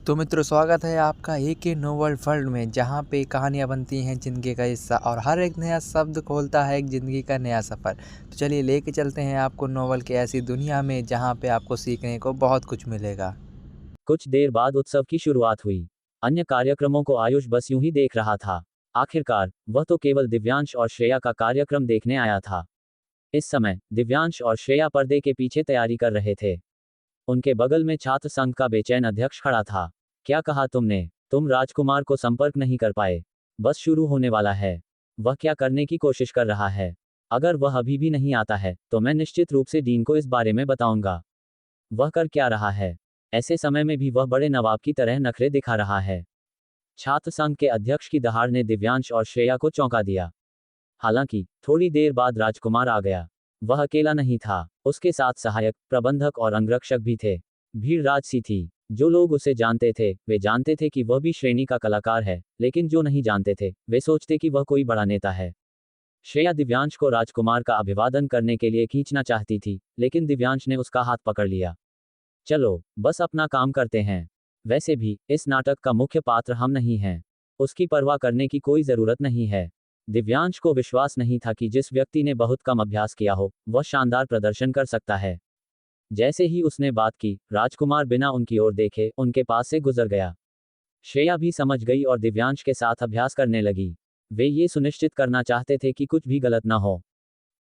तो मित्रों, स्वागत है आपका एक ही नोवेल वर्ल्ड में, जहाँ पे कहानियाँ बनती हैं ज़िंदगी का हिस्सा और हर एक नया शब्द खोलता है एक ज़िंदगी का नया सफ़र। तो चलिए लेके चलते हैं आपको नोवेल की ऐसी दुनिया में जहाँ पे आपको सीखने को बहुत कुछ मिलेगा। कुछ देर बाद उत्सव की शुरुआत हुई। अन्य कार्यक्रमों को आयुष बस यूं ही देख रहा था। आखिरकार वह तो केवल दिव्यांश और श्रेया का कार्यक्रम देखने आया था। इस समय दिव्यांश और श्रेया पर्दे के पीछे तैयारी कर रहे थे। उनके बगल में छात्र संघ का बेचैन अध्यक्ष खड़ा था। क्या कहा तुमने? तुम राजकुमार को संपर्क नहीं कर पाए? बस शुरू होने वाला है। वह क्या करने की कोशिश कर रहा है? अगर वह अभी भी नहीं आता है तो मैं निश्चित रूप से डीन को इस बारे में बताऊंगा। वह कर क्या रहा है? ऐसे समय में भी वह बड़े नवाब की तरह नखरे दिखा रहा है। छात्र संघ के अध्यक्ष की दहाड़ ने दिव्यांश और श्रेया को चौंका दिया। हालांकि थोड़ी देर बाद राजकुमार आ गया। वह अकेला नहीं था, उसके साथ सहायक, प्रबंधक और अंगरक्षक भी थे। भीड़ राजसी थी। जो लोग उसे जानते थे वे जानते थे कि वह भी श्रेणी का कलाकार है, लेकिन जो नहीं जानते थे वे सोचते कि वह कोई बड़ा नेता है। श्रेया दिव्यांश को राजकुमार का अभिवादन करने के लिए खींचना चाहती थी, लेकिन दिव्यांश ने उसका हाथ पकड़ लिया। चलो बस अपना काम करते हैं। वैसे भी इस नाटक का मुख्य पात्र हम नहीं हैं। उसकी परवाह करने की कोई जरूरत नहीं है। दिव्यांश को विश्वास नहीं था कि जिस व्यक्ति ने बहुत कम अभ्यास किया हो वह शानदार प्रदर्शन कर सकता है। जैसे ही उसने बात की, राजकुमार बिना उनकी ओर देखे उनके पास से गुजर गया। श्रेया भी समझ गई और दिव्यांश के साथ अभ्यास करने लगी। वे ये सुनिश्चित करना चाहते थे कि कुछ भी गलत न हो।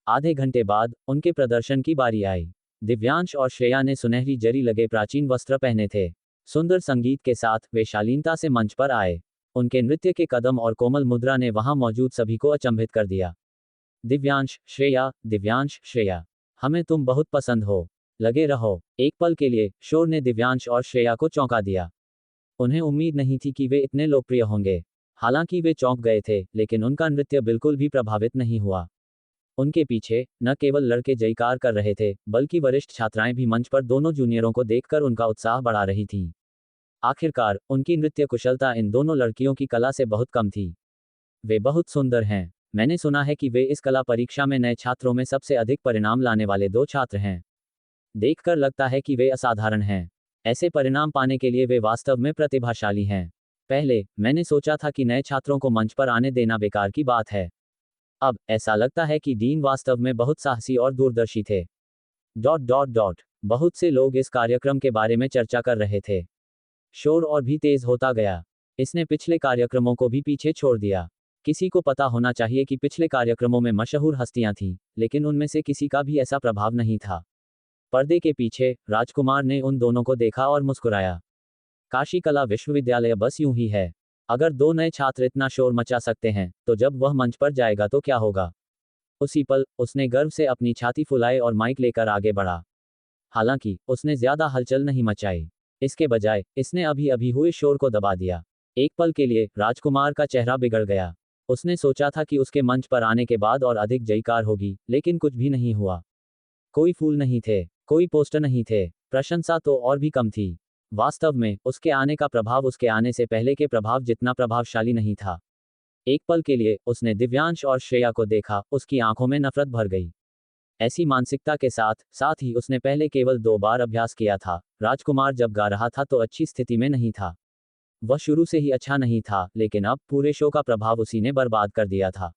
आधे घंटे बाद उनके प्रदर्शन की बारी आई। दिव्यांश और श्रेया ने सुनहरी जरी लगे प्राचीन वस्त्र पहने थे। सुंदर संगीत के साथ वे शालीनता से मंच पर आए। उनके नृत्य के कदम और कोमल मुद्रा ने वहां मौजूद सभी को अचंभित कर दिया। दिव्यांश, श्रेया, हमें तुम बहुत पसंद हो। लगे रहो। एक पल के लिए शोर ने दिव्यांश और श्रेया को चौंका दिया। उन्हें उम्मीद नहीं थी कि वे इतने लोकप्रिय होंगे। हालांकि वे चौंक गए थे, लेकिन उनका नृत्य बिल्कुल भी प्रभावित नहीं हुआ। उनके पीछे न केवल लड़के जयकार कर रहे थे, बल्कि वरिष्ठ छात्राएं भी मंच पर दोनों जूनियरों को देखकर उनका उत्साह बढ़ा रही थीं। आखिरकार उनकी नृत्य कुशलता इन दोनों लड़कियों की कला से बहुत कम थी। वे बहुत सुंदर हैं। मैंने सुना है कि वे इस कला परीक्षा में नए छात्रों में सबसे अधिक परिणाम लाने वाले दो छात्र हैं। देखकर लगता है कि वे असाधारण हैं। ऐसे परिणाम पाने के लिए वे वास्तव में प्रतिभाशाली हैं। पहले मैंने सोचा था कि नए छात्रों को मंच पर आने देना बेकार की बात है। अब ऐसा लगता है कि डीन वास्तव में बहुत साहसी और दूरदर्शी थे। बहुत से लोग इस कार्यक्रम के बारे में चर्चा कर रहे थे। शोर और भी तेज होता गया। इसने पिछले कार्यक्रमों को भी पीछे छोड़ दिया। किसी को पता होना चाहिए कि पिछले कार्यक्रमों में मशहूर हस्तियां थीं, लेकिन उनमें से किसी का भी ऐसा प्रभाव नहीं था। पर्दे के पीछे राजकुमार ने उन दोनों को देखा और मुस्कुराया। काशी कला विश्वविद्यालय बस यूं ही है। अगर दो नए छात्र इतना शोर मचा सकते हैं, तो जब वह मंच पर जाएगा तो क्या होगा? उसी पल उसने गर्व से अपनी छाती फुलाए और माइक लेकर आगे बढ़ा। हालांकि उसने ज्यादा हलचल नहीं मचाई। इसके बजाय इसने अभी अभी हुए शोर को दबा दिया। एक पल के लिए राजकुमार का चेहरा बिगड़ गया। उसने सोचा था कि उसके मंच पर आने के बाद और अधिक जयकार होगी, लेकिन कुछ भी नहीं हुआ। कोई फूल नहीं थे, कोई पोस्टर नहीं थे, प्रशंसा तो और भी कम थी। वास्तव में उसके आने का प्रभाव उसके आने से पहले के प्रभाव जितना प्रभावशाली नहीं था। एक पल के लिए उसने दिव्यांश और श्रेया को देखा, उसकी आंखों में नफरत भर गई। ऐसी मानसिकता के साथ साथ ही उसने पहले केवल 2 बार अभ्यास किया था। राजकुमार जब गा रहा था तो अच्छी स्थिति में नहीं था। वह शुरू से ही अच्छा नहीं था, लेकिन अब पूरे शो का प्रभाव उसी ने बर्बाद कर दिया था।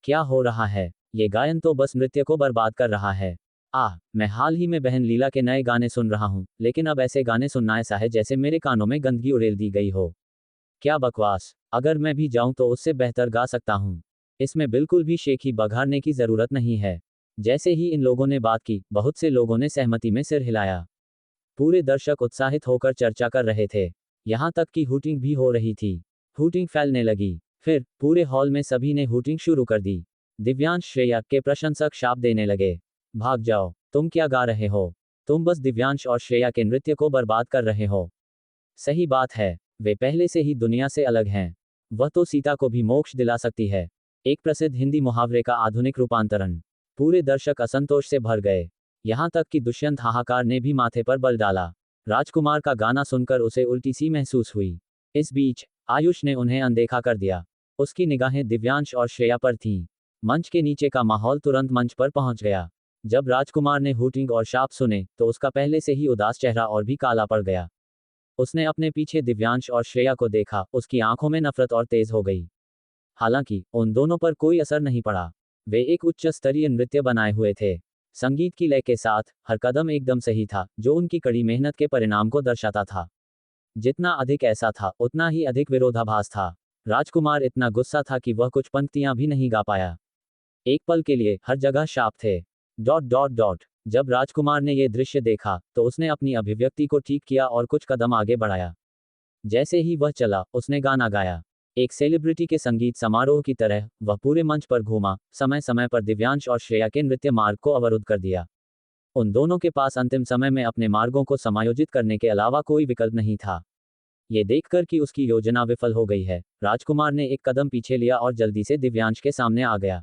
क्या हो रहा है? ये गायन तो बस नृत्य को बर्बाद कर रहा है। मैं हाल ही में बहन लीला के नए गाने सुन रहा हूँ, लेकिन अब ऐसे गाने सुनना ऐसा है जैसे मेरे कानों में गंदगी उड़ेल दी गई हो। क्या बकवास! अगर मैं भी जाऊं तो उससे बेहतर गा सकता हूं। इसमें बिल्कुल भी शेखी बघाड़ने की जरूरत नहीं है। जैसे ही इन लोगों ने बात की, बहुत से लोगों ने सहमति में सिर हिलाया। पूरे दर्शक उत्साहित होकर चर्चा कर रहे थे। यहां तक कि हूटिंग भी हो रही थी। हूटिंग फैलने लगी। फिर पूरे हॉल में सभी ने हूटिंग शुरू कर दी। दिव्यांश श्रेया के प्रशंसक शाप देने लगे। भाग जाओ, तुम क्या गा रहे हो? तुम बस दिव्यांश और श्रेया के नृत्य को बर्बाद कर रहे हो। सही बात है, वे पहले से ही दुनिया से अलग हैं। वह तो सीता को भी मोक्ष दिला सकती है। एक प्रसिद्ध हिंदी मुहावरे का आधुनिक रूपांतरण। पूरे दर्शक असंतोष से भर गए। यहां तक कि दुष्यंत हाहाकार ने भी माथे पर बल डाला। राजकुमार का गाना सुनकर उसे उल्टी सी महसूस हुई। इस बीच आयुष ने उन्हें अनदेखा कर दिया। उसकी निगाहें दिव्यांश और श्रेया पर थीं। मंच के नीचे का माहौल तुरंत मंच पर पहुंच गया। जब राजकुमार ने हूटिंग और शाप सुने तो उसका पहले से ही उदास चेहरा और भी काला पड़ गया। उसने अपने पीछे दिव्यांश और श्रेया को देखा, उसकी आंखों में नफरत और तेज हो गई। हालांकि उन दोनों पर कोई असर नहीं पड़ा। वे एक उच्च स्तरीय नृत्य बनाए हुए थे। संगीत की लय के साथ हर कदम एकदम सही था, जो उनकी कड़ी मेहनत के परिणाम को दर्शाता था। जितना अधिक ऐसा था, उतना ही अधिक विरोधाभास था। राजकुमार इतना गुस्सा था कि वह कुछ पंक्तियां भी नहीं गा पाया। एक पल के लिए हर जगह शाप थे। Dot dot dot. जब राजकुमार ने यह दृश्य देखा तो उसने अपनी अभिव्यक्ति को ठीक किया और कुछ कदम आगे बढ़ाया। जैसे ही वह चला, उसने गाना गाया। एक सेलिब्रिटी के संगीत समारोह की तरह वह पूरे मंच पर घूमा, समय समय पर दिव्यांश और श्रेया के नृत्य मार्ग को अवरुद्ध कर दिया। उन दोनों के पास अंतिम समय में अपने मार्गों को समायोजित करने के अलावा कोई विकल्प नहीं था। ये देखकर कि उसकी योजना विफल हो गई है, राजकुमार ने एक कदम पीछे लिया और जल्दी से दिव्यांश के सामने आ गया।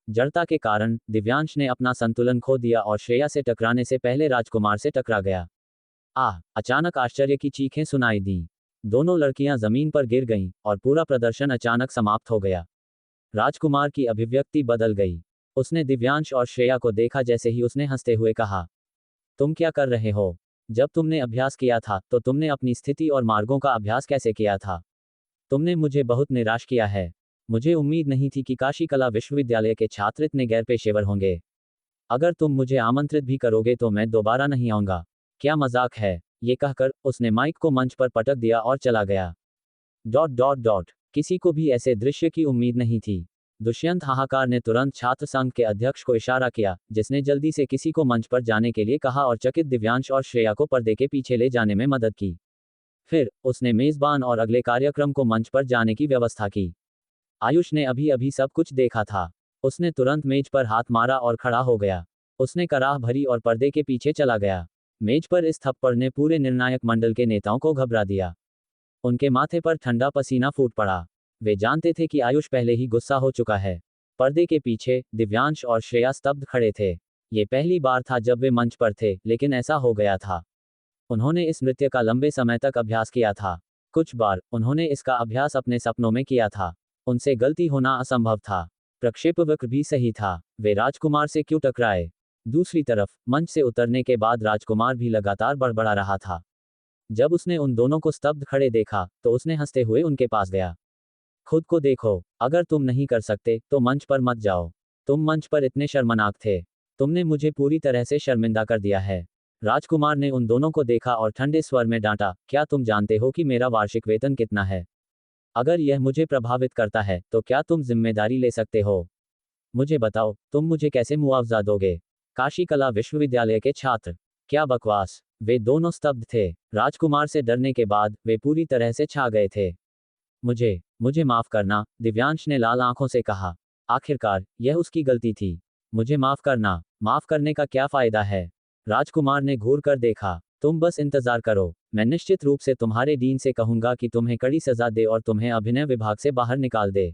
जड़ता के कारण दिव्यांश ने अपना संतुलन खो दिया और श्रेया से टकराने से पहले राजकुमार से टकरा गया। अचानक आश्चर्य की चीखें सुनाई दी। दोनों लड़कियां जमीन पर गिर गईं और पूरा प्रदर्शन अचानक समाप्त हो गया। राजकुमार की अभिव्यक्ति बदल गई। उसने दिव्यांश और श्रेया को देखा। जैसे ही उसने हंसते हुए कहा, तुम क्या कर रहे हो? जब तुमने अभ्यास किया था तो तुमने अपनी स्थिति और मार्गों का अभ्यास कैसे किया था? तुमने मुझे बहुत निराश किया है। मुझे उम्मीद नहीं थी कि काशी कला विश्वविद्यालय के छात्र इतने गैर पेशेवर होंगे। अगर तुम मुझे आमंत्रित भी करोगे तो मैं दोबारा नहीं आऊंगा। क्या मजाक है? ये कहकर उसने माइक को मंच पर पटक दिया और चला गया। Dot dot dot. किसी को भी ऐसे दृश्य की उम्मीद नहीं थी। दुष्यंत हाहाकार ने तुरंत छात्र संघ के अध्यक्ष को इशारा किया, जिसने जल्दी से किसी को मंच पर जाने के लिए कहा और चकित दिव्यांश और श्रेया को पर्दे के पीछे ले जाने में मदद की। फिर उसने मेजबान और अगले कार्यक्रम को मंच पर जाने की व्यवस्था की। आयुष ने अभी अभी सब कुछ देखा था। उसने तुरंत मेज पर हाथ मारा और खड़ा हो गया। उसने कराह भरी और पर्दे के पीछे चला गया। मेज पर इस थप्पड़ ने पूरे निर्णायक मंडल के नेताओं को घबरा दिया। उनके माथे पर ठंडा पसीना फूट पड़ा। वे जानते थे कि आयुष पहले ही गुस्सा हो चुका है। पर्दे के पीछे दिव्यांश और श्रेया स्तब्ध खड़े थे। ये पहली बार था जब वे मंच पर थे, लेकिन ऐसा हो गया था। उन्होंने इस नृत्य का लंबे समय तक अभ्यास किया था। कुछ बार उन्होंने इसका अभ्यास अपने सपनों में किया था। उनसे गलती होना असंभव था। प्रक्षेपवक्र भी सही था। वे राजकुमार से क्यों टकराए? दूसरी तरफ मंच से उतरने के बाद राजकुमार भी लगातार बड़बड़ा रहा था। जब उसने उन दोनों को स्तब्ध खड़े देखा तो उसने हंसते हुए उनके पास गया। खुद को देखो। अगर तुम नहीं कर सकते तो मंच पर मत जाओ। तुम मंच पर इतने शर्मनाक थे। तुमने मुझे पूरी तरह से शर्मिंदा कर दिया है। राजकुमार ने उन दोनों को देखा और ठंडे स्वर में डांटा, क्या तुम जानते हो कि मेरा वार्षिक वेतन कितना है? अगर यह मुझे प्रभावित करता है तो क्या तुम जिम्मेदारी ले सकते हो? मुझे बताओ, तुम मुझे कैसे मुआवजा दोगे? काशी कला विश्वविद्यालय के छात्र। क्या बकवास। वे दोनों स्तब्ध थे। राजकुमार से डरने के बाद वे पूरी तरह से छा गए थे। मुझे माफ करना, दिव्यांश ने लाल आंखों से कहा। आखिरकार यह उसकी गलती थी। मुझे माफ करना। माफ करने का क्या फायदा है? राजकुमार ने घूर कर देखा। तुम बस इंतजार करो। मैं निश्चित रूप से तुम्हारे डीन से कहूंगा कि तुम्हें कड़ी सजा दे और तुम्हें अभिनय विभाग से बाहर निकाल दे।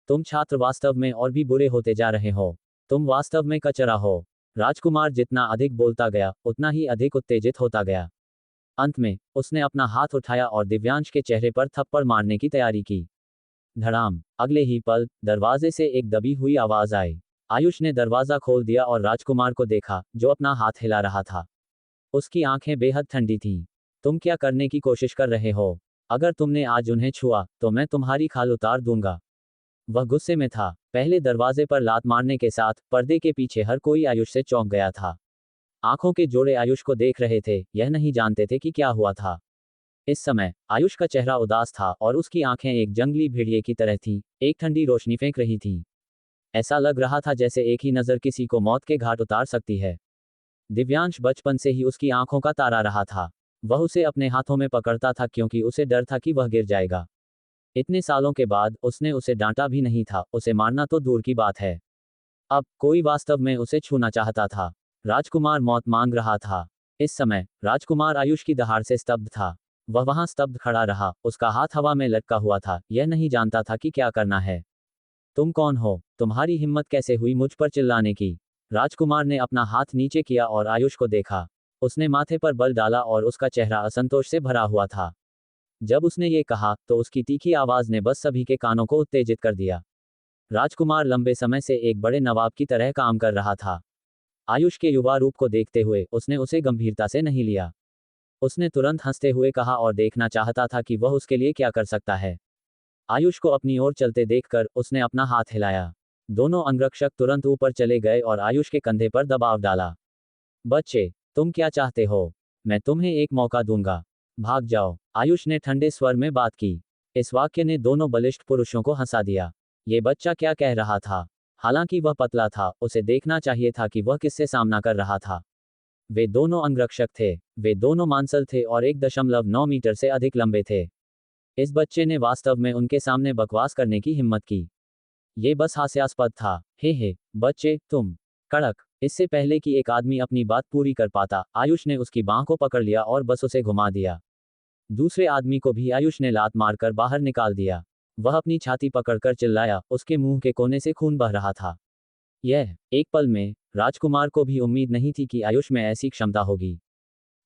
तुम छात्र वास्तव में और भी बुरे होते जा रहे हो। तुम वास्तव में कचरा हो। राजकुमार जितना अधिक बोलता गया, उतना ही अधिक उत्तेजित होता गया। अंत में उसने अपना हाथ उठाया और दिव्यांश के चेहरे पर थप्पड़ मारने की तैयारी की। धड़ाम। अगले ही पल दरवाजे से एक दबी हुई आवाज आई। आयुष ने दरवाजा खोल दिया और राजकुमार को देखा, जो अपना हाथ हिला रहा था। उसकी आंखें बेहद ठंडी थीं। तुम क्या करने की कोशिश कर रहे हो? अगर तुमने आज उन्हें छुआ तो मैं तुम्हारी खाल उतार दूंगा। वह गुस्से में था। पहले दरवाजे पर लात मारने के साथ पर्दे के पीछे हर कोई आयुष से चौंक गया था। आंखों के जोड़े आयुष को देख रहे थे, यह नहीं जानते थे कि क्या हुआ था। इस समय आयुष का चेहरा उदास था और उसकी आंखें एक जंगली भेड़िए की तरह थीं, एक ठंडी रोशनी फेंक रही थीं। ऐसा लग रहा था जैसे एक ही नज़र किसी को मौत के घाट उतार सकती है। दिव्यांश बचपन से ही उसकी आंखों का तारा रहा था। वह उसे अपने हाथों में पकड़ता था क्योंकि उसे डर था कि वह गिर जाएगा। इतने सालों के बाद उसने उसे डांटा भी नहीं था, उसे मारना तो दूर की बात है। अब कोई वास्तव में उसे छूना चाहता था। राजकुमार मौत मांग रहा था। इस समय राजकुमार आयुष की दहाड़ से स्तब्ध था। वह वहां स्तब्ध खड़ा रहा, उसका हाथ हवा में लटका हुआ था, यह नहीं जानता था कि क्या करना है। तुम कौन हो? तुम्हारी हिम्मत कैसे हुई मुझ पर चिल्लाने की? राजकुमार ने अपना हाथ नीचे किया और आयुष को देखा। उसने माथे पर बल डाला और उसका चेहरा असंतोष से भरा हुआ था। जब उसने ये कहा तो उसकी तीखी आवाज ने बस सभी के कानों को उत्तेजित कर दिया। राजकुमार लंबे समय से एक बड़े नवाब की तरह काम कर रहा था। आयुष के युवा रूप को देखते हुए उसने उसे गंभीरता से नहीं लिया। उसने तुरंत हंसते हुए कहा और देखना चाहता था कि वह उसके लिए क्या कर सकता है। आयुष को अपनी ओर चलते देखकर उसने अपना हाथ हिलाया। दोनों अंगरक्षक तुरंत ऊपर चले गए और आयुष के कंधे पर दबाव डाला। बच्चे, तुम क्या चाहते हो? मैं तुम्हें एक मौका दूंगा। भाग जाओ, आयुष ने ठंडे स्वर में बात की। इस वाक्य ने दोनों बलिष्ठ पुरुषों को हंसा दिया। ये बच्चा क्या कह रहा था? हालांकि वह पतला था, उसे देखना चाहिए था कि वह किससे सामना कर रहा था। वे दोनों अंगरक्षक थे। वे दोनों मांसल थे और 1.9 मीटर से अधिक लंबे थे। इस बच्चे ने वास्तव में उनके सामने बकवास करने की हिम्मत की। ये बस हास्यास्पद था। हे बच्चे, तुम कड़क। इससे पहले कि एक आदमी अपनी बात पूरी कर पाता, आयुष ने उसकी बांह को पकड़ लिया और बस उसे घुमा दिया। दूसरे आदमी को भी आयुष ने लात मारकर बाहर निकाल दिया। वह अपनी छाती पकड़कर चिल्लाया, उसके मुंह के कोने से खून बह रहा था। यह एक पल में राजकुमार को भी उम्मीद नहीं थी कि आयुष में ऐसी क्षमता होगी।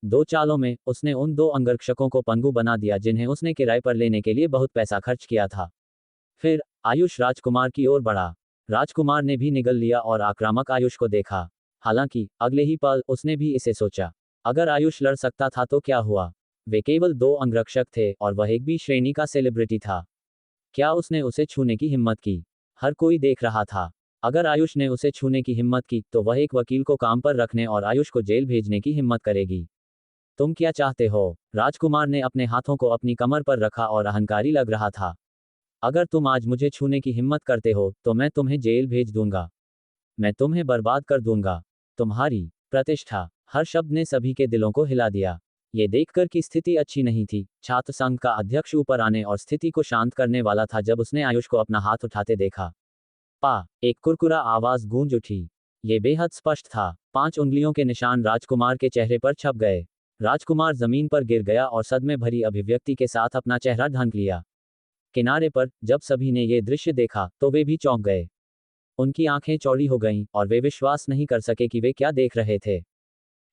2 चालों में उसने उन 2 अंगरक्षकों को पंगु बना दिया जिन्हें उसने किराए पर लेने के लिए बहुत पैसा खर्च किया था। फिर आयुष राजकुमार की ओर बढ़ा। राजकुमार ने भी निगल लिया और आक्रामक आयुष को देखा। हालांकि अगले ही पल उसने भी इसे सोचा, अगर आयुष लड़ सकता था तो क्या हुआ? वे केवल 2 अंगरक्षक थे और वह एक बी श्रेणी का सेलिब्रिटी था। क्या उसने उसे छूने की हिम्मत की? हर कोई देख रहा था। अगर आयुष ने उसे छूने की हिम्मत की तो वह एक वकील को काम पर रखने और आयुष को जेल भेजने की हिम्मत करेगी। तुम क्या चाहते हो? राजकुमार ने अपने हाथों को अपनी कमर पर रखा और अहंकारी लग रहा था। अगर तुम आज मुझे छूने की हिम्मत करते हो तो मैं तुम्हें जेल भेज दूंगा। मैं तुम्हें बर्बाद कर दूंगा। तुम्हारी प्रतिष्ठा। हर शब्द ने सभी के दिलों को हिला दिया। ये देखकर कि स्थिति अच्छी नहीं थी, छात्र संघ का अध्यक्ष ऊपर आने और स्थिति को शांत करने वाला था जब उसने आयुष को अपना हाथ उठाते देखा। पा, एक कुरकुरा आवाज गूंज उठी। ये बेहद स्पष्ट था। 5 उंगलियों के निशान राजकुमार के चेहरे पर छप गए। राजकुमार जमीन पर गिर गया और सदमे भरी अभिव्यक्ति के साथ अपना चेहरा ढक लिया। किनारे पर जब सभी ने ये दृश्य देखा तो वे भी चौंक गए। उनकी आंखें चौड़ी हो गईं और वे विश्वास नहीं कर सके कि वे क्या देख रहे थे।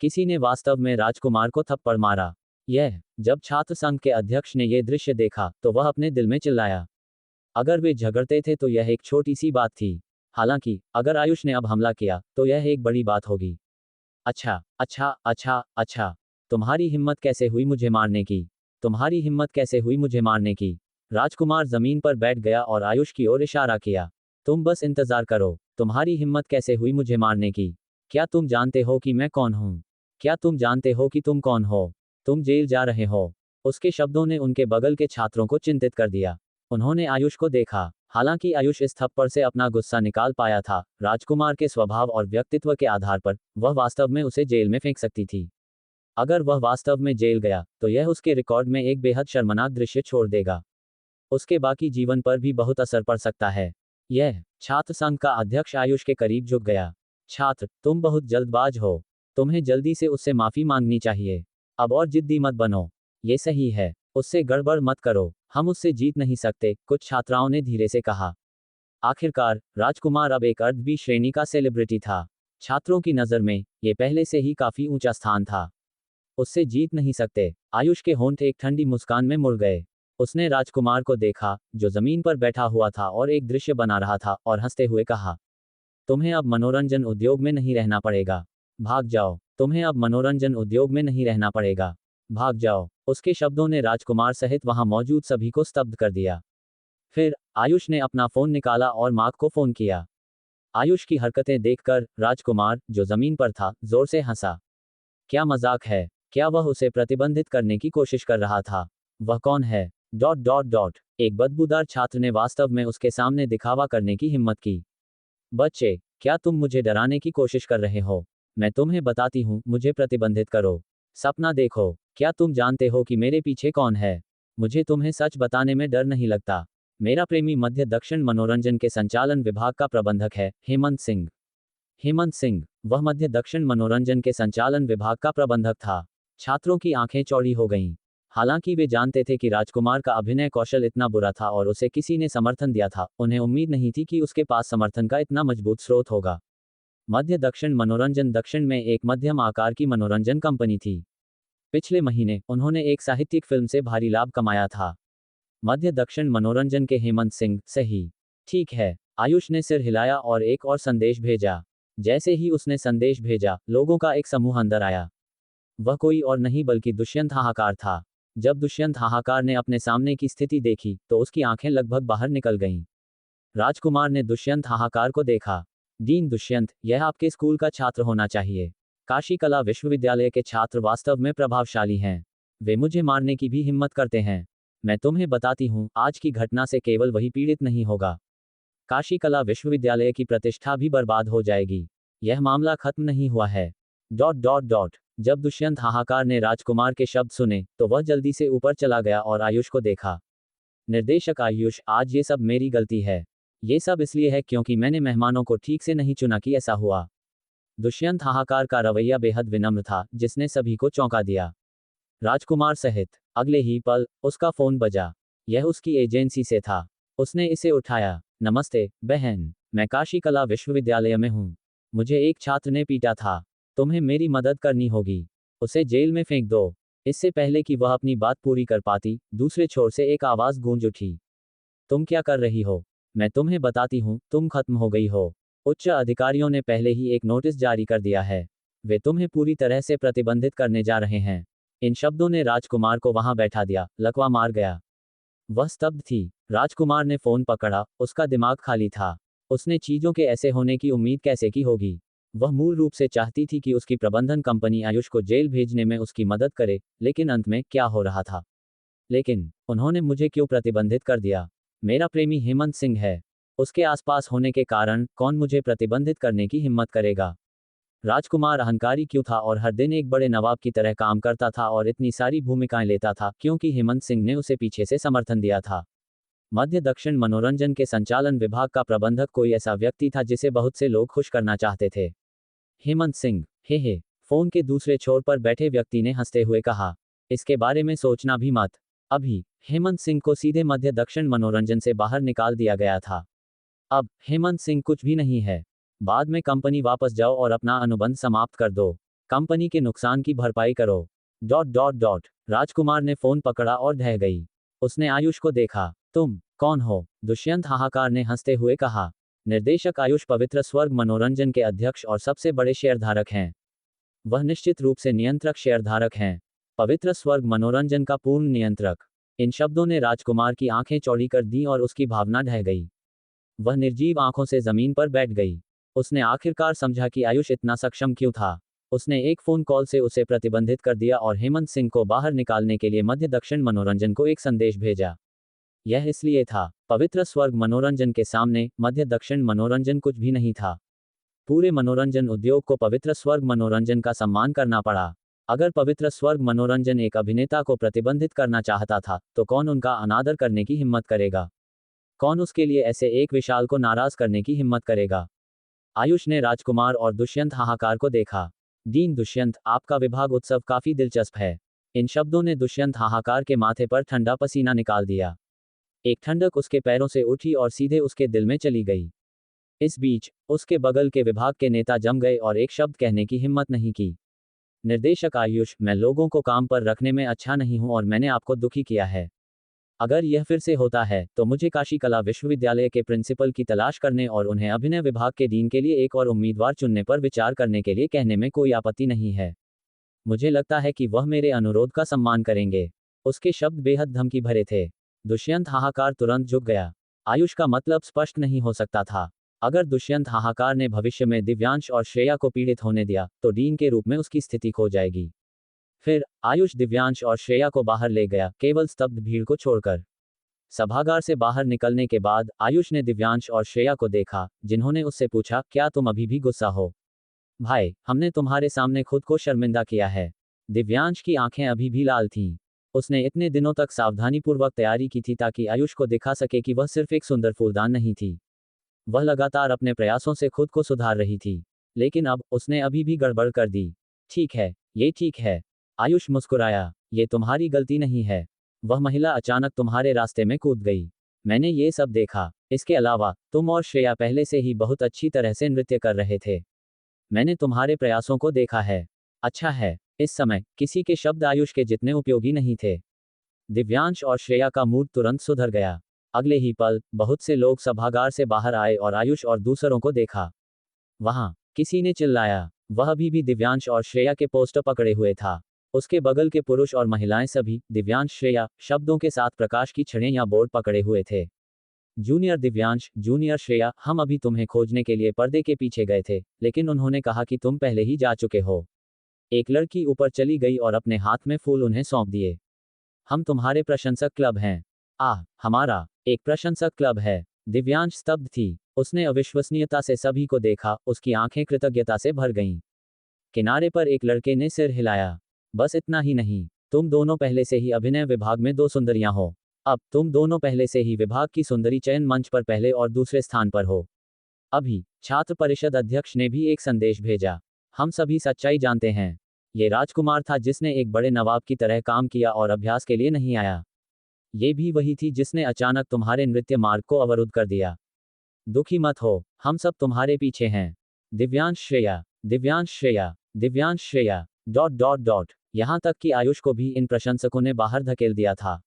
किसी ने वास्तव में राजकुमार को थप्पड़ मारा। जब छात्र संघ के अध्यक्ष ने यह दृश्य देखा तो वह अपने दिल में चिल्लाया। अगर वे झगड़ते थे तो यह एक छोटी सी बात थी। हालांकि अगर आयुष ने अब हमला किया तो यह एक बड़ी बात होगी। अच्छा अच्छा अच्छा अच्छा, तुम्हारी हिम्मत कैसे हुई मुझे मारने की? तुम्हारी हिम्मत कैसे हुई मुझे मारने की? राजकुमार जमीन पर बैठ गया और आयुष की ओर इशारा किया। तुम बस इंतजार करो। तुम्हारी हिम्मत कैसे हुई मुझे मारने की? क्या तुम जानते हो कि मैं कौन हूं? क्या तुम जानते हो कि तुम कौन हो? तुम जेल जा रहे हो। उसके शब्दों ने उनके बगल के छात्रों को चिंतित कर दिया। उन्होंने आयुष को देखा। हालांकि आयुष इस थप्पड़ से अपना गुस्सा निकाल पाया था, राजकुमार के स्वभाव और व्यक्तित्व के आधार पर वह वास्तव में उसे जेल में फेंक सकती थी। अगर वह वास्तव में जेल गया तो यह उसके रिकॉर्ड में एक बेहद शर्मनाक दृश्य छोड़ देगा। उसके बाकी जीवन पर भी बहुत असर पड़ सकता है। यह छात्र संघ का अध्यक्ष आयुष के करीब झुक गया। छात्र, तुम बहुत जल्दबाज हो। तुम्हें जल्दी से उससे माफी मांगनी चाहिए। अब और जिद्दी मत बनो। ये सही है। उससे गड़बड़ मत करो। हम उससे जीत नहीं सकते, कुछ छात्राओं ने धीरे से कहा। आखिरकार राजकुमार अब एक अर्ध बी श्रेणी का सेलिब्रिटी था। छात्रों की नज़र में ये पहले से ही काफी ऊंचा स्थान था। उससे जीत नहीं सकते। आयुष के होंठ एक ठंडी मुस्कान में मुड़ गए। उसने राजकुमार को देखा जो जमीन पर बैठा हुआ था और एक दृश्य बना रहा था और हंसते हुए कहा, तुम्हें अब मनोरंजन उद्योग में नहीं रहना पड़ेगा। भाग जाओ। तुम्हें अब मनोरंजन उद्योग में नहीं रहना पड़ेगा। भाग जाओ। उसके शब्दों ने राजकुमार सहित वहां मौजूद सभी को स्तब्ध कर दिया। फिर आयुष ने अपना फोन निकाला और मार्क को फोन किया। आयुष की हरकतें देखकर राजकुमार, जो जमीन पर था, जोर से हंसा। क्या मजाक है? क्या वह उसे प्रतिबंधित करने की कोशिश कर रहा था? वह कौन है? ... एक बदबूदार छात्र ने वास्तव में उसके सामने दिखावा करने की हिम्मत की। बच्चे, क्या तुम मुझे डराने की कोशिश कर रहे हो? मैं तुम्हें बताती हूँ, मुझे प्रतिबंधित करो। सपना देखो। क्या तुम जानते हो कि मेरे पीछे कौन है? मुझे तुम्हें सच बताने में डर नहीं लगता। मेरा प्रेमी मध्य दक्षिण मनोरंजन के संचालन विभाग का प्रबंधक है, हेमंत सिंह। हेमंत सिंह, वह मध्य दक्षिण मनोरंजन के संचालन विभाग का प्रबंधक था। छात्रों की आंखें चौड़ी हो गईं। हालांकि वे जानते थे कि राजकुमार का अभिनय कौशल इतना बुरा था और उसे किसी ने समर्थन दिया था, उन्हें उम्मीद नहीं थी कि उसके पास समर्थन का इतना मजबूत स्रोत होगा। मध्य दक्षिण मनोरंजन दक्षिण में एक मध्यम आकार की मनोरंजन कंपनी थी। पिछले महीने उन्होंने एक साहित्यिक फिल्म से भारी लाभ कमाया था। मध्य दक्षिण मनोरंजन के हेमंत सिंह, सही। ठीक है। आयुष ने सिर हिलाया और एक और संदेश भेजा। जैसे ही उसने संदेश भेजा, लोगों का एक समूह अंदर आया। वह कोई और नहीं बल्कि दुष्यंत हाहाकार था। जब दुष्यंत हाहाकार ने अपने सामने की स्थिति देखी तो उसकी आंखें लगभग बाहर निकल गईं। राजकुमार ने दुष्यंत हाहाकार को देखा। डीन दुष्यंत, यह आपके स्कूल का छात्र होना चाहिए। काशी कला विश्वविद्यालय के छात्र वास्तव में प्रभावशाली हैं। वे मुझे मारने की भी हिम्मत करते हैं। मैं तुम्हें बताती हूँ, आज की घटना से केवल वही पीड़ित नहीं होगा, काशी कला विश्वविद्यालय की प्रतिष्ठा भी बर्बाद हो जाएगी। यह मामला खत्म नहीं हुआ है। डॉट डॉट डॉट जब दुष्यंत हाहाकार ने राजकुमार के शब्द सुने तो वह जल्दी से ऊपर चला गया और आयुष को देखा। निर्देशक आयुष, आज ये सब मेरी गलती है। ये सब इसलिए है क्योंकि मैंने मेहमानों को ठीक से नहीं चुना कि ऐसा हुआ। दुष्यंत हाहाकार का रवैया बेहद विनम्र था, जिसने सभी को चौंका दिया, राजकुमार सहित। अगले ही पल उसका फोन बजा। यह उसकी एजेंसी से था। उसने इसे उठाया। नमस्ते बहन, मैं काशी कला विश्वविद्यालय में हूँ। मुझे एक छात्र ने पीटा था। तुम्हें मेरी मदद करनी होगी। उसे जेल में फेंक दो। इससे पहले कि वह अपनी बात पूरी कर पाती, दूसरे छोर से एक आवाज गूंज उठी। तुम क्या कर रही हो? मैं तुम्हें बताती हूँ, तुम खत्म हो गई हो। उच्च अधिकारियों ने पहले ही एक नोटिस जारी कर दिया है। वे तुम्हें पूरी तरह से प्रतिबंधित करने जा रहे हैं। इन शब्दों ने राजकुमार को वहां बैठा दिया, लकवा मार गया। वह स्तब्ध थी। राजकुमार ने फोन पकड़ा, उसका दिमाग खाली था। उसने चीजों के ऐसे होने की उम्मीद कैसे की होगी? वह मूल रूप से चाहती थी कि उसकी प्रबंधन कंपनी आयुष को जेल भेजने में उसकी मदद करे, लेकिन अंत में क्या हो रहा था? लेकिन उन्होंने मुझे क्यों प्रतिबंधित कर दिया? मेरा प्रेमी हेमंत सिंह है। उसके आसपास होने के कारण कौन मुझे प्रतिबंधित करने की हिम्मत करेगा? राजकुमार अहंकारी क्यों था और हर दिन एक बड़े नवाब की तरह काम करता था और इतनी सारी भूमिकाएं लेता था क्योंकि हेमंत सिंह ने उसे पीछे से समर्थन दिया था। मध्य दक्षिण मनोरंजन के संचालन विभाग का प्रबंधक कोई ऐसा व्यक्ति था जिसे बहुत से लोग खुश करना चाहते थे। हेमंत सिंह, हे। फोन के दूसरे छोर पर बैठे व्यक्ति ने हंसते हुए कहा, इसके बारे में सोचना भी मत। अभी हेमंत सिंह को सीधे मध्य दक्षिण मनोरंजन से बाहर निकाल दिया गया था। अब हेमंत सिंह कुछ भी नहीं है। बाद में कंपनी वापस जाओ और अपना अनुबंध समाप्त कर दो। कंपनी के नुकसान की भरपाई करो। डॉट डॉट डॉट राजकुमार ने फोन पकड़ा और ढह गई। उसने आयुष को देखा। तुम कौन हो? दुष्यंत हाहाकार ने हंसते हुए कहा। निर्देशक आयुष पवित्र स्वर्ग मनोरंजन के अध्यक्ष और सबसे बड़े शेयरधारक हैं। वह निश्चित रूप से नियंत्रक शेयरधारक हैं। पवित्र स्वर्ग मनोरंजन का पूर्ण नियंत्रक। इन शब्दों ने राजकुमार की आंखें चौड़ी कर दी और उसकी भावना ढह गई। वह निर्जीव आंखों से जमीन पर बैठ गई। उसने आखिरकार समझा कि आयुष इतना सक्षम क्यों था। उसने एक फोन कॉल से उसे प्रतिबंधित कर दिया और हेमंत सिंह को बाहर निकालने के लिए मध्य दक्षिण मनोरंजन को एक संदेश भेजा। यह इसलिए था, पवित्र स्वर्ग मनोरंजन के सामने मध्य दक्षिण मनोरंजन कुछ भी नहीं था। पूरे मनोरंजन उद्योग को पवित्र स्वर्ग मनोरंजन का सम्मान करना पड़ा। अगर पवित्र स्वर्ग मनोरंजन एक अभिनेता को प्रतिबंधित करना चाहता था, तो कौन उनका अनादर करने की हिम्मत करेगा? कौन उसके लिए ऐसे एक विशाल को नाराज करने की हिम्मत करेगा? आयुष ने राजकुमार और दुष्यंत हाहाकार को देखा। डीन दुष्यंत, आपका विभाग उत्सव काफी दिलचस्प है। इन शब्दों ने दुष्यंत हाहाकार के माथे पर ठंडा पसीना निकाल दिया। एक ठंडक उसके पैरों से उठी और सीधे उसके दिल में चली गई। इस बीच उसके बगल के विभाग के नेता जम गए और एक शब्द कहने की हिम्मत नहीं की। निर्देशक आयुष, मैं लोगों को काम पर रखने में अच्छा नहीं हूं और मैंने आपको दुखी किया है। अगर यह फिर से होता है तो मुझे काशी कला विश्वविद्यालय के प्रिंसिपल की तलाश करने और उन्हें अभिनय विभाग के डीन के लिए एक और उम्मीदवार चुनने पर विचार करने के लिए कहने में कोई आपत्ति नहीं है। मुझे लगता है कि वह मेरे अनुरोध का सम्मान करेंगे। उसके शब्द बेहद धमकी भरे थे। दुष्यंत हाहाकार तुरंत झुक गया। आयुष का मतलब स्पष्ट नहीं हो सकता था। अगर दुष्यंत हाहाकार ने भविष्य में दिव्यांश और श्रेया को पीड़ित होने दिया तो डीन के रूप में उसकी स्थिति खो जाएगी। फिर आयुष दिव्यांश और श्रेया को बाहर ले गया, केवल स्तब्ध भीड़ को छोड़कर। सभागार से बाहर निकलने के बाद आयुष ने दिव्यांश और श्रेया को देखा, जिन्होंने उससे पूछा, क्या तुम अभी भी गुस्सा हो? भाई, हमने तुम्हारे सामने खुद को शर्मिंदा किया है। दिव्यांश की आंखें अभी भी लाल थीं। उसने इतने दिनों तक सावधानीपूर्वक तैयारी की थी ताकि आयुष को दिखा सके कि वह सिर्फ एक सुंदर फूलदान नहीं थी। वह लगातार अपने प्रयासों से खुद को सुधार रही थी, लेकिन अब उसने अभी भी गड़बड़ कर दी। ठीक है, ये ठीक है। आयुष मुस्कुराया। ये तुम्हारी गलती नहीं है। वह महिला अचानक तुम्हारे रास्ते में कूद गई। मैंने ये सब देखा। इसके अलावा तुम और श्रेया पहले से ही बहुत अच्छी तरह से नृत्य कर रहे थे। मैंने तुम्हारे प्रयासों को देखा है। अच्छा है। इस समय किसी के शब्द आयुष के जितने उपयोगी नहीं थे। दिव्यांश और श्रेया का मूड तुरंत सुधर गया। अगले ही पल बहुत से लोग सभागार से बाहर आए और आयुष और दूसरों को देखा। वहां किसी ने चिल्लाया। वह अभी भी दिव्यांश और श्रेया के पोस्टर पकड़े हुए था। उसके बगल के पुरुष और महिलाएं सभी दिव्यांश श्रेया शब्दों के साथ प्रकाश की छड़ें या बोर्ड पकड़े हुए थे। जूनियर दिव्यांश, जूनियर श्रेया, हम अभी तुम्हें खोजने के लिए पर्दे के पीछे गए थे, लेकिन उन्होंने कहा कि तुम पहले ही जा चुके हो। एक लड़की ऊपर चली गई और अपने हाथ में फूल उन्हें सौंप दिए। हम तुम्हारे प्रशंसक क्लब हैं। हमारा एक प्रशंसक क्लब है। दिव्यांश स्तब्ध थी। उसने अविश्वसनीयता से सभी को देखा, उसकी आंखें कृतज्ञता से भर गईं। किनारे पर एक लड़के ने सिर हिलाया। बस इतना ही नहीं, तुम दोनों पहले से ही अभिनय विभाग में 2 सुंदरियां हो। अब तुम दोनों पहले से ही विभाग की सुंदरी चयन मंच पर पहले और दूसरे स्थान पर हो। अभी छात्र परिषद अध्यक्ष ने भी एक संदेश भेजा। हम सभी सच्चाई जानते हैं। ये राजकुमार था जिसने एक बड़े नवाब की तरह काम किया और अभ्यास के लिए नहीं आया। ये भी वही थी जिसने अचानक तुम्हारे नृत्य मार्ग को अवरुद्ध कर दिया। दुखी मत हो, हम सब तुम्हारे पीछे हैं। दिव्यांश श्रेया, दिव्यांश श्रेया, दिव्यांश श्रेया, ... यहाँ तक कि आयुष को भी इन प्रशंसकों ने बाहर धकेल दिया था।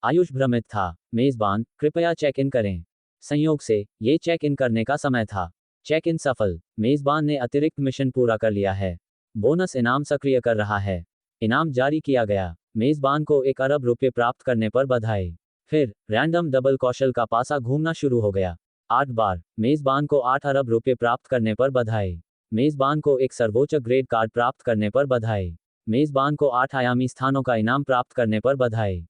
आयुष भ्रमित था। मेजबान, कृपया चेक इन करें। संयोग से ये चेक इन करने का समय था। चेक इन सफल। मेजबान ने अतिरिक्त मिशन पूरा कर लिया है। बोनस इनाम सक्रिय कर रहा है। इनाम जारी किया गया। मेजबान को 1 अरब रुपये प्राप्त करने पर बधाई। फिर रैंडम डबल कौशल का पासा घूमना शुरू हो गया। 8 बार। मेजबान को 8 अरब रुपये प्राप्त करने पर बधाई। मेजबान को एक सर्वोच्च ग्रेड कार्ड प्राप्त करने पर बधाई। मेजबान को 8 आयामी स्थानों का इनाम प्राप्त करने पर बधाई। ...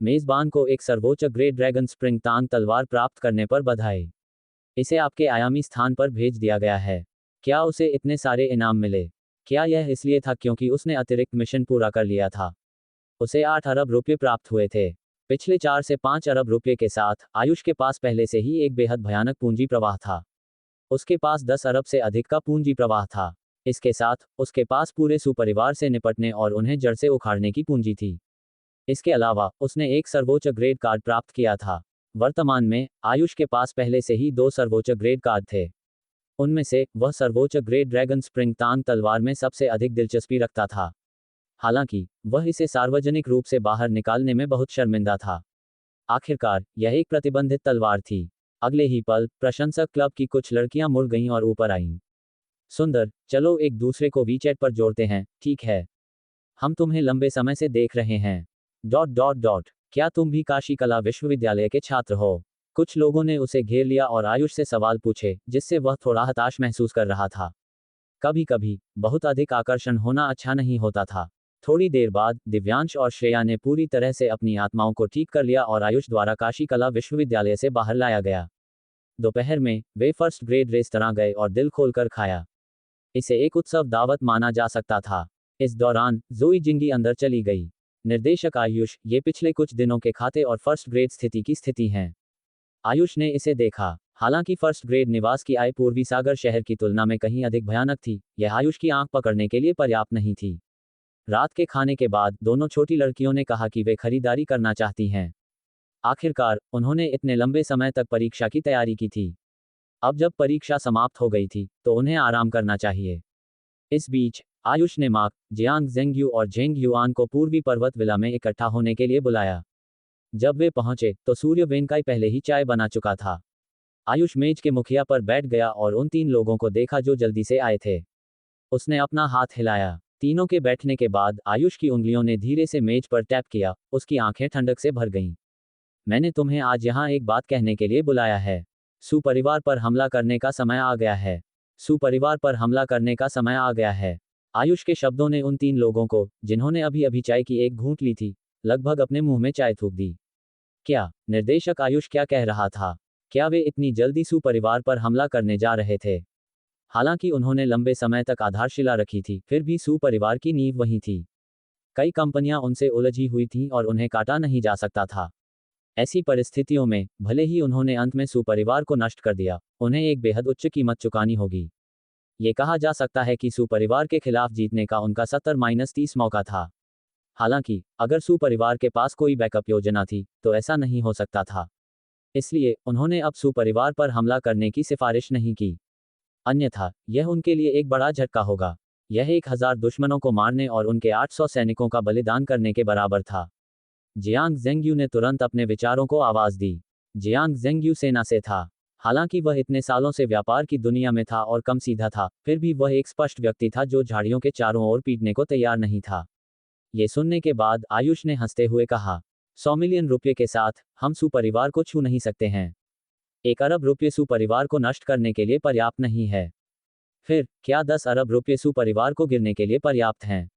मेजबान को एक सर्वोच्च ग्रेड ड्रैगन स्प्रिंग तांग तलवार प्राप्त करने पर बधाई। इसे आपके आयामी स्थान पर भेज दिया गया है। क्या उसे इतने सारे इनाम मिले? क्या यह इसलिए था क्योंकि उसने अतिरिक्त मिशन पूरा कर लिया था? उसे 8 अरब रुपये प्राप्त हुए थे। पिछले 4 से 5 अरब रुपये के साथ आयुष के पास पहले से ही एक बेहद भयानक पूंजी प्रवाह था। उसके पास 10 अरब से अधिक का पूंजी प्रवाह था। इसके साथ उसके पास पूरे सुपरिवार से निपटने और उन्हें जड़ से उखाड़ने की पूंजी थी। इसके अलावा उसने एक सर्वोच्च ग्रेड कार्ड प्राप्त किया था। वर्तमान में आयुष के पास पहले से ही 2 सर्वोच्च ग्रेड कार्ड थे। उनमें से वह सर्वोच्च ग्रेड ड्रैगन स्प्रिंग तांग तलवार में सबसे अधिक दिलचस्पी रखता था। हालांकि वह इसे सार्वजनिक रूप से बाहर निकालने में बहुत शर्मिंदा था। आखिरकार यह एक प्रतिबंधित तलवार थी। अगले ही पल प्रशंसक क्लब की कुछ लड़कियां मुड़ गईं और ऊपर आईं। सुंदर, चलो एक दूसरे को वीचैट पर जोड़ते हैं, ठीक है? हम तुम्हें लंबे समय से देख रहे हैं। ... क्या तुम भी काशी कला विश्वविद्यालय के छात्र हो? कुछ लोगों ने उसे घेर लिया और आयुष से सवाल पूछे, जिससे वह थोड़ा हताश महसूस कर रहा था। कभी कभी बहुत अधिक आकर्षण होना अच्छा नहीं होता था। थोड़ी देर बाद दिव्यांश और श्रेया ने पूरी तरह से अपनी आत्माओं को ठीक कर लिया और आयुष द्वारा काशी कला विश्वविद्यालय से बाहर लाया गया। दोपहर में वे फर्स्ट ग्रेड रेस्तरां गए और दिल खोलकर खाया। इसे एक उत्सव दावत माना जा सकता था। इस दौरान जोई जिंगी अंदर चली गई। निर्देशक आयुष, ये पिछले कुछ दिनों के खाते और फर्स्ट ग्रेड स्थिति की स्थिति हैं। आयुष ने इसे देखा। हालांकि फर्स्ट ग्रेड निवास की आय पूर्वी सागर शहर की तुलना में कहीं अधिक भयानक थी, यह आयुष की आंख पकड़ने के लिए पर्याप्त नहीं थी। रात के खाने के बाद दोनों छोटी लड़कियों ने कहा कि वे खरीदारी करना चाहती हैं। आखिरकार उन्होंने इतने लंबे समय तक परीक्षा की तैयारी की थी। अब जब परीक्षा समाप्त हो गई थी तो उन्हें आराम करना चाहिए। इस बीच आयुष ने मार्क, जियांग जेंगयू और जेंग युआन को पूर्वी पर्वत विला में इकट्ठा होने के लिए बुलाया। जब वे पहुंचे तो सूर्य वेनकाई पहले ही चाय बना चुका था। आयुष मेज के मुखिया पर बैठ गया और उन 3 लोगों को देखा जो जल्दी से आए थे। उसने अपना हाथ हिलाया। तीनों के बैठने के बाद आयुष की उंगलियों ने धीरे से मेज पर टैप किया। उसकी आंखें ठंडक से भर गईं। मैंने तुम्हें आज यहाँ एक बात कहने के लिए बुलाया है। सुपरिवार पर हमला करने का समय आ गया है। सुपरिवार पर हमला करने का समय आ गया है। आयुष के शब्दों ने उन 3 लोगों को, जिन्होंने अभी अभी चाय की एक घूंट ली थी, लगभग अपने मुंह में चाय थूक दी। क्या निर्देशक आयुष क्या कह रहा था? क्या वे इतनी जल्दी सुपरिवार पर हमला करने जा रहे थे? हालांकि उन्होंने लंबे समय तक आधारशिला रखी थी, फिर भी सुपरिवार की नींव वहीं थी। कई कंपनियां उनसे उलझी हुई थीं और उन्हें काटा नहीं जा सकता था। ऐसी परिस्थितियों में भले ही उन्होंने अंत में सुपरिवार को नष्ट कर दिया, उन्हें एक बेहद उच्च कीमत चुकानी होगी। ये कहा जा सकता है कि सुपरिवार के खिलाफ जीतने का उनका 70-30 मौका था। हालांकि अगर सुपरिवार के पास कोई बैकअप योजना थी तो ऐसा नहीं हो सकता था। इसलिए उन्होंने अब सुपरिवार पर हमला करने की सिफारिश नहीं की। अन्यथा यह उनके लिए एक बड़ा झटका होगा। यह 1000 दुश्मनों को मारने और उनके 800 सैनिकों का बलिदान करने के बराबर था। जियांग जेंगयू ने तुरंत अपने विचारों को आवाज दी। जियांग जेंगयू सेना से था। हालांकि वह इतने सालों से व्यापार की दुनिया में था और कम सीधा था, फिर भी वह एक स्पष्ट व्यक्ति था जो झाड़ियों के चारों ओर पीटने को तैयार नहीं था। ये सुनने के बाद आयुष ने हंसते हुए कहा, 100 मिलियन रुपये के साथ हम सुपरिवार को छू नहीं सकते हैं। 1 अरब रुपये सुपरिवार को नष्ट करने के लिए पर्याप्त नहीं है। फिर क्या 10 अरब रुपये सुपरिवार को गिरने के लिए पर्याप्त हैं?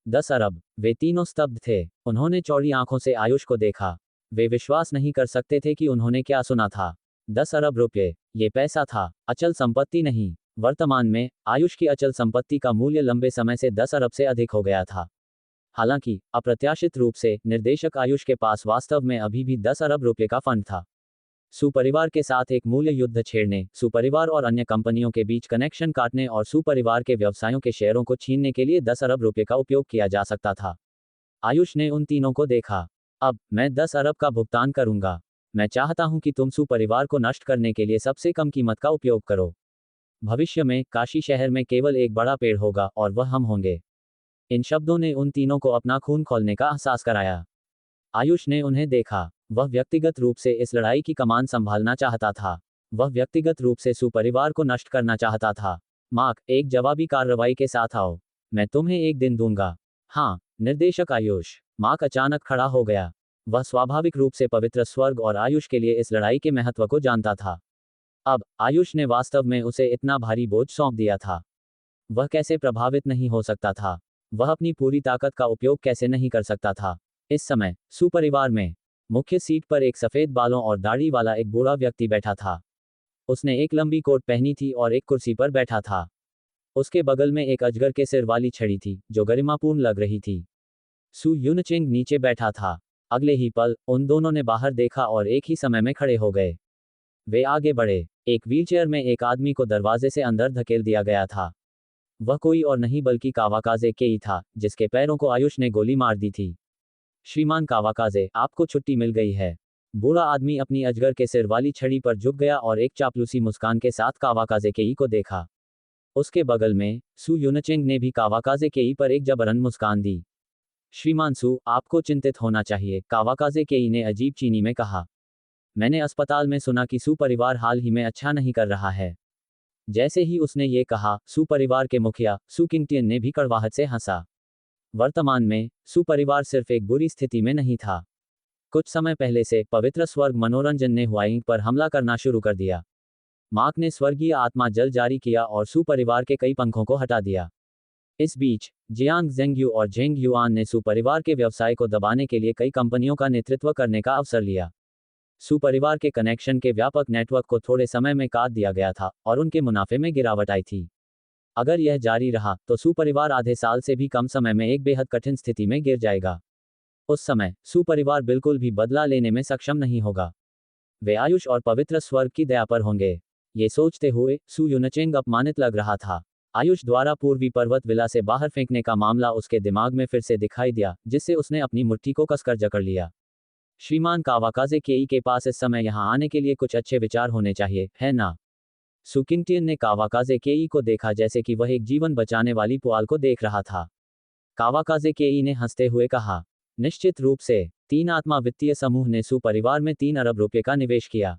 10 अरब। वे तीनों स्तब्ध थे। उन्होंने चौड़ी आंखों से आयुष को देखा। वे विश्वास नहीं कर सकते थे कि उन्होंने क्या सुना था। 10 अरब रुपये, ये पैसा था, अचल संपत्ति नहीं। वर्तमान में आयुष की अचल संपत्ति का मूल्य लंबे समय से 10 अरब से अधिक हो गया था। हालांकि अप्रत्याशित रूप से निर्देशक आयुष के पास वास्तव में अभी भी 10 अरब रुपये का फंड था। सुपरिवार के साथ एक मूल्य युद्ध छेड़ने, सुपरिवार और अन्य कंपनियों के बीच कनेक्शन काटने और सुपरिवार के व्यवसायों के शेयरों को छीनने के लिए 10 अरब रुपये का उपयोग किया जा सकता था। आयुष ने उन तीनों को देखा। अब मैं 10 अरब का भुगतान करूंगा। मैं चाहता हूं कि तुम सुपरिवार को नष्ट करने के लिए सबसे कम कीमत का उपयोग करो। भविष्य में काशी शहर में केवल एक बड़ा पेड़ होगा और वह हम होंगे। इन शब्दों ने उन तीनों को अपना खून खौलने का एहसास कराया। आयुष ने उन्हें देखा। वह व्यक्तिगत रूप से इस लड़ाई की कमान संभालना चाहता था। वह व्यक्तिगत रूप से सुपरिवार को नष्ट करना चाहता था। मार्क, एक जवाबी कार्रवाई के साथ आओ। मैं तुम्हें एक दिन दूंगा। हाँ, निर्देशक आयुष। मार्क अचानक खड़ा हो गया। वह स्वाभाविक रूप से पवित्र स्वर्ग और आयुष के लिए इस लड़ाई के महत्व को जानता था। अब आयुष ने वास्तव में उसे इतना भारी बोझ सौंप दिया था। वह कैसे प्रभावित नहीं हो सकता था? वह अपनी पूरी ताकत का उपयोग कैसे नहीं कर सकता था? इस समय सुपरिवार में मुख्य सीट पर एक सफेद बालों और दाढ़ी वाला एक बूढ़ा व्यक्ति बैठा था। उसने एक लंबी कोट पहनी थी और एक कुर्सी पर बैठा था। उसके बगल में एक अजगर के सिर वाली छड़ी थी जो गरिमापूर्ण लग रही थी। सु यूनचेंग नीचे बैठा था। अगले ही पल उन दोनों ने बाहर देखा और एक ही समय में खड़े हो गए। वे आगे बढ़े। एक व्हीलचेयर में एक आदमी को दरवाजे से अंदर धकेल दिया गया था। वह कोई और नहीं बल्कि कावाकाजे केई था, जिसके पैरों को आयुष ने गोली मार दी थी। श्रीमान कावाकाजे, आपको छुट्टी मिल गई है। बूढ़ा आदमी अपनी अजगर के सिर वाली छड़ी पर झुक गया और एक चापलूसी मुस्कान के साथ कावाकाजे केई को देखा। उसके बगल में सु यूनचेंग ने भी कावाकाजे केई पर एक जबरन मुस्कान दी। श्रीमान सु, आपको चिंतित होना चाहिए, कावाकाजे केई ने अजीब चीनी में कहा। मैंने अस्पताल में सुना कि सु परिवार हाल ही में अच्छा नहीं कर रहा है। जैसे ही उसने ये कहा, सु परिवार के मुखिया सु किंगटियन ने भी कड़वाहट से हंसा। वर्तमान में सुपरिवार सिर्फ एक बुरी स्थिति में नहीं था। कुछ समय पहले से पवित्र स्वर्ग मनोरंजन ने हुआइंग पर हमला करना शुरू कर दिया। मार्क ने स्वर्गीय आत्मा जल जारी किया और सुपरिवार के कई पंखों को हटा दिया। इस बीच जियांग जेंगयू और जेंग युआन ने सुपरिवार के व्यवसाय को दबाने के लिए कई कंपनियों का नेतृत्व करने का अवसर लिया। सुपरिवार के कनेक्शन के व्यापक नेटवर्क को थोड़े समय में काट दिया गया था और उनके मुनाफे में गिरावट आई थी। अगर यह जारी रहा तो सुपरिवार आधे साल से भी कम समय में एक बेहद कठिन स्थिति में गिर जाएगा। उस समय सुपरिवार बिल्कुल भी बदला लेने में सक्षम नहीं होगा। वे आयुष और पवित्र स्वर्ग की दया पर होंगे। ये सोचते हुए सु यूनचेंग अपमानित लग रहा था। आयुष द्वारा पूर्वी पर्वत विला से बाहर फेंकने का मामला उसके दिमाग में फिर से दिखाई दिया, जिससे उसने अपनी मुट्ठी को कसकर जकड़ लिया। श्रीमान कावाकाजे केई के पास इस समय यहाँ आने के लिए कुछ अच्छे विचार होने चाहिए, है ना? सु किंगटियन ने कावाकाजे केई को देखा जैसे कि वह एक जीवन बचाने वाली पुआल को देख रहा था। कावाकाजे केई ने हंसते हुए कहा, निश्चित रूप से। 3 आत्मा वित्तीय समूह ने सुपरिवार में 3 अरब रुपये का निवेश किया।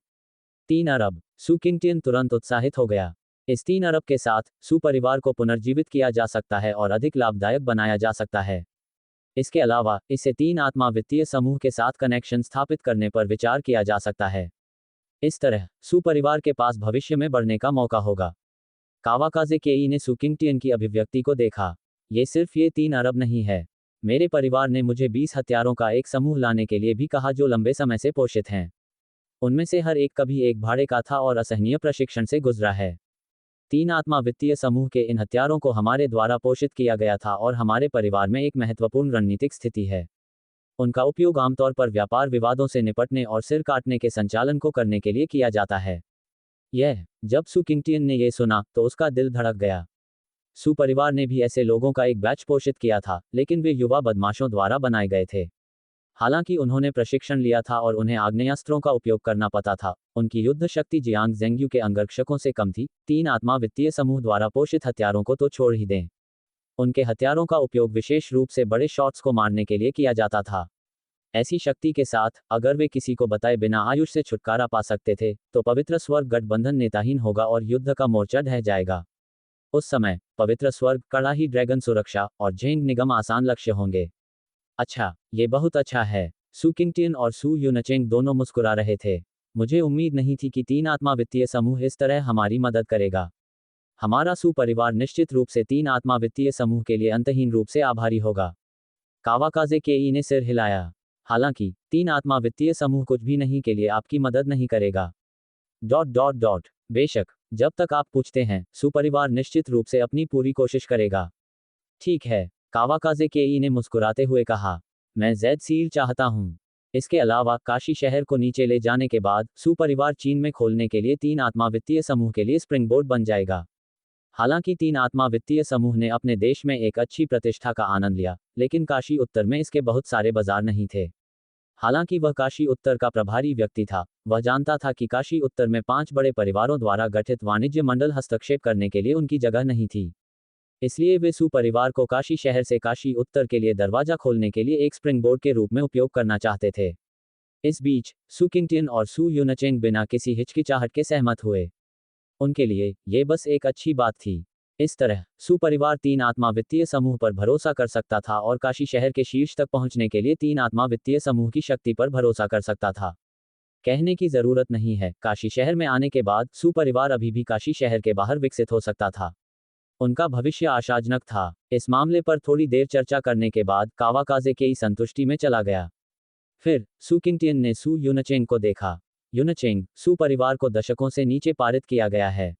3 अरब। सु किंगटियन तुरंत उत्साहित हो गया। इस 3 अरब के साथ सुपरिवार को पुनर्जीवित किया जा सकता है और अधिक लाभदायक बनाया जा सकता है। इसके अलावा इससे 3 आत्मा वित्तीय समूह के साथ कनेक्शन स्थापित करने पर विचार किया जा सकता है। इस तरह सुपरिवार के पास भविष्य में बढ़ने का मौका होगा। कावाकाजे केई ने सु किंगटियन की अभिव्यक्ति को देखा। ये सिर्फ ये 3 अरब नहीं है। मेरे परिवार ने मुझे 20 हत्यारों का एक समूह लाने के लिए भी कहा जो लंबे समय से पोषित हैं। उनमें से हर एक कभी एक भाड़े का था और असहनीय प्रशिक्षण से गुजरा है। 3 आत्मा वित्तीय समूह के इन हत्यारों को हमारे द्वारा पोषित किया गया था और हमारे परिवार में एक महत्वपूर्ण रणनीतिक स्थिति है। उनका उपयोग आमतौर पर व्यापार विवादों से निपटने और सिर काटने के संचालन को करने के लिए किया जाता है। जब सु किंगटियन ने यह सुना तो उसका दिल धड़क गया। सु परिवार ने भी ऐसे लोगों का एक बैच पोषित किया था, लेकिन वे युवा बदमाशों द्वारा बनाए गए थे। हालांकि उन्होंने प्रशिक्षण लिया था और उन्हें आग्नेयास्त्रों का उपयोग करना पता था, उनकी युद्ध शक्ति जियांग जेंगयू के अंगरक्षकों से कम थी। 3 आत्मा वित्तीय समूह द्वारा पोषित हथियारों को तो छोड़ ही दें। उनके हथियारों का उपयोग विशेष रूप से बड़े शॉट्स को मारने के लिए किया जाता था। ऐसी शक्ति के साथ अगर वे किसी को बताए बिना आयुष से छुटकारा पा सकते थे तो पवित्र स्वर्ग गठबंधन नेताहीन होगा और युद्ध का मोर्चा ढह जाएगा। उस समय पवित्र स्वर्ग, कड़ाही ड्रैगन सुरक्षा और झेंग निगम आसान लक्ष्य होंगे। अच्छा, ये बहुत अच्छा है। सू किंगटियन और सू यूनचेंग दोनों मुस्कुरा रहे थे। मुझे उम्मीद नहीं थी कि तीन आत्मा वित्तीय समूह इस तरह हमारी मदद करेगा। हमारा सू परिवार निश्चित रूप से तीन आत्मा वित्तीय समूह के लिए अंतहीन रूप से आभारी होगा। कावाकाजे केई ने सिर हिलाया। हालांकि तीन आत्मा वित्तीय समूह कुछ भी नहीं के लिए आपकी मदद नहीं करेगा। बेशक, जब तक आप पूछते हैं, सुपरिवार निश्चित रूप से अपनी पूरी कोशिश करेगा। ठीक है, कावाकाजे केई ने मुस्कुराते हुए कहा। मैं जैद सील चाहता हूँ। इसके अलावा काशी शहर को नीचे ले जाने के बाद सुपरिवार चीन में खोलने के लिए तीन आत्मा वित्तीय समूह के लिए स्प्रिंगबोर्ड बन जाएगा। हालांकि तीन आत्मा वित्तीय समूह ने अपने देश में एक अच्छी प्रतिष्ठा का आनंद लिया, लेकिन काशी उत्तर में इसके बहुत सारे बाजार नहीं थे। हालांकि वह काशी उत्तर का प्रभारी व्यक्ति था, वह जानता था कि काशी उत्तर में 5 बड़े परिवारों द्वारा गठित वाणिज्य मंडल हस्तक्षेप करने के लिए उनकी जगह नहीं थी। इसलिए वे सू परिवार को काशी शहर से काशी उत्तर के लिए दरवाजा खोलने के लिए एक स्प्रिंगबोर्ड के रूप में उपयोग करना चाहते थे। इस बीच सू किंगटियन और सू यूनचेंग बिना किसी हिचकिचाहट के सहमत हुए। उनके लिए ये बस एक अच्छी बात थी। इस तरह सुपरिवार तीन आत्मा वित्तीय समूह पर भरोसा कर सकता था और काशी शहर के शीर्ष तक पहुंचने के लिए तीन आत्मा वित्तीय समूह की शक्ति पर भरोसा कर सकता था। कहने की जरूरत नहीं है, काशी शहर में आने के बाद सुपरिवार अभी भी काशी शहर के बाहर विकसित हो सकता था। उनका भविष्य आशाजनक था। इस मामले पर थोड़ी देर चर्चा करने के बाद कावाकाजे केई संतुष्टि में चला गया। फिर सू किंगटियन ने सू यूनचेंग को देखा। यूनचेंग, सू परिवार को दशकों से नीचे पारित किया गया है।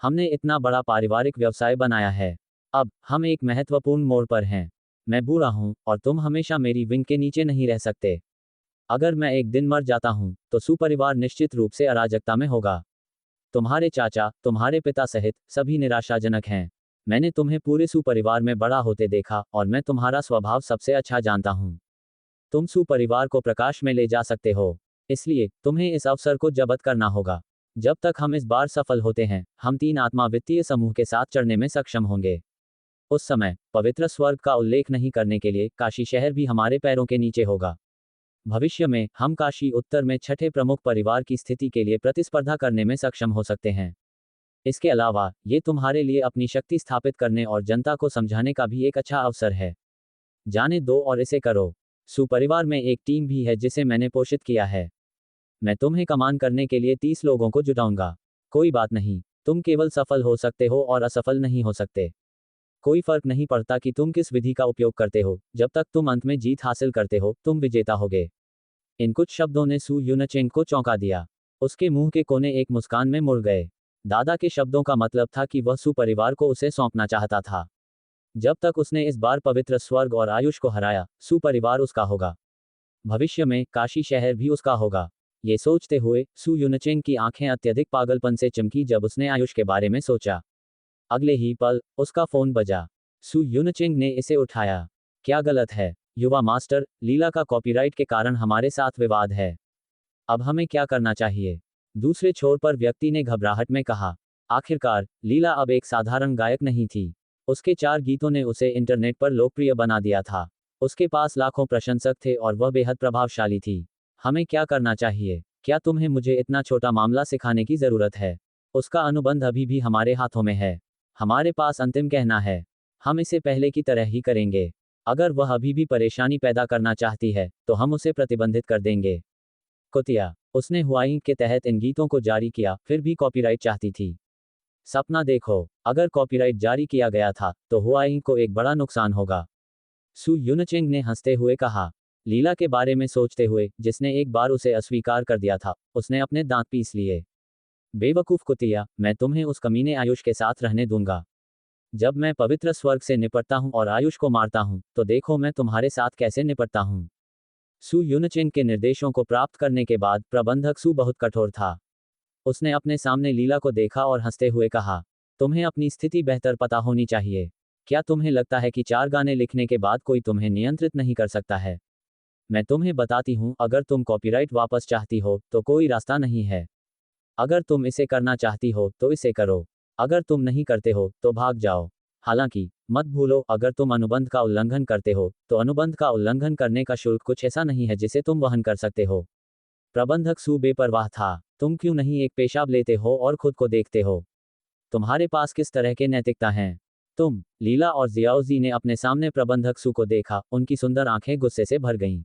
हमने इतना बड़ा पारिवारिक व्यवसाय बनाया है। अब हम एक महत्वपूर्ण मोड़ पर हैं। मैं बूढ़ा हूं और तुम हमेशा मेरी विंग के नीचे नहीं रह सकते। अगर मैं एक दिन मर जाता हूं तो सुपरिवार निश्चित रूप से अराजकता में होगा। तुम्हारे चाचा, तुम्हारे पिता सहित सभी निराशाजनक हैं। मैंने तुम्हें पूरे सुपरिवार में बड़ा होते देखा और मैं तुम्हारा स्वभाव सबसे अच्छा जानता हूं। तुम सुपरिवार को प्रकाश में ले जा सकते हो। इसलिए तुम्हें इस अवसर को जब्त करना होगा। जब तक हम इस बार सफल होते हैं, हम तीन आत्मा वित्तीय समूह के साथ चढ़ने में सक्षम होंगे। उस समय पवित्र स्वर्ग का उल्लेख नहीं करने के लिए काशी शहर भी हमारे पैरों के नीचे होगा। भविष्य में हम काशी उत्तर में छठे प्रमुख परिवार की स्थिति के लिए प्रतिस्पर्धा करने में सक्षम हो सकते हैं। इसके अलावा ये तुम्हारे लिए अपनी शक्ति स्थापित करने और जनता को समझाने का भी एक अच्छा अवसर है। जाने दो और इसे करो। सुपरिवार में एक टीम भी है जिसे मैंने पोषित किया है। मैं तुम्हें कमान करने के लिए 30 लोगों को जुटाऊंगा। कोई बात नहीं, तुम केवल सफल हो सकते हो और असफल नहीं हो सकते। कोई फर्क नहीं पड़ता कि तुम किस विधि का उपयोग करते हो, जब तक तुम अंत में जीत हासिल करते हो, तुम विजेता होगे। इन कुछ शब्दों ने सू यूनचेंग को चौंका दिया। उसके मुंह के कोने एक मुस्कान में मुड़ गए। दादा के शब्दों का मतलब था कि वह सुपरिवार को उसे सौंपना चाहता था। जब तक उसने इस बार पवित्र स्वर्ग और आयुष को हराया, सुपरिवार उसका होगा। भविष्य में काशी शहर भी उसका होगा। ये सोचते हुए सू यूनचेंग की आंखें अत्यधिक पागलपन से चमकी जब उसने आयुष के बारे में सोचा। अगले ही पल उसका फोन बजा। सू यूनचेंग ने इसे उठाया। क्या गलत है? युवा मास्टर, लीला का कॉपीराइट के कारण हमारे साथ विवाद है। अब हमें क्या करना चाहिए? दूसरे छोर पर व्यक्ति ने घबराहट में कहा। आखिरकार लीला अब एक साधारण गायक नहीं थी। उसके 4 गीतों ने उसे इंटरनेट पर लोकप्रिय बना दिया था। उसके पास लाखों प्रशंसक थे और वह बेहद प्रभावशाली थी। हमें क्या करना चाहिए? क्या तुम्हें मुझे इतना छोटा मामला सिखाने की जरूरत है? उसका अनुबंध अभी भी हमारे हाथों में है। हमारे पास अंतिम कहना है। हम इसे पहले की तरह ही करेंगे। अगर वह अभी भी परेशानी पैदा करना चाहती है, तो हम उसे प्रतिबंधित कर देंगे। कुतिया, उसने हुआई के तहत इन गीतों को जारी किया, फिर भी कॉपीराइट चाहती थी। सपना देखो, अगर कॉपीराइट जारी किया गया था, तो हुआई को एक बड़ा नुकसान होगा। सू यूनचेंग ने हंसते हुए कहा। लीला के बारे में सोचते हुए, जिसने एक बार उसे अस्वीकार कर दिया था, उसने अपने दांत पीस लिए। बेवकूफ कुतिया, मैं तुम्हें उस कमीने आयुष के साथ रहने दूंगा। जब मैं पवित्र स्वर्ग से निपटता हूं और आयुष को मारता हूं, तो देखो मैं तुम्हारे साथ कैसे निपटता हूं। सू यूनचेंग के निर्देशों को प्राप्त करने के बाद प्रबंधक सू बहुत कठोर था। उसने अपने सामने लीला को देखा और हंसते हुए कहा, तुम्हें अपनी स्थिति बेहतर पता होनी चाहिए। क्या तुम्हें लगता है कि 4 गाने लिखने के बाद कोई तुम्हें नियंत्रित नहीं कर सकता है? मैं तुम्हें बताती हूं, अगर तुम कॉपीराइट वापस चाहती हो, तो कोई रास्ता नहीं है। अगर तुम इसे करना चाहती हो, तो इसे करो। अगर तुम नहीं करते हो, तो भाग जाओ। हालांकि मत भूलो, अगर तुम अनुबंध का उल्लंघन करते हो तो अनुबंध का उल्लंघन करने का शुल्क कुछ ऐसा नहीं है जिसे तुम वहन कर सकते हो। प्रबंधक सू बेपरवाह था। तुम क्यों नहीं एक पेशाब लेते हो और खुद को देखते हो? तुम्हारे पास किस तरह के नैतिकता हैं? तुम, लीला और जियाउजी ने अपने सामने प्रबंधक सू को देखा, उनकी सुंदर आंखें गुस्से से भर गईं।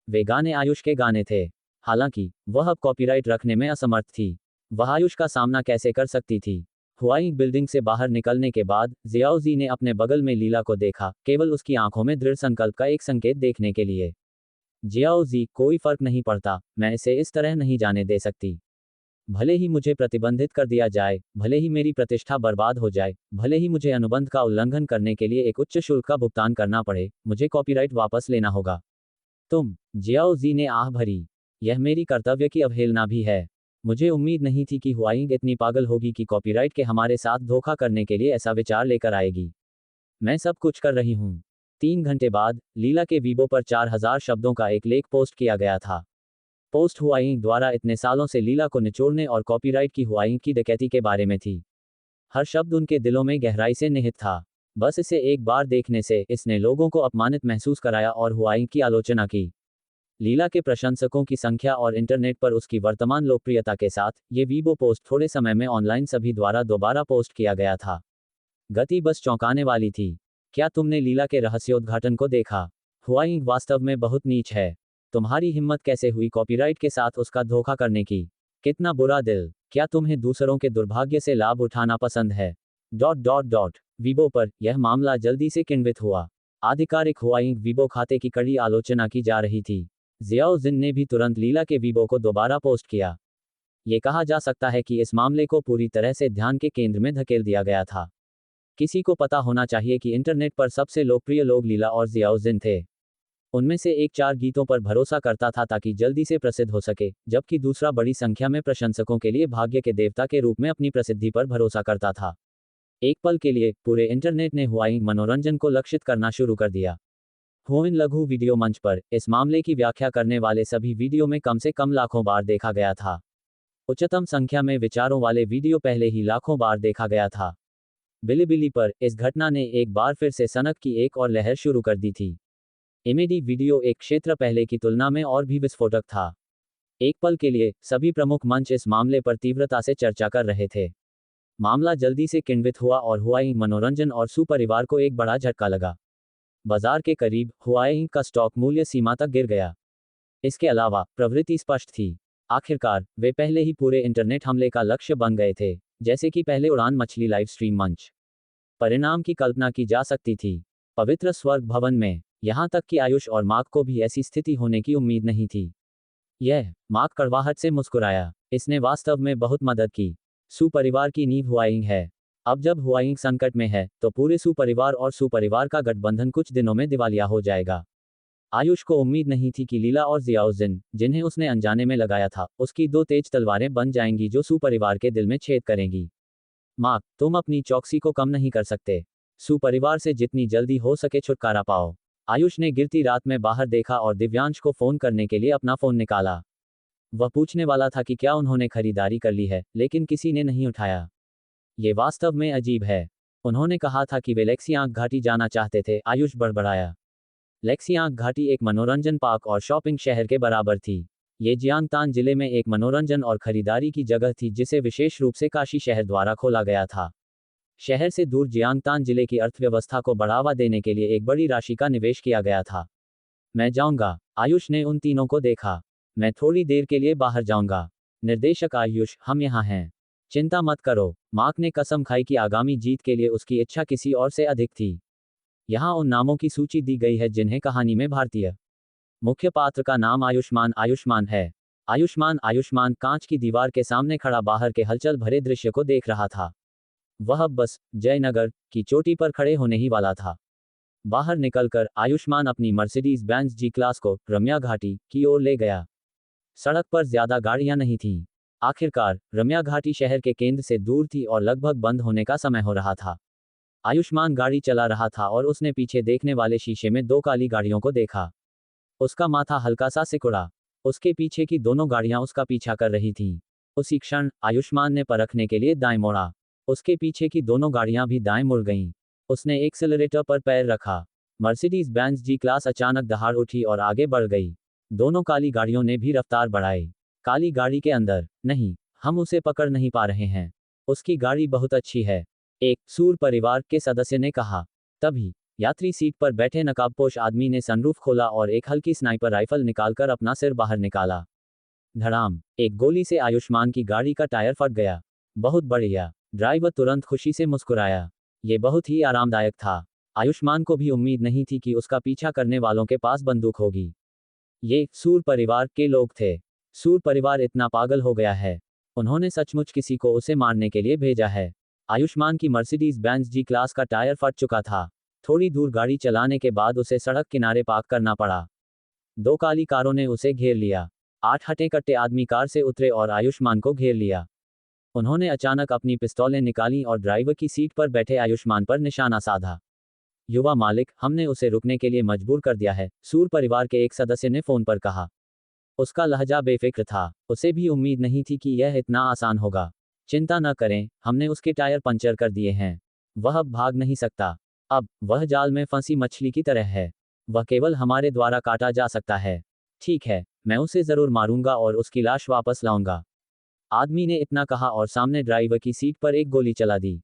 वे गाने आयुष के गाने थे। हालांकि वह अब कॉपीराइट रखने में असमर्थ थी। वह आयुष का सामना कैसे कर सकती थी? हुआइंग बिल्डिंग से बाहर निकलने के बाद जियाओजी ने अपने बगल में लीला को देखा, केवल उसकी आंखों में दृढ़ संकल्प का एक संकेत देखने के लिए। जियाओजी, कोई फर्क नहीं पड़ता, मैं इसे इस तरह नहीं जाने दे सकती। भले ही मुझे प्रतिबंधित कर दिया जाए, भले ही मेरी प्रतिष्ठा बर्बाद हो जाए, भले ही मुझे अनुबंध का उल्लंघन करने के लिए एक उच्च शुल्क का भुगतान करना पड़े, मुझे कॉपीराइट वापस लेना होगा। तुम, जियाओजी ने आह भरी, यह मेरी कर्तव्य की अवहेलना भी है। मुझे उम्मीद नहीं थी कि हुआइंग इतनी पागल होगी कि कॉपीराइट के हमारे साथ धोखा करने के लिए ऐसा विचार लेकर आएगी। मैं सब कुछ कर रही हूँ। 3 घंटे बाद लीला के वीबो पर 4000 शब्दों का एक लेख पोस्ट किया गया था। पोस्ट हुआइंग द्वारा इतने सालों से लीला को निचोड़ने और कॉपीराइट की हुआइंग की डकैती के बारे में थी। हर शब्द उनके दिलों में गहराई से निहित था। बस इसे एक बार देखने से इसने लोगों को अपमानित महसूस कराया और हुआइंग की आलोचना की। लीला के प्रशंसकों की संख्या और इंटरनेट पर उसकी वर्तमान लोकप्रियता के साथ ये वीबो पोस्ट थोड़े समय में ऑनलाइन सभी द्वारा दोबारा पोस्ट किया गया था। गति बस चौंकाने वाली थी। क्या तुमने लीला के रहस्योद्घाटन को देखा? हुआइंग वास्तव में बहुत नीच है। तुम्हारी हिम्मत कैसे हुई कॉपीराइट के साथ उसका धोखा करने की? कितना बुरा दिल! क्या तुम्हें दूसरों के दुर्भाग्य से लाभ उठाना पसंद है? वीबो पर यह मामला जल्दी से किण्वित हुआ। आधिकारिक हुआइंग वीबो खाते की कड़ी आलोचना की जा रही थी। जियाओ जिन ने भी तुरंत लीला के वीबो को दोबारा पोस्ट किया। ये कहा जा सकता है कि इस मामले को पूरी तरह से ध्यान के केंद्र में धकेल दिया गया था। किसी को पता होना चाहिए कि इंटरनेट पर सबसे लोकप्रिय लोग लीला और जियाओ जिन थे। उनमें से एक 4 गीतों पर भरोसा करता था ताकि जल्दी से प्रसिद्ध हो सके, जबकि दूसरा बड़ी संख्या में प्रशंसकों के लिए भाग्य के देवता के रूप में अपनी प्रसिद्धि पर भरोसा करता था। एक पल के लिए पूरे इंटरनेट ने हुआइंग मनोरंजन को लक्षित करना शुरू कर दिया। हुइन लघु वीडियो मंच पर इस मामले की व्याख्या करने वाले सभी वीडियो में कम से कम लाखों बार देखा गया था। उच्चतम संख्या में विचारों वाले वीडियो पहले ही लाखों बार देखा गया था। बिलिबिली पर इस घटना ने एक बार फिर से सनक की एक और लहर शुरू कर दी थी। इमेडी वीडियो एक क्षेत्र पहले की तुलना में और भी विस्फोटक था। एक पल के लिए सभी प्रमुख मंच इस मामले पर तीव्रता से चर्चा कर रहे थे। मामला जल्दी से किण्वित हुआ और हुआइंग मनोरंजन और सू परिवार को एक बड़ा झटका लगा। बाजार के करीब हुआइंग का स्टॉक मूल्य सीमा तक गिर गया। इसके अलावा प्रवृत्ति स्पष्ट थी। आखिरकार वे पहले ही पूरे इंटरनेट हमले का लक्ष्य बन गए थे, जैसे कि पहले उड़ान मछली लाइव स्ट्रीम मंच। परिणाम की कल्पना की जा सकती थी। पवित्र स्वर्ग भवन में, यहां तक कि आयुष और मार्क को भी ऐसी स्थिति होने की उम्मीद नहीं थी। यह, मार्क कड़वाहट से मुस्कुराया, इसने वास्तव में बहुत मदद की। सू परिवार की नींव हुआइंग है। अब जब हुआइंग संकट में है तो पूरे सू परिवार और सू परिवार का गठबंधन कुछ दिनों में दिवालिया हो जाएगा। आयुष को उम्मीद नहीं थी कि लीला और जियाओ जिन, जिन्हें उसने अनजाने में लगाया था, उसकी 2 तेज तलवारें बन जाएंगी जो सू परिवार के दिल में छेद करेंगी। मार्क, तुम अपनी चौकसी को कम नहीं कर सकते। सू परिवार से जितनी जल्दी हो सके छुटकारा पाओ। आयुष ने गिरती रात में बाहर देखा और दिव्यांश को फोन करने के लिए अपना फोन निकाला। वह पूछने वाला था कि क्या उन्होंने खरीदारी कर ली है, लेकिन किसी ने नहीं उठाया। ये वास्तव में अजीब है। उन्होंने कहा था कि वे लेक्सियांग घाटी जाना चाहते थे, आयुष बड़बड़ाया। लेक्सियांग घाटी एक मनोरंजन पार्क और शॉपिंग शहर के बराबर थी। ये जियांगतान जिले में एक मनोरंजन और खरीदारी की जगह थी जिसे विशेष रूप से काशी शहर द्वारा खोला गया था। शहर से दूर जियांगतान जिले की अर्थव्यवस्था को बढ़ावा देने के लिए एक बड़ी राशि का निवेश किया गया था। मैं जाऊंगा, आयुष ने उन तीनों को देखा। मैं थोड़ी देर के लिए बाहर जाऊंगा। निर्देशक आयुष, हम यहाँ हैं। चिंता मत करो। मार्क ने कसम खाई कि आगामी जीत के लिए उसकी इच्छा किसी और से अधिक थी। यहाँ उन नामों की सूची दी गई है जिन्हें कहानी में भारतीय मुख्य पात्र का नाम आयुष्मान है। आयुष्मान कांच की दीवार के सामने खड़ा बाहर के हलचल भरे दृश्य को देख रहा था। वह अब बस जयनगर की चोटी पर खड़े होने ही वाला था। बाहर निकलकर आयुष्मान अपनी मर्सिडीज बेंज जी क्लास को रम्या घाटी की ओर ले गया। सड़क पर ज्यादा गाड़ियां नहीं थीं। आखिरकार रम्या घाटी शहर के केंद्र से दूर थी और लगभग बंद होने का समय हो रहा था। आयुष्मान गाड़ी चला रहा था और उसने पीछे देखने वाले शीशे में 2 काली गाड़ियों को देखा। उसका माथा हल्का सा सिकुड़ा। उसके पीछे की दोनों गाड़ियां उसका पीछा कर रही थीं। उसी क्षण आयुष्मान ने परखने के लिए दाएं मोड़ा। उसके पीछे की दोनों गाड़ियां भी दाएं मुड़ गईं। उसने एक्सेलरेटर पर पैर रखा। मर्सिडीज बेंज जी क्लास अचानक दहाड़ उठी और आगे बढ़ गई। दोनों काली गाड़ियों ने भी रफ्तार बढ़ाई। काली गाड़ी के अंदर, नहीं, हम उसे पकड़ नहीं पा रहे हैं। उसकी गाड़ी बहुत अच्छी है, एक सूर परिवार के सदस्य ने कहा। तभी यात्री सीट पर बैठे नकाबपोश आदमी ने सनरूफ खोला और एक हल्की स्नाइपर राइफल निकालकर अपना सिर बाहर निकाला। धड़ाम, एक गोली से आयुष्मान की गाड़ी का टायर फट गया। बहुत बढ़िया, ड्राइवर तुरंत खुशी से मुस्कुराया। ये बहुत ही आरामदायक था। आयुष्मान को भी उम्मीद नहीं थी कि उसका पीछा करने वालों के पास बंदूक होगी। ये सूर परिवार के लोग थे। सूर परिवार इतना पागल हो गया है, उन्होंने सचमुच किसी को उसे मारने के लिए भेजा है। आयुष्मान की मर्सिडीज बेंज जी क्लास का टायर फट चुका था। थोड़ी दूर गाड़ी चलाने के बाद उसे सड़क किनारे पार्क करना पड़ा। दो काली कारों ने उसे घेर लिया। 8 हट्टे-कट्टे आदमी कार से उतरे और आयुष्मान को घेर लिया। उन्होंने अचानक अपनी पिस्तौलें निकालीं और ड्राइवर की सीट पर बैठे आयुष्मान पर निशाना साधा। युवा मालिक, हमने उसे रुकने के लिए मजबूर कर दिया है, सूर परिवार के एक सदस्य ने फोन पर कहा। उसका लहजा बेफिक्र था, उसे भी उम्मीद नहीं थी कि यह इतना आसान होगा। चिंता न करें, हमने उसके टायर पंचर कर दिए हैं। वह अब भाग नहीं सकता। अब वह जाल में फंसी मछली की तरह है। वह केवल हमारे द्वारा काटा जा सकता है। ठीक है, मैं उसे जरूर मारूंगा और उसकी लाश वापस लाऊंगा। आदमी ने इतना कहा और सामने ड्राइवर की सीट पर एक गोली चला दी।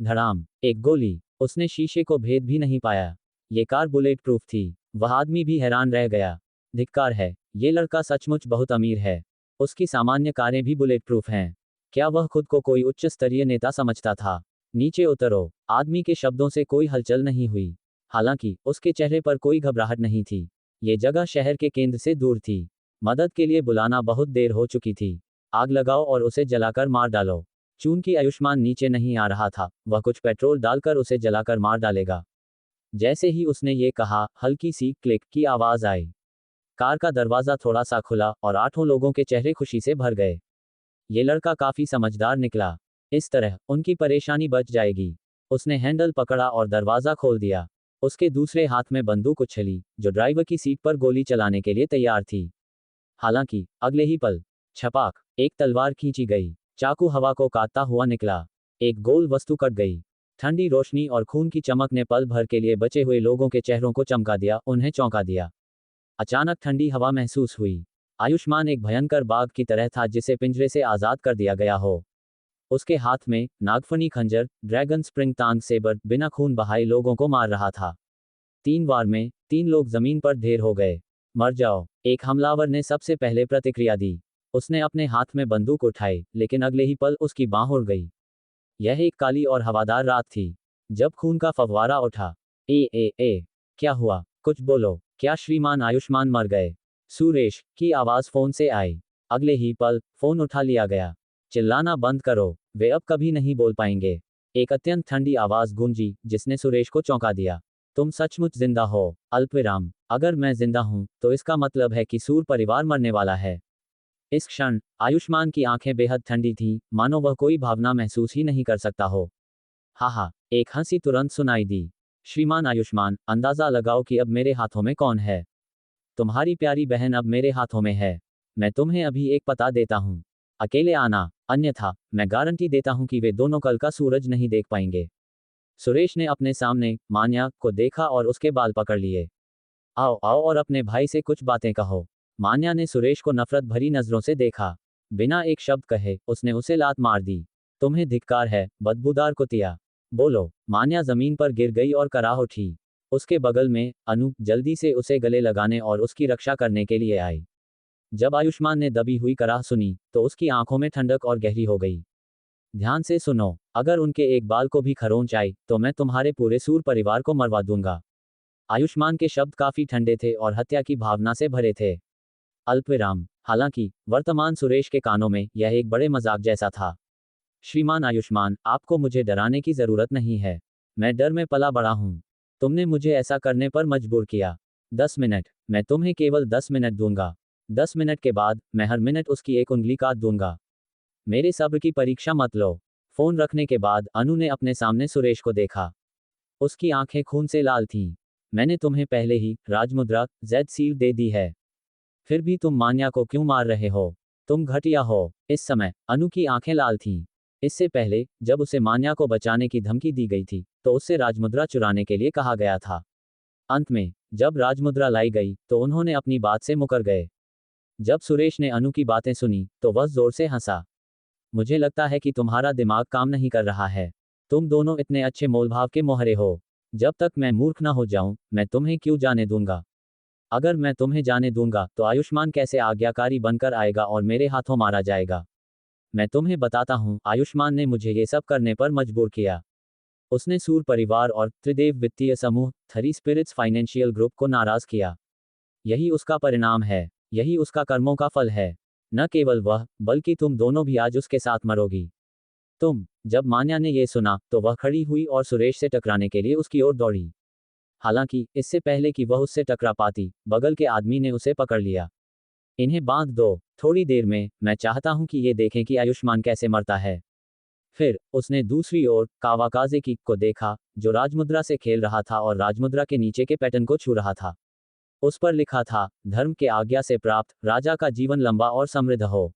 धड़ाम, एक गोली। उसने शीशे को भेद भी नहीं पाया। ये कार बुलेट प्रूफ थी। वह आदमी भी हैरान रह गया। धिक्कार है, ये लड़का सचमुच बहुत अमीर है। उसकी सामान्य कारें भी बुलेट प्रूफ हैं। क्या वह खुद को कोई उच्च स्तरीय नेता समझता था? नीचे उतरो। आदमी के शब्दों से कोई हलचल नहीं हुई। हालांकि उसके चेहरे पर कोई घबराहट नहीं थी। ये जगह शहर के केंद्र से दूर थी। मदद के लिए बुलाना बहुत देर हो चुकी थी। आग लगाओ और उसे जलाकर मार डालो। चूंकि आयुष्मान नीचे नहीं आ रहा था, वह कुछ पेट्रोल डालकर उसे जलाकर मार डालेगा। जैसे ही उसने ये कहा, हल्की सी क्लिक की आवाज आई। कार का दरवाजा थोड़ा सा खुला और 8 लोगों के चेहरे खुशी से भर गए। ये लड़का काफी समझदार निकला। इस तरह उनकी परेशानी बच जाएगी। उसने हैंडल पकड़ा और दरवाजा खोल दिया। उसके दूसरे हाथ में बंदूक उछली, जो ड्राइवर की सीट पर गोली चलाने के लिए तैयार थी। हालांकि अगले ही पल, छपाक, एक तलवार खींची गई। चाकू हवा को काटता हुआ निकला। एक गोल वस्तु कट गई। ठंडी रोशनी और खून की चमक ने पल भर के लिए बचे हुए लोगों के चेहरों को चमका दिया, उन्हें चौंका दिया। अचानक ठंडी हवा महसूस हुई। आयुष्मान एक भयंकर बाघ की तरह था जिसे पिंजरे से आजाद कर दिया गया हो। उसके हाथ में नागफनी खंजर, ड्रैगन स्प्रिंग तांग सेबर, बिना खून बहाए लोगों को मार रहा था। 3 वार में 3 लोग जमीन पर ढेर हो गए। मर जाओ, एक हमलावर ने सबसे पहले प्रतिक्रिया दी। उसने अपने हाथ में बंदूक उठाई, लेकिन अगले ही पल उसकी बांह उड़ गई। यह एक काली और हवादार रात थी, जब खून का फव्वारा उठा। ए, क्या हुआ? कुछ बोलो। क्या श्रीमान आयुष्मान मर गए? सुरेश की आवाज फोन से आई। अगले ही पल फोन उठा लिया गया। चिल्लाना बंद करो, वे अब कभी नहीं बोल पाएंगे। एक अत्यंत ठंडी आवाज गूंजी, जिसने सुरेश को चौंका दिया। तुम सचमुच जिंदा हो? अल्पविराम, अगर मैं जिंदा हूं, तो इसका मतलब है कि सूर परिवार मरने वाला है। इस क्षण आयुष्मान की आंखें बेहद ठंडी थीं, मानो वह कोई भावना महसूस ही नहीं कर सकता हो। हा, एक हंसी तुरंत सुनाई दी। श्रीमान आयुष्मान, अंदाजा लगाओ कि अब मेरे हाथों में कौन है। तुम्हारी प्यारी बहन अब मेरे हाथों में है। मैं तुम्हें अभी एक पता देता हूं। अकेले आना, अन्यथा मैं गारंटी देता हूं कि वे दोनों कल का सूरज नहीं देख पाएंगे। सुरेश ने अपने सामने मान्या को देखा और उसके बाल पकड़ लिए। आओ आओ और अपने भाई से कुछ बातें कहो। मान्या ने सुरेश को नफरत भरी नजरों से देखा। बिना एक शब्द कहे उसने उसे लात मार दी। तुम्हें धिक्कार है, बदबूदार कुतिया। बोलो। मान्या जमीन पर गिर गई और कराह उठी। उसके बगल में अनु जल्दी से उसे गले लगाने और उसकी रक्षा करने के लिए आई। जब आयुष्मान ने दबी हुई कराह सुनी, तो उसकी आंखों में ठंडक और गहरी हो गई। ध्यान से सुनो, अगर उनके एक बाल को भी खरोंच आई, तो मैं तुम्हारे पूरे सूर परिवार को मरवा दूंगा। आयुष्मान के शब्द काफी ठंडे थे और हत्या की भावना से भरे थे। अल्पविराम। हालांकि वर्तमान सुरेश के कानों में यह एक बड़े मजाक जैसा था। श्रीमान आयुष्मान, आपको मुझे डराने की जरूरत नहीं है। मैं डर में पला बड़ा हूं। तुमने मुझे ऐसा करने पर मजबूर किया। 10 मिनट, मैं तुम्हें केवल 10 मिनट दूंगा। 10 मिनट के बाद मैं हर मिनट उसकी एक उंगली काट दूंगा। मेरे सब्र की परीक्षा मत लो। फोन रखने के बाद अनु ने अपने सामने सुरेश को देखा। उसकी आंखें खून से लाल थीं। मैंने तुम्हें पहले ही राजमुद्रा जेड सील दे दी है। फिर भी तुम मान्या को क्यों मार रहे हो? तुम घटिया हो। इस समय अनु की आंखें लाल थीं। इससे पहले जब उसे मान्या को बचाने की धमकी दी गई थी तो उससे राजमुद्रा चुराने के लिए कहा गया था। अंत में जब राजमुद्रा लाई गई तो उन्होंने अपनी बात से मुकर गए। जब सुरेश ने अनु की बातें सुनी तो वह जोर से हंसा। मुझे लगता है कि तुम्हारा दिमाग काम नहीं कर रहा है। तुम दोनों इतने अच्छे मोलभाव के मोहरे हो। जब तक मैं मूर्ख न हो जाऊं मैं तुम्हें क्यों जाने दूंगा। अगर मैं तुम्हें जाने दूंगा तो आयुष्मान कैसे आज्ञाकारी बनकर आएगा और मेरे हाथों मारा जाएगा। मैं तुम्हें बताता हूं, आयुष्मान ने मुझे ये सब करने पर मजबूर किया। उसने सूर परिवार और त्रिदेव वित्तीय समूह थ्री स्पिरिट्स फाइनेंशियल ग्रुप को नाराज किया। यही उसका परिणाम है, यही उसका कर्मों का फल है। न केवल वह बल्कि तुम दोनों भी आज उसके साथ मरोगी। जब मान्या ने यह सुना तो वह खड़ी हुई और सुरेश से टकराने के लिए उसकी ओर दौड़ी। हालांकि इससे पहले कि वह उससे टकरा पाती बगल के आदमी ने उसे पकड़ लिया। इन्हें बांध दो, थोड़ी देर में मैं चाहता हूं कि ये देखें कि आयुष्मान कैसे मरता है। फिर उसने दूसरी ओर कावाकाज़े को देखा जो राजमुद्रा से खेल रहा था और राजमुद्रा के नीचे के पैटर्न को छू रहा था। उस पर लिखा था, धर्म के आज्ञा से प्राप्त, राजा का जीवन लंबा और समृद्ध हो।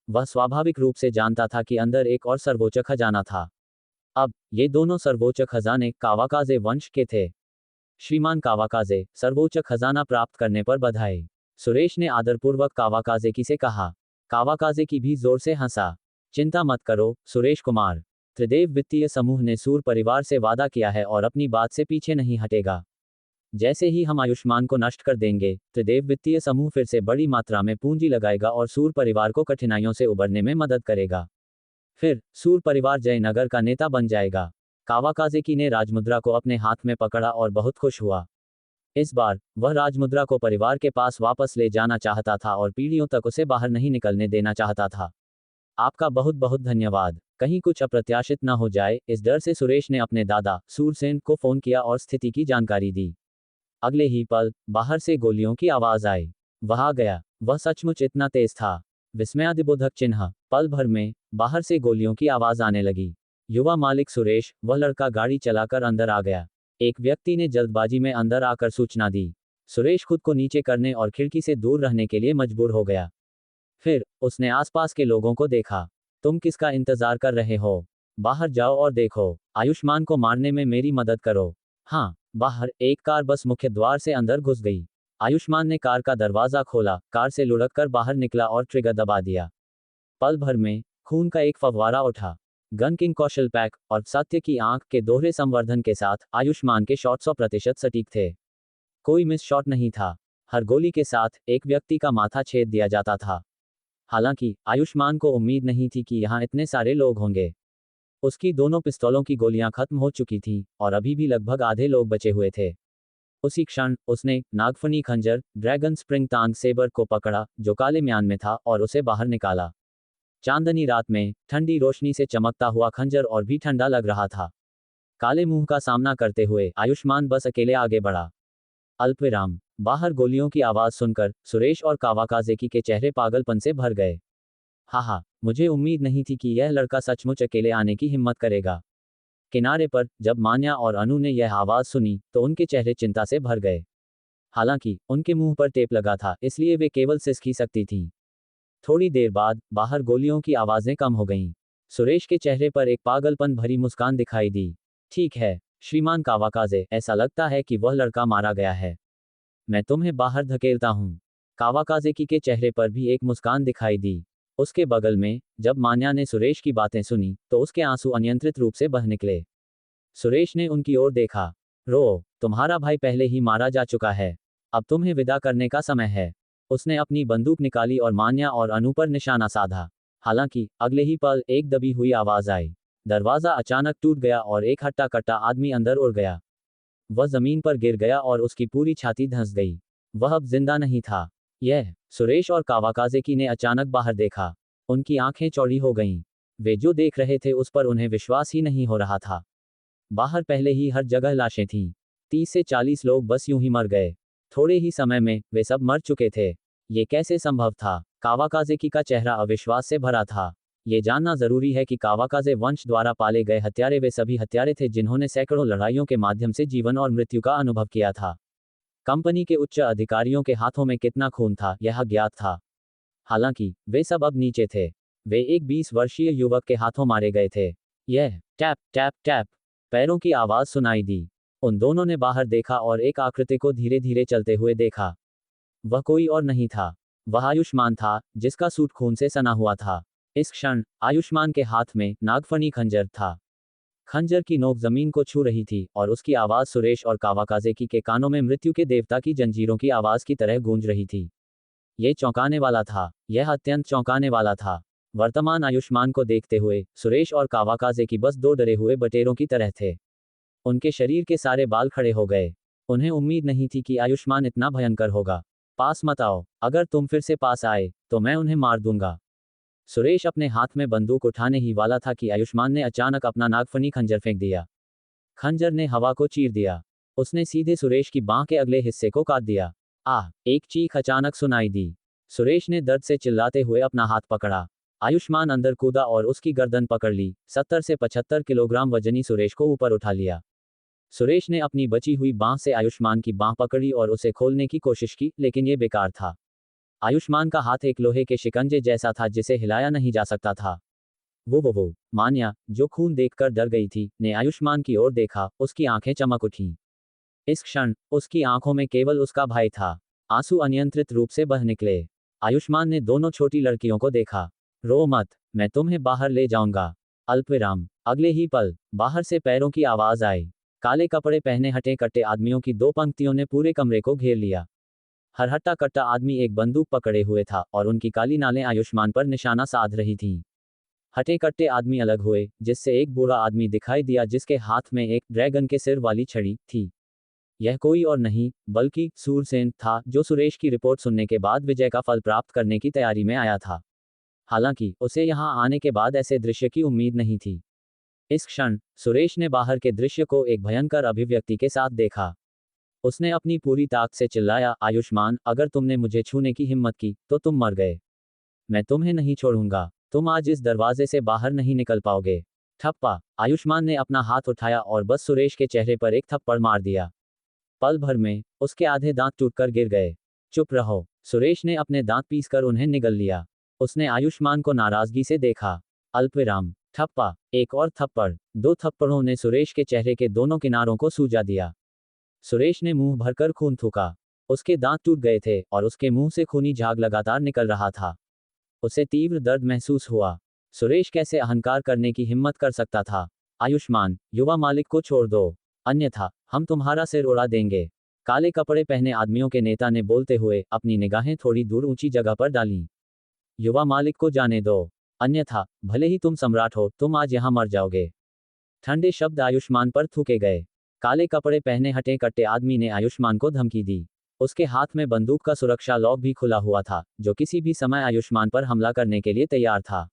वह स्वाभाविक रूप से जानता था कि अंदर एक और सर्वोच्च खजाना था। अब ये दोनों सर्वोच्च खजाने कावाकाज़े वंश के थे। श्रीमान कावाकाज़े, सर्वोच्च खजाना प्राप्त करने पर बधाई। सुरेश ने आदरपूर्वक कावाकाज़े से कहा। कावाकाज़े भी जोर से हंसा। चिंता मत करो सुरेश कुमार, त्रिदेव वित्तीय समूह ने सूर परिवार से वादा किया है और अपनी बात से पीछे नहीं हटेगा। जैसे ही हम आयुष्मान को नष्ट कर देंगे त्रिदेव वित्तीय समूह फिर से बड़ी मात्रा में पूंजी लगाएगा और सूर परिवार को कठिनाइयों से उबरने में मदद करेगा। फिर सूर परिवार जयनगर का नेता बन जाएगा। कावाकाज़े ने राजमुद्रा को अपने हाथ में पकड़ा और बहुत खुश हुआ। इस बार वह राजमुद्रा को परिवार के पास वापस ले जाना चाहता था और पीढ़ियों तक उसे बाहर नहीं निकलने देना चाहता था। आपका बहुत बहुत धन्यवाद। कहीं कुछ अप्रत्याशित न हो जाए, इस डर से सुरेश ने अपने दादा सूरसेन को फोन किया और स्थिति की जानकारी दी। अगले ही पल बाहर से गोलियों की आवाज आई। वह आ गया। वह सचमुच इतना तेज था। विस्मयादिबोधक चिन्ह। पल भर में बाहर से गोलियों की आवाज आने लगी। युवा मालिक सुरेश, वह लड़का गाड़ी चलाकर अंदर आ गया। एक व्यक्ति ने जल्दबाजी में अंदर आकर सूचना दी। सुरेश खुद को नीचे करने और खिड़की से दूर रहने के लिए मजबूर हो गया। फिर उसने आसपास के लोगों को देखा। तुम किसका इंतजार कर रहे हो? बाहर जाओ और देखो, आयुष्मान को मारने में मेरी मदद करो। हाँ, बाहर एक कार बस मुख्य द्वार से अंदर घुस गई। आयुष्मान ने कार का दरवाजा खोला, कार से लुढ़ककर बाहर निकला और ट्रिगर दबा दिया। पल भर में खून का एक फव्वारा उठा। गन किंग कौशल पैक और सत्य की आंख के दोहरे संवर्धन के साथ आयुष्मान के शॉट 100% सटीक थे। कोई मिस शॉट नहीं था। हर गोली के साथ एक व्यक्ति का माथा छेद दिया जाता था। हालांकि आयुष्मान को उम्मीद नहीं थी कि यहाँ इतने सारे लोग होंगे। उसकी दोनों पिस्तौलों की गोलियां खत्म हो चुकी थीं और अभी भी लगभग आधे लोग बचे हुए थे। उसी क्षण उसने नागफनी खंजर ड्रैगन स्प्रिंग तांग सेबर को पकड़ा जो काले म्यान में था और उसे बाहर निकाला। चांदनी रात में ठंडी रोशनी से चमकता हुआ खंजर और भी ठंडा लग रहा था। काले मुंह का सामना करते हुए आयुष्मान बस अकेले आगे बढ़ा। अल्पविराम। बाहर गोलियों की आवाज सुनकर सुरेश और कावाकाज़े के चेहरे पागलपन से भर गए। हाहा, मुझे उम्मीद नहीं थी कि यह लड़का सचमुच अकेले आने की हिम्मत करेगा। किनारे पर जब मान्या और अनु ने यह आवाज सुनी तो उनके चेहरे चिंता से भर गए। हालांकि उनके मुंह पर टेप लगा था, इसलिए वे केवल सिसक ही सकती थीं। थोड़ी देर बाद बाहर गोलियों की आवाजें कम हो गईं। सुरेश के चेहरे पर एक पागलपन भरी मुस्कान दिखाई दी। ठीक है श्रीमान कावाकाज़े, ऐसा लगता है कि वह लड़का मारा गया है। मैं तुम्हें बाहर धकेलता हूँ। कावाकाज़े के चेहरे पर भी एक मुस्कान दिखाई दी। उसके बगल में जब मान्या ने सुरेश की बातें सुनी तो उसके आंसू अनियंत्रित रूप से बह निकले। सुरेश ने उनकी ओर देखा। रो, तुम्हारा भाई पहले ही मारा जा चुका है। अब तुम्हें विदा करने का समय है। उसने अपनी बंदूक निकाली और मान्या और अनु पर निशाना साधा। हालांकि अगले ही पल एक दबी हुई आवाज आई। दरवाजा अचानक टूट गया और एक हट्टा कट्टा आदमी अंदर उड़ गया। वह जमीन पर गिर गया और उसकी पूरी छाती धंस गई। वह अब जिंदा नहीं था। यह सुरेश और कावाकाज़े ने अचानक बाहर देखा। उनकी आंखें चौड़ी हो गईं। वे जो देख रहे थे उस पर उन्हें विश्वास ही नहीं हो रहा था। बाहर पहले ही हर जगह लाशें थीं। 30 से 40 लोग बस यूं ही मर गए। थोड़े ही समय में वे सब मर चुके थे। ये कैसे संभव था? कावाकाज़े का चेहरा अविश्वास से भरा था। ये जानना जरूरी है कि कावाकाज़े वंश द्वारा पाले गए हत्यारे वे सभी हत्यारे थे जिन्होंने सैकड़ों लड़ाइयों के माध्यम से जीवन और मृत्यु का अनुभव किया था। कंपनी के उच्च अधिकारियों के हाथों में कितना खून था यह ज्ञात था। हालांकि वे सब अब नीचे थे। वे एक 20 वर्षीय युवक के हाथों मारे गए थे। यह टैप टैप टैप पैरों की आवाज सुनाई दी। उन दोनों ने बाहर देखा और एक आकृति को धीरे धीरे चलते हुए देखा। वह कोई और नहीं था, वह आयुष्मान था, जिसका सूट खून से सना हुआ था। इस क्षण आयुष्मान के हाथ में नागफनी खंजर था। खंजर की नोक जमीन को छू रही थी और उसकी आवाज सुरेश और कावाकाजेकी के कानों में मृत्यु के देवता की जंजीरों की आवाज की तरह गूंज रही थी। यह चौंकाने वाला था, यह अत्यंत चौंकाने वाला था। वर्तमान आयुष्मान को देखते हुए सुरेश और कावाकाजेकी बस दो डरे हुए बटेरों की तरह थे। उनके शरीर के सारे बाल खड़े हो गए। उन्हें उम्मीद नहीं थी कि आयुष्मान इतना भयंकर होगा। पास मत आओ, अगर तुम फिर से पास आए तो मैं उन्हें मार दूंगा। सुरेश अपने हाथ में बंदूक उठाने ही वाला था कि आयुष्मान ने अचानक अपना नागफनी खंजर फेंक दिया। खंजर ने हवा को चीर दिया। उसने सीधे सुरेश की बांह के अगले हिस्से को काट दिया। आह! एक चीख अचानक सुनाई दी। सुरेश ने दर्द से चिल्लाते हुए अपना हाथ पकड़ा। आयुष्मान अंदर कूदा और उसकी गर्दन पकड़ ली। 70 से 75 किलोग्राम वजनी सुरेश को ऊपर उठा लिया। सुरेश ने अपनी बची हुई बांह से आयुष्मान की बांह पकड़ी और उसे खोलने की कोशिश की, लेकिन यह बेकार था। आयुष्मान का हाथ एक लोहे के शिकंजे जैसा था जिसे हिलाया नहीं जा सकता था। वो मान्या, जो खून देखकर डर गई थी, ने आयुष्मान की ओर देखा। उसकी आंखें चमक उठीं। इस क्षण उसकी आंखों में केवल उसका भाई था। आंसू अनियंत्रित रूप से बह निकले। आयुष्मान ने दोनों छोटी लड़कियों को देखा। रो मत, मैं तुम्हें बाहर ले जाऊंगा। अल्पविराम। अगले ही पल बाहर से पैरों की आवाज आई। काले कपड़े पहने हटे कट्टे आदमियों की दो पंक्तियों ने पूरे कमरे को घेर लिया। हर हट्टा कट्टा आदमी एक बंदूक पकड़े हुए था और उनकी काली नालें आयुष्मान पर निशाना साध रही थीं। हटे कट्टे आदमी अलग हुए, जिससे एक बूढ़ा आदमी दिखाई दिया जिसके हाथ में एक ड्रैगन के सिर वाली छड़ी थी। यह कोई और नहीं बल्कि सूरसेन था, जो सुरेश की रिपोर्ट सुनने के बाद विजय का फल प्राप्त करने की तैयारी में आया था। हालांकि उसे यहां आने के बाद ऐसे दृश्य की उम्मीद नहीं थी। इस क्षण सुरेश ने बाहर के दृश्य को एक भयंकर अभिव्यक्ति के साथ देखा। उसने अपनी पूरी ताकत से चिल्लाया, आयुष्मान, अगर तुमने मुझे छूने की हिम्मत की तो तुम मर गए। मैं तुम्हें नहीं छोड़ूंगा। तुम आज इस दरवाजे से बाहर नहीं निकल पाओगे। ठप्पा। आयुष्मान ने अपना हाथ उठाया और बस सुरेश के चेहरे पर एक थप्पड़ मार दिया। पल भर में उसके आधे दांत टूटकर गिर गए। चुप रहो। सुरेश ने अपने दांत पीसकर उन्हें निगल लिया। उसने आयुष्मान को नाराजगी से देखा। अल्पविराम। ठप्पा। एक और थप्पड़। दो थप्पड़ों ने सुरेश के चेहरे के दोनों किनारों को सूजा दिया। सुरेश ने मुंह भरकर खून थूका। उसके दांत टूट गए थे और उसके मुंह से खूनी झाग लगातार निकल रहा था। उसे तीव्र दर्द महसूस हुआ। सुरेश कैसे अहंकार करने की हिम्मत कर सकता था। आयुष्मान, युवा मालिक को छोड़ दो, अन्यथा हम तुम्हारा सिर उड़ा देंगे। काले कपड़े पहने आदमियों के नेता ने बोलते हुए अपनी निगाहें थोड़ी दूर ऊंची जगह पर डालीं। युवा मालिक को जाने दो, अन्यथा भले ही तुम सम्राट हो, तुम आज यहां मर जाओगे। ठंडे शब्द आयुष्मान पर थूके गए। काले कपड़े पहने हटे कट्टे आदमी ने आयुष्मान को धमकी दी। उसके हाथ में बंदूक का सुरक्षा लॉक भी खुला हुआ था, जो किसी भी समय आयुष्मान पर हमला करने के लिए तैयार था।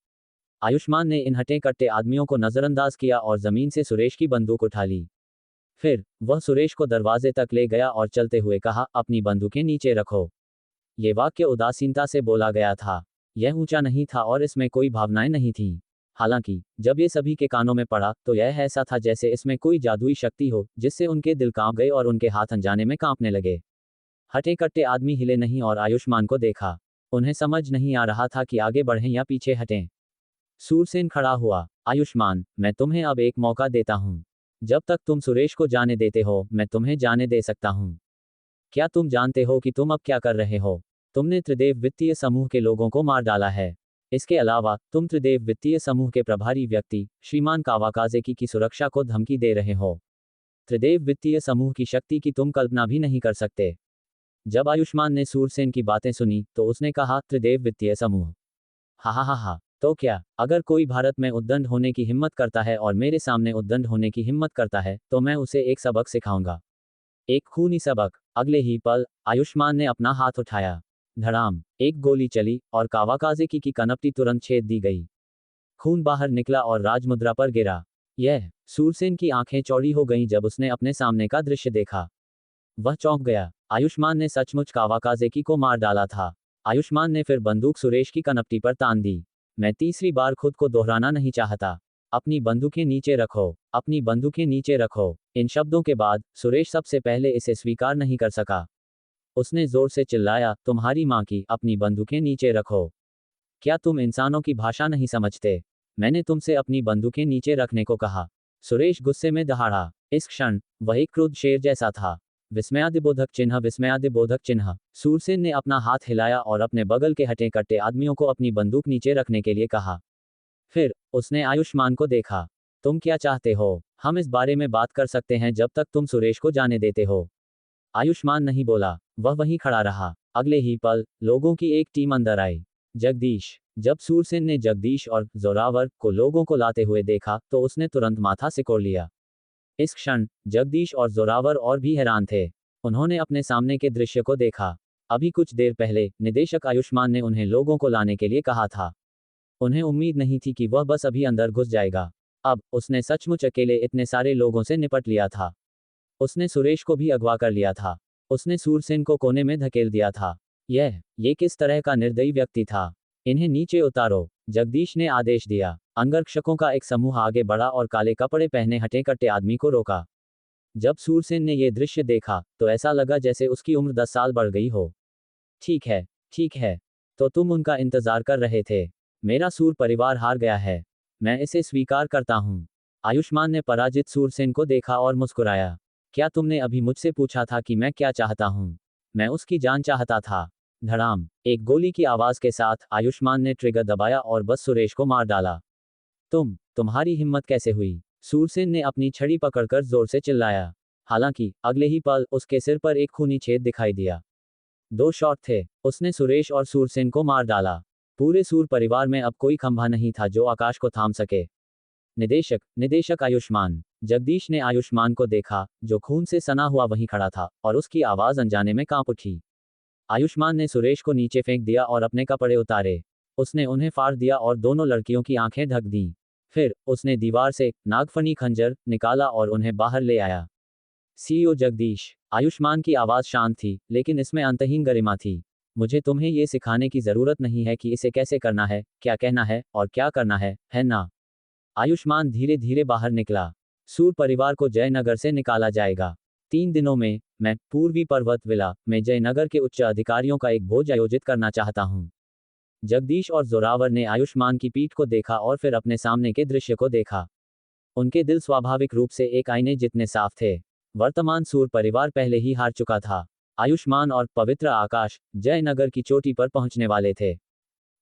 आयुष्मान ने इन हटे कट्टे आदमियों को नजरअंदाज किया और जमीन से सुरेश की बंदूक उठा ली। फिर वह सुरेश को दरवाजे तक ले गया और चलते हुए कहा, अपनी बंदूकें नीचे रखो। ये वाक्य उदासीनता से बोला गया था। यह ऊंचा नहीं था और इसमें कोई भावनाएं नहीं थीं। हालांकि जब ये सभी के कानों में पड़ा तो यह ऐसा था जैसे इसमें कोई जादुई शक्ति हो, जिससे उनके दिल कांप गए और उनके हाथ अनजाने में कांपने लगे। हटे कट्टे आदमी हिले नहीं और आयुष्मान को देखा। उन्हें समझ नहीं आ रहा था कि आगे बढ़ें या पीछे हटें। सूरसेन खड़ा हुआ। आयुष्मान, मैं तुम्हें अब एक मौका देता हूं। जब तक तुम सुरेश को जाने देते हो, मैं तुम्हें जाने दे सकता हूं। क्या तुम जानते हो कि तुम अब क्या कर रहे हो? तुमने त्रिदेव वित्तीय समूह के लोगों को मार डाला है। इसके अलावा तुम त्रिदेव वित्तीय समूह के प्रभारी व्यक्ति श्रीमान कावाकाजेकी की सुरक्षा को धमकी दे रहे हो। त्रिदेव वित्तीय समूह की शक्ति की तुम कल्पना भी नहीं कर सकते। जब आयुष्मान ने सूरसेन की बातें सुनी तो उसने कहा, त्रिदेव वित्तीय समूह? हा, तो क्या, अगर कोई भारत में उद्दंड होने की हिम्मत करता है और मेरे सामने उद्दंड होने की हिम्मत करता है, तो मैं उसे एक सबक सिखाऊंगा। एक खूनी सबक। अगले ही पल आयुष्मान ने अपना हाथ उठाया। धड़ाम, एक गोली चली और कावाकाजेकी की कनपटी तुरंत छेद दी गई। खून बाहर निकला और राजमुद्रा पर गिरा। यह सूरसेन की आंखें चौड़ी हो गईं जब उसने अपने सामने का दृश्य देखा। वह चौंक गया। आयुष्मान ने सचमुच कावाकाजेकी को मार डाला था। आयुष्मान ने फिर बंदूक सुरेश की कनपटी पर तान दी। मैं तीसरी बार खुद को दोहराना नहीं चाहता। अपनी बंदूकें नीचे रखो, अपनी बंदूकें नीचे रखो। इन शब्दों के बाद सुरेश सबसे पहले इसे स्वीकार नहीं कर सका। उसने जोर से चिल्लाया, तुम्हारी मां की, अपनी बंदूकें नीचे रखो। क्या तुम इंसानों की भाषा नहीं समझते? मैंने तुमसे अपनी बंदूकें नीचे रखने को कहा। सुरेश गुस्से में दहाड़ा। इस क्षण वह एक क्रुद्ध शेर जैसा था। विस्मयादिबोधक चिन्ह, विस्मयादिबोधक चिन्ह। सूरसेन ने अपना हाथ हिलाया और अपने बगल के हटे कट्टे आदमियों को अपनी बंदूक नीचे रखने के लिए कहा। फिर उसने आयुष्मान को देखा। तुम क्या चाहते हो? हम इस बारे में बात कर सकते हैं जब तक तुम सुरेश को जाने देते हो। आयुष्मान नहीं बोला, वह वहीं खड़ा रहा। अगले ही पल लोगों की एक टीम अंदर आई। जगदीश। जब सूरसेन ने जगदीश और जोरावर को लोगों को लाते हुए देखा तो उसने तुरंत माथा सिकोड़ लिया। इस क्षण जगदीश और जोरावर और भी हैरान थे। उन्होंने अपने सामने के दृश्य को देखा। अभी कुछ देर पहले निदेशक आयुष्मान ने उन्हें लोगों को लाने के लिए कहा था। उन्हें उम्मीद नहीं थी कि वह बस अभी अंदर घुस जाएगा। अब उसने सचमुच अकेले इतने सारे लोगों से निपट लिया था। उसने सुरेश को भी अगवा कर लिया था। उसने सूरसेन को कोने में धकेल दिया था। ये किस तरह का निर्दयी व्यक्ति था? इन्हें नीचे उतारो, जगदीश ने आदेश दिया। अंगरक्षकों का एक समूह आगे बढ़ा और काले कपड़े पहने हटे कट्टे आदमी को रोका। जब सूरसेन ने यह दृश्य देखा तो ऐसा लगा जैसे उसकी उम्र 10 साल बढ़ गई हो। ठीक है, ठीक है। तो तुम उनका इंतजार कर रहे थे। मेरा सूर परिवार हार गया है। मैं इसे स्वीकार करता हूं। आयुष्मान ने पराजित सूरसेन को देखा और मुस्कुराया। क्या तुमने अभी मुझसे पूछा था कि मैं क्या चाहता हूं? मैं उसकी जान चाहता था। धड़ाम, एक गोली की आवाज के साथ आयुष्मान ने ट्रिगर दबाया और बस सुरेश को मार डाला। तुम्हारी हिम्मत कैसे हुई? सूरसेन ने अपनी छड़ी पकड़कर जोर से चिल्लाया। हालांकि अगले ही पल उसके सिर पर एक खूनी छेद दिखाई दिया। 2 शॉट थे। उसने सुरेश और सूरसेन को मार डाला। पूरे सूर परिवार में अब कोई खंभा नहीं था जो आकाश को थाम सके। निदेशक आयुष्मान। जगदीश ने आयुष्मान को देखा, जो खून से सना हुआ वहीं खड़ा था, और उसकी आवाज अनजाने में कांप उठी। आयुष्मान ने सुरेश को नीचे फेंक दिया और अपने कपड़े उतारे। उसने उन्हें फाड़ दिया और दोनों लड़कियों की आंखें ढक दीं। फिर उसने दीवार से नागफनी खंजर निकाला और उन्हें बाहर ले आया। सीईओ जगदीश। आयुष्मान की आवाज शांत थी, लेकिन इसमें अंतहीन गरिमा थी। मुझे तुम्हें ये सिखाने की जरूरत नहीं है कि इसे कैसे करना है, क्या कहना है और क्या करना है ना? आयुष्मान धीरे धीरे बाहर निकला। सूर परिवार को जयनगर से निकाला जाएगा। 3 दिनों में मैं पूर्वी पर्वत विला में जयनगर के उच्च अधिकारियों का एक भोज आयोजित करना चाहता हूं। जगदीश और जोरावर ने आयुष्मान की पीठ को देखा और फिर अपने सामने के दृश्य को देखा। उनके दिल स्वाभाविक रूप से एक आईने जितने साफ थे। वर्तमान सूर परिवार पहले ही हार चुका था। आयुष्मान और पवित्र आकाश जयनगर की चोटी पर पहुंचने वाले थे।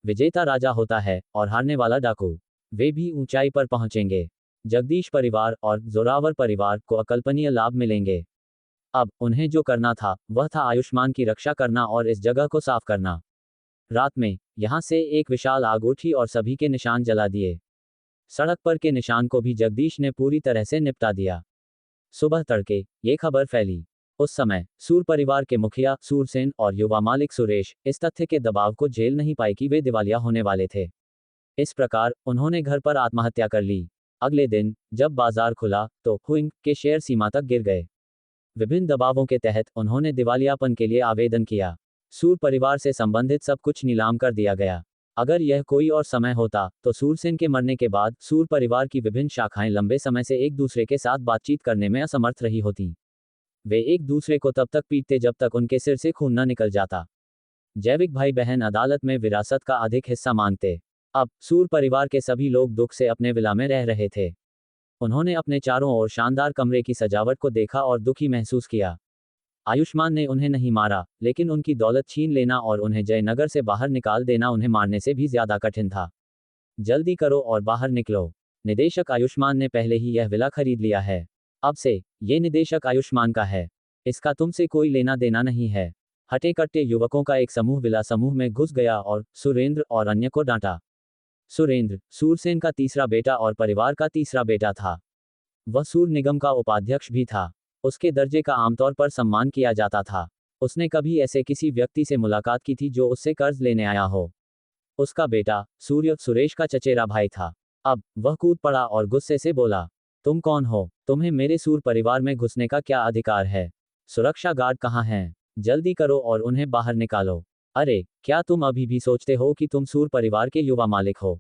विजेता राजा होता है और हारने वाला डाकू। वे भी ऊंचाई पर पहुंचेंगे। जगदीश परिवार और जोरावर परिवार को अकल्पनीय लाभ मिलेंगे। अब उन्हें जो करना था वह था आयुष्मान की रक्षा करना और इस जगह को साफ करना। रात में यहां से एक विशाल आग उठी और सभी के निशान जला दिए। सड़क पर के निशान को भी जगदीश ने पूरी तरह से निपटा दिया। सुबह तड़के ये खबर फैली। उस समय सूर परिवार के मुखिया सूरसेन और युवा मालिक सुरेश इस तथ्य के दबाव को झेल नहीं पाए कि वे दिवालिया होने वाले थे। इस प्रकार उन्होंने घर पर आत्महत्या कर ली। अगले दिन जब बाजार खुला तो हुइंग के शेयर सीमा तक गिर गए। विभिन्न दबावों के तहत उन्होंने दिवालियापन के लिए आवेदन किया। सूर परिवार से संबंधित सब कुछ नीलाम कर दिया गया। अगर यह कोई और समय होता तो सूरसेन के मरने के बाद सूर परिवार की विभिन्न शाखाएं लंबे समय से एक दूसरे के साथ बातचीत करने में असमर्थ रही होती। वे एक दूसरे को तब तक पीटते जब तक उनके सिर से खून न निकल जाता। जैविक भाई बहन अदालत में विरासत का अधिक हिस्सा मांगते। अब सूर परिवार के सभी लोग दुख से अपने विला में रह रहे थे। उन्होंने अपने चारों ओर शानदार कमरे की सजावट को देखा और दुखी महसूस किया। आयुष्मान ने उन्हें नहीं मारा, लेकिन उनकी दौलत छीन लेना और उन्हें जयनगर से बाहर निकाल देना उन्हें मारने से भी ज्यादा कठिन था। जल्दी करो और बाहर निकलो। निदेशक आयुष्मान ने पहले ही यह विला खरीद लिया है। अब से ये निदेशक आयुष्मान का है। इसका तुमसे कोई लेना देना नहीं है। हटे कट्टे युवकों का एक समूह विला समूह में घुस गया और सुरेंद्र और अन्य को डांटा। सुरेंद्र सूरसेन का तीसरा बेटा और परिवार का तीसरा बेटा था। वह सूर निगम का उपाध्यक्ष भी था। उसके दर्जे का आमतौर पर सम्मान किया जाता था। उसने कभी ऐसे किसी व्यक्ति से मुलाकात की थी जो उससे कर्ज लेने आया हो। उसका बेटा सूर्य सुरेश का चचेरा भाई था। अब वह कूद पड़ा और गुस्से से बोला, तुम कौन हो? तुम्हें मेरे सूर परिवार में घुसने का क्या अधिकार है? सुरक्षा गार्ड कहाँ हैं? जल्दी करो और उन्हें बाहर निकालो। अरे, क्या तुम अभी भी सोचते हो कि तुम सूर परिवार के युवा मालिक हो?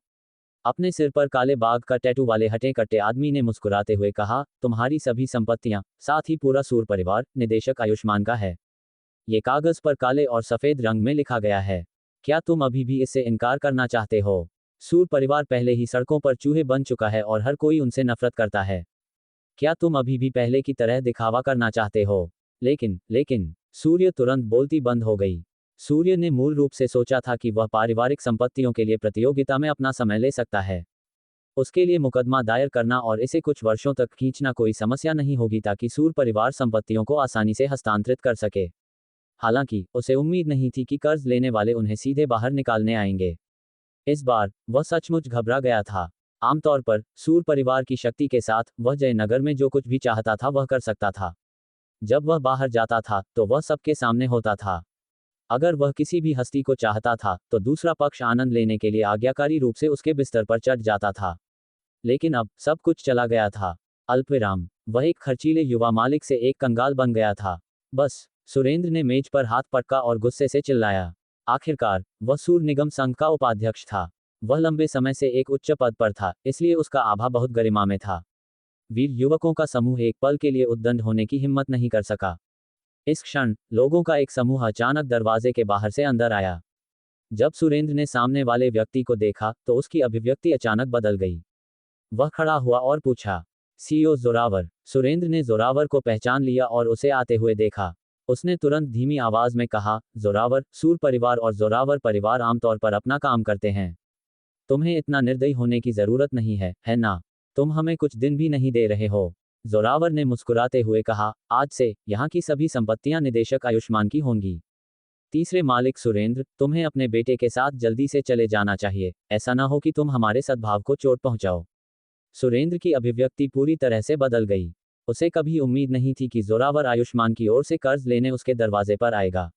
अपने सिर पर काले बाघ का टैटू वाले हटे कट्टे आदमी ने मुस्कुराते हुए कहा, तुम्हारी सभी संपत्तियां, साथ ही पूरा सूर परिवार, निदेशक आयुष्मान का है। ये कागज पर काले और सफेद रंग में लिखा गया है। क्या तुम अभी भी इससे इनकार करना चाहते हो? सूर परिवार पहले ही सड़कों पर चूहे बन चुका है और हर कोई उनसे नफरत करता है। क्या तुम अभी भी पहले की तरह दिखावा करना चाहते हो? लेकिन सूर्य तुरंत बोलती बंद हो गई। सूर्य ने मूल रूप से सोचा था कि वह पारिवारिक संपत्तियों के लिए प्रतियोगिता में अपना समय ले सकता है। उसके लिए मुकदमा दायर करना और इसे कुछ वर्षों तक खींचना कोई समस्या नहीं होगी ताकि सूर परिवार संपत्तियों को आसानी से हस्तांतरित कर सके। हालांकि उसे उम्मीद नहीं थी कि कर्ज लेने वाले उन्हें सीधे बाहर निकालने आएंगे। इस बार वह सचमुच घबरा गया था। आमतौर पर सूर परिवार की शक्ति के साथ वह जयनगर में जो कुछ भी चाहता था वह कर सकता था। जब वह बाहर जाता था तो वह सबके सामने होता था। अगर वह किसी भी हस्ती को चाहता था तो दूसरा पक्ष आनंद लेने के लिए आज्ञाकारी रूप से उसके बिस्तर पर चढ़ जाता था। लेकिन अब सब कुछ चला गया था। अल्पविराम, वह एक खर्चीले युवा मालिक से एक कंगाल बन गया था। बस, सुरेंद्र ने मेज पर हाथ पटका और गुस्से से चिल्लाया। आखिरकार वह सूर निगम संघ का उपाध्यक्ष था। वह लंबे समय से एक उच्च पद पर था, इसलिए उसका आभा बहुत गरिमा में था। वीर युवकों का समूह एक पल के लिए उद्दंड होने की हिम्मत नहीं कर सका। इस क्षण लोगों का एक समूह अचानक दरवाजे के बाहर से अंदर आया। जब सुरेंद्र ने सामने वाले व्यक्ति को देखा तो उसकी अभिव्यक्ति अचानक बदल गई। वह खड़ा हुआ और पूछा, सीईओ जोरावर? सुरेंद्र ने जोरावर को पहचान लिया और उसे आते हुए देखा। उसने तुरंत धीमी आवाज में कहा, जोरावर, सूर परिवार और जोरावर परिवार आमतौर पर अपना काम करते हैं। तुम्हें इतना निर्दयी होने की जरूरत नहीं है ना? तुम हमें कुछ दिन भी नहीं दे रहे हो। जोरावर ने मुस्कुराते हुए कहा, आज से यहाँ की सभी संपत्तियां निदेशक आयुष्मान की होंगी। तीसरे मालिक सुरेंद्र, तुम्हें अपने बेटे के साथ जल्दी से चले जाना चाहिए। ऐसा ना हो कि तुम हमारे सद्भाव को चोट पहुंचाओ। सुरेंद्र की अभिव्यक्ति पूरी तरह से बदल गई। उसे कभी उम्मीद नहीं थी कि जोरावर आयुष्मान की ओर से कर्ज लेने उसके दरवाजे पर आएगा।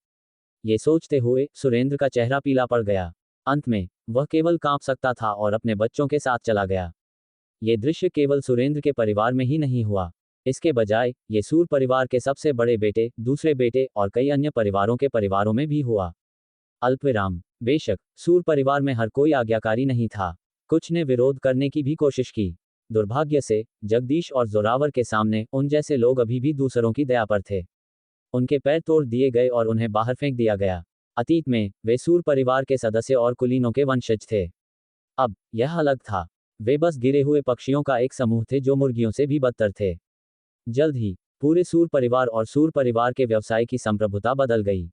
ये सोचते हुए सुरेंद्र का चेहरा पीला पड़ गया। अंत में वह केवल कांप सकता था और अपने बच्चों के साथ चला गया। ये दृश्य केवल सुरेंद्र के परिवार में ही नहीं हुआ। इसके बजाय ये सूर परिवार के सबसे बड़े बेटे, दूसरे बेटे और कई अन्य परिवारों के परिवारों में भी हुआ। अल्पविराम, बेशक सूर परिवार में हर कोई आज्ञाकारी नहीं था। कुछ ने विरोध करने की भी कोशिश की। दुर्भाग्य से जगदीश और जोरावर के सामने उन जैसे लोग अभी भी दूसरों की दया पर थे। उनके पैर तोड़ दिए गए और उन्हें बाहर फेंक दिया गया। अतीत में वे सूर परिवार के सदस्य और कुलीनों के वंशज थे। अब यह अलग था। वे बस गिरे हुए पक्षियों का एक समूह थे जो मुर्गियों से भी बदतर थे। जल्द ही पूरे सूर परिवार और सूर परिवार के व्यवसाय की संप्रभुता बदल गई।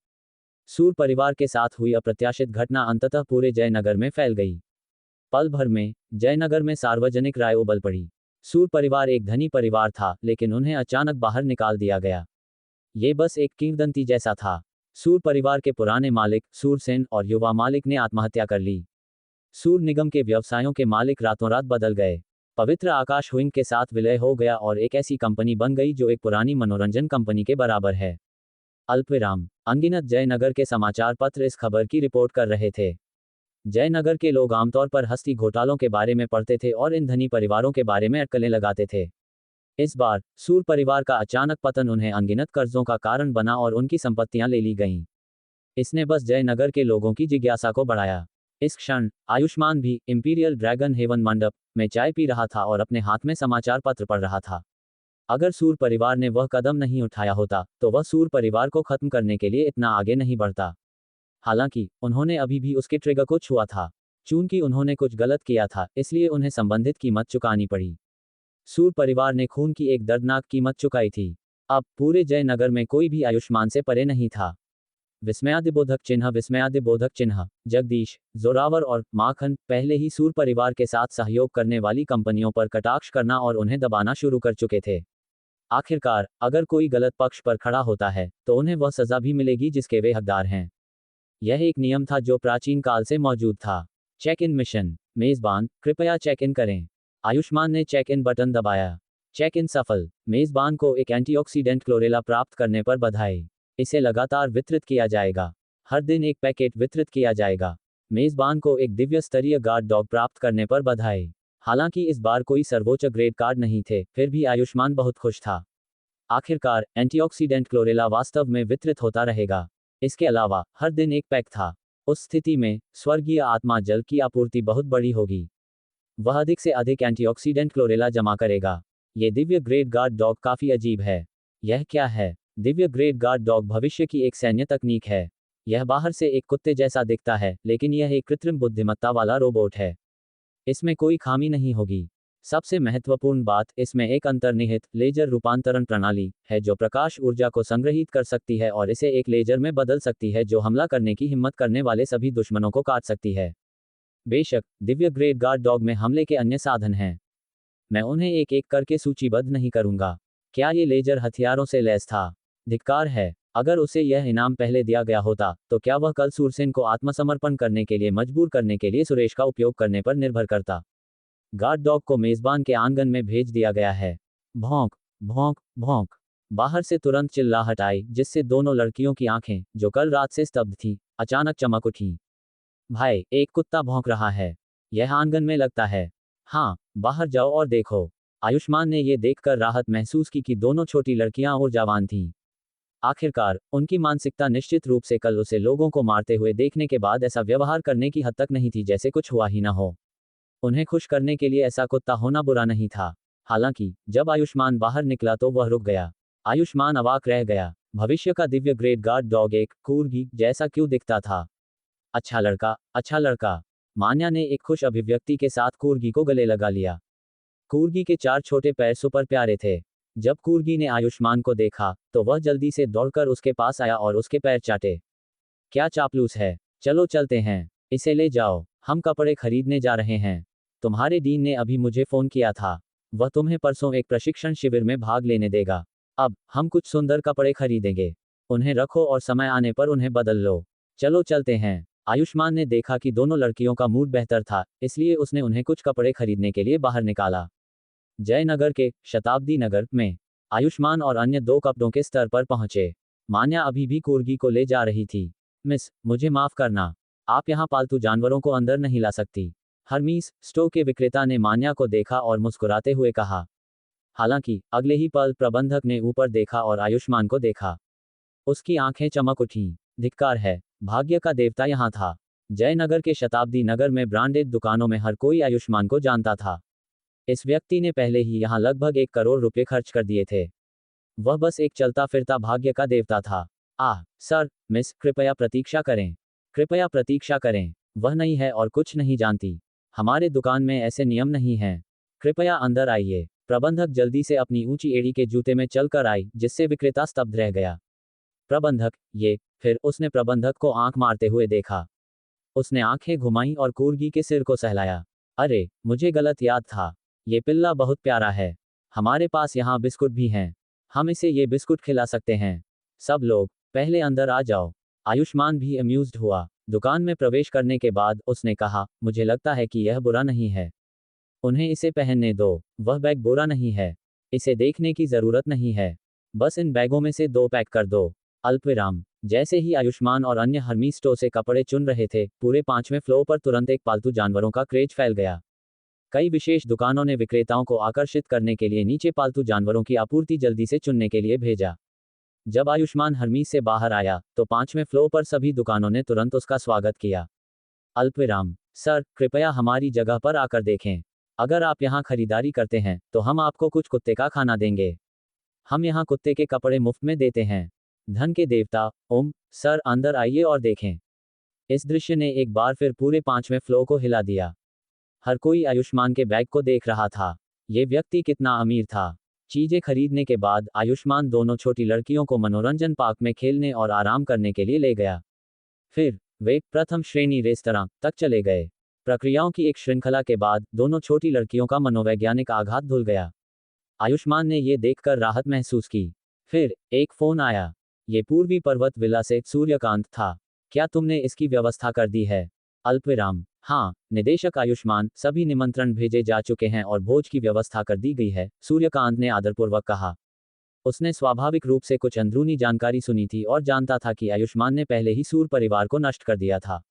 सूर परिवार के साथ हुई अप्रत्याशित घटना अंततः पूरे जयनगर में फैल गई। पल भर में जयनगर में सार्वजनिक राय उबल पड़ी। सूर परिवार एक धनी परिवार था, लेकिन उन्हें अचानक बाहर निकाल दिया गया। ये बस एक किंवदंती जैसा था। सूर परिवार के पुराने मालिक सूरसेन और युवा मालिक ने आत्महत्या कर ली। सूर निगम के व्यवसायों के मालिक रातों रात बदल गए। पवित्र आकाश हुइंग के साथ विलय हो गया और एक ऐसी कंपनी बन गई जो एक पुरानी मनोरंजन कंपनी के बराबर है। अल्पविराम, अनगिनत जयनगर के समाचार पत्र इस खबर की रिपोर्ट कर रहे थे। जयनगर के लोग आमतौर पर हस्ती घोटालों के बारे में पढ़ते थे और इन धनी परिवारों के बारे में अटकलें लगाते थे। इस बार सूर परिवार का अचानक पतन उन्हें अनगिनत कर्जों का कारण बना और उनकी संपत्तियां ले ली गईं। इसने बस जयनगर के लोगों की जिज्ञासा को बढ़ाया। इस क्षण आयुष्मान भी इंपीरियल ड्रैगन हेवन मंडप में चाय पी रहा था और अपने हाथ में समाचार पत्र पढ़ रहा था। अगर सूर परिवार ने वह कदम नहीं उठाया होता तो वह सूर परिवार को खत्म करने के लिए इतना आगे नहीं बढ़ता। हालांकि उन्होंने अभी भी उसके ट्रिगर को छुआ था। चूंकि उन्होंने कुछ गलत किया था, इसलिए उन्हें संबंधित कीमत चुकानी पड़ी। सूर परिवार ने खून की एक दर्दनाक कीमत चुकाई थी। अब पूरे जयनगर में कोई भी आयुष्मान से परे नहीं था। विस्मयादिबोधक चिन्ह। जगदीश, जोरावर और माखन पहले ही सूर परिवार के साथ सहयोग करने वाली कंपनियों पर कटाक्ष करना और उन्हें दबाना शुरू कर चुके थे। आखिरकार अगर कोई गलत पक्ष पर खड़ा होता है तो उन्हें वह सजा भी मिलेगी जिसके वे हकदार हैं। यह एक नियम था जो प्राचीन काल से मौजूद था। Check in mission. मेजबान, कृपया चेक इन करें। आयुष्मान ने चेक इन बटन दबाया। चेक इन सफल। मेजबान को एक एंटीऑक्सीडेंट क्लोरेला प्राप्त करने पर बधाई। इसे लगातार वितरित किया जाएगा। हर दिन एक पैकेट वितरित किया जाएगा। मेजबान को एक दिव्य स्तरीय गार्ड डॉग प्राप्त करने पर बधाई। हालांकि इस बार कोई सर्वोच्च ग्रेड कार्ड नहीं थे, फिर भी आयुष्मान बहुत खुश था। आखिरकार एंटीऑक्सीडेंट क्लोरेला वास्तव में वितरित होता रहेगा। इसके अलावा हर दिन एक पैक था। उस स्थिति में स्वर्गीय आत्मा जल की आपूर्ति बहुत बड़ी होगी। वह अधिक से अधिक एंटीऑक्सीडेंट क्लोरेला जमा करेगा। ये दिव्य ग्रेड गार्ड डॉग काफी अजीब है। यह क्या है? दिव्य ग्रेड गार्ड डॉग भविष्य की एक सैन्य तकनीक है। यह बाहर से एक कुत्ते जैसा दिखता है, लेकिन यह एक कृत्रिम बुद्धिमत्ता वाला रोबोट है। इसमें कोई खामी नहीं होगी। सबसे महत्वपूर्ण बात, इसमें एक अंतर्निहित लेजर रूपांतरण प्रणाली है जो प्रकाश ऊर्जा को संग्रहित कर सकती है और इसे एक लेजर में बदल सकती है जो हमला करने की हिम्मत करने वाले सभी दुश्मनों को काट सकती है। बेशक दिव्य ग्रेट गार्ड डॉग में हमले के अन्य साधन हैं। मैं उन्हें एक एक करके सूचीबद्ध नहीं करूंगा। क्या ये लेजर हथियारों से लैस था? धिक्कार है। अगर उसे यह इनाम पहले दिया गया होता, तो क्या वह कल सूरसेन को आत्मसमर्पण करने के लिए मजबूर करने के लिए सुरेश का उपयोग करने पर निर्भर करता? गार्ड डॉग को मेजबान के आंगन में भेज दिया गया है। भौंक भौंक भौंक। बाहर से तुरंत चिल्लाहट आई, जिससे दोनों लड़कियों की आंखें, जो कल रात से स्तब्ध थीं, अचानक चमक उठी। भाई, एक कुत्ता भौंक रहा है। यह आंगन में लगता है। हाँ, बाहर जाओ और देखो। आयुष्मान ने यह देखकर राहत महसूस की कि दोनों छोटी लड़कियां और जवान थीं। आखिरकार, उनकी मानसिकता निश्चित रूप से कल उसे लोगों को मारते हुए देखने के बाद ऐसा व्यवहार करने की हद तक नहीं थी जैसे कुछ हुआ ही ना हो। उन्हें खुश करने के लिए ऐसा कुत्ता होना बुरा नहीं था। हालांकि, जब आयुष्मान बाहर निकला तो वह रुक गया। आयुष्मान अवाक रह गया। भविष्य का दिव्य ग्रेट गार्ड डॉग एक कूर्गी जैसा क्यों दिखता था? अच्छा लड़का, अच्छा लड़का। मान्या ने एक खुश अभिव्यक्ति के साथ कूर्गी को गले लगा लिया। कूर्गी के 4 छोटे पैर सुपर प्यारे थे। जब कूर्गी ने आयुष्मान को देखा, तो वह जल्दी से दौड़कर उसके पास आया और उसके पैर चाटे। क्या चापलूस है? चलो चलते हैं। इसे ले जाओ। हम कपड़े खरीदने जा रहे हैं। तुम्हारे डीन ने अभी मुझे फोन किया था। वह तुम्हें परसों एक प्रशिक्षण शिविर में भाग लेने देगा। अब हम कुछ सुंदर कपड़े खरीदेंगे। उन्हें रखो और समय आने पर उन्हें बदल लो। चलो चलते हैं। आयुष्मान ने देखा कि दोनों लड़कियों का मूड बेहतर था, इसलिए उसने उन्हें कुछ कपड़े खरीदने के लिए बाहर निकाला। जयनगर के शताब्दी नगर में आयुष्मान और अन्य 2 कपड़ों के स्तर पर पहुंचे। मान्या अभी भी कूर्गी को ले जा रही थी। मिस, मुझे माफ करना। आप यहाँ पालतू जानवरों को अंदर नहीं ला सकती। हरमीस स्टोव के विक्रेता ने मान्या को देखा और मुस्कुराते हुए कहा। हालांकि, अगले ही पल प्रबंधक ने ऊपर देखा और आयुष्मान को देखा। उसकी आंखें चमक उठीं। धिक्कार है, भाग्य का देवता यहाँ था। जयनगर के शताब्दी नगर में ब्रांडेड दुकानों में हर कोई आयुष्मान को जानता था। इस व्यक्ति ने पहले ही यहाँ लगभग 1 करोड़ रुपए खर्च कर दिए थे। वह बस एक चलता फिरता भाग्य का देवता था। आह, सर, मिस, कृपया प्रतीक्षा करें। कृपया प्रतीक्षा करें। वह नहीं है और कुछ नहीं जानती। हमारे दुकान में ऐसे नियम नहीं हैं। कृपया अंदर आइए। प्रबंधक जल्दी से अपनी ऊंची एड़ी के जूते में चलकर आई, जिससे विक्रेता स्तब्ध रह गया। प्रबंधक, ये। फिर उसने प्रबंधक को आंख मारते हुए देखा। उसने आंखें घुमाई और कूर्गी के सिर को सहलाया। अरे, मुझे गलत याद था। ये पिल्ला बहुत प्यारा है। हमारे पास यहाँ बिस्कुट भी हैं। हम इसे ये बिस्कुट खिला सकते हैं। सब लोग, पहले अंदर आ जाओ। आयुष्मान भी अम्यूज्ड हुआ। दुकान में प्रवेश करने के बाद उसने कहा, मुझे लगता है कि यह बुरा नहीं है। उन्हें इसे पहनने दो। वह बैग बुरा नहीं है। इसे देखने की जरूरत नहीं है। बस इन बैगों में से 2 पैक कर दो। अल्पविराम। जैसे ही आयुष्मान और अन्य हर्मी स्टोर से कपड़े चुन रहे थे, पूरे 5वें फ्लोर पर तुरंत एक पालतू जानवरों का क्रेज फैल गया। कई विशेष दुकानों ने विक्रेताओं को आकर्षित करने के लिए नीचे पालतू जानवरों की आपूर्ति जल्दी से चुनने के लिए भेजा। जब आयुष्मान हर्मीस से बाहर आया, तो 5वें फ्लोर पर सभी दुकानों ने तुरंत उसका स्वागत किया। अल्पविराम। सर, कृपया हमारी जगह पर आकर देखें। अगर आप यहाँ खरीदारी करते हैं, तो हम आपको कुछ कुत्ते का खाना देंगे। हम यहाँ कुत्ते के कपड़े मुफ्त में देते हैं। धन के देवता, ओम। सर, अंदर आइए और देखें। इस दृश्य ने एक बार फिर पूरे 5वें फ्लोर को हिला दिया। हर कोई आयुष्मान के बैग को देख रहा था। ये व्यक्ति कितना अमीर था। चीजें खरीदने के बाद आयुष्मान दोनों छोटी लड़कियों को मनोरंजन पार्क में खेलने और आराम करने के लिए ले गया। फिर वे प्रथम श्रेणी रेस्तरां तक चले गए। प्रक्रियाओं की एक श्रृंखला के बाद दोनों छोटी लड़कियों का मनोवैज्ञानिक आघात धुल गया। आयुष्मान ने यह देखकर राहत महसूस की। फिर एक फोन आया। ये पूर्वी पर्वत विला से सूर्यकांत था। क्या तुमने इसकी व्यवस्था कर दी है? अल्पविराम। हाँ, निदेशक आयुष्मान, सभी निमंत्रण भेजे जा चुके हैं और भोज की व्यवस्था कर दी गई है, सूर्यकांत ने आदरपूर्वक कहा। उसने स्वाभाविक रूप से कुछ अंदरूनी जानकारी सुनी थी और जानता था कि आयुष्मान ने पहले ही सूर परिवार को नष्ट कर दिया था।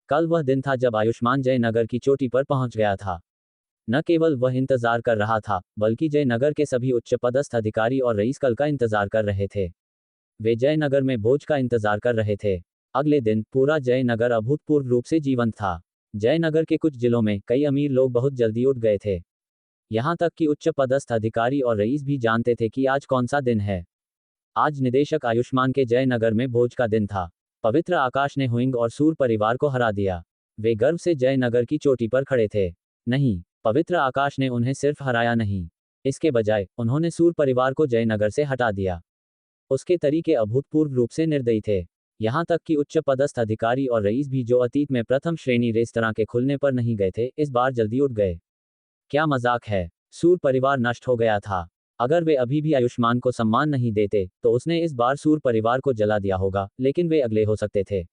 कल वह दिन था जब आयुष्मान जयनगर की चोटी पर पहुंच गया था। न केवल वह इंतजार कर रहा था, बल्कि जयनगर के सभी उच्च पदस्थ अधिकारी और रईस कल का इंतजार कर रहे थे। वे जयनगर में भोज का इंतजार कर रहे थे। अगले दिन पूरा जयनगर अभूतपूर्व रूप से जीवंत था। जयनगर के कुछ जिलों में कई अमीर लोग बहुत जल्दी उठ गए थे। यहां तक कि उच्च पदस्थ अधिकारी और रईस भी जानते थे कि आज कौन सा दिन है। आज निदेशक आयुष्मान के जयनगर में भोज का दिन था। पवित्र आकाश ने हुइंग और सूर परिवार को हरा दिया। वे गर्व से जयनगर की चोटी पर खड़े थे। नहीं, पवित्र आकाश ने उन्हें सिर्फ हराया नहीं, इसके बजाय उन्होंने सूर परिवार को जयनगर से हटा दिया। उसके तरीके अभूतपूर्व रूप से निर्दयी थे। यहाँ तक कि उच्च पदस्थ अधिकारी और रईस भी, जो अतीत में प्रथम श्रेणी रेस्तरां के खुलने पर नहीं गए थे, इस बार जल्दी उठ गए। क्या मजाक है। सूर परिवार नष्ट हो गया था। अगर वे अभी भी आयुष्मान को सम्मान नहीं देते तो उसने इस बार सूर परिवार को जला दिया होगा, लेकिन वे अगले हो सकते थे।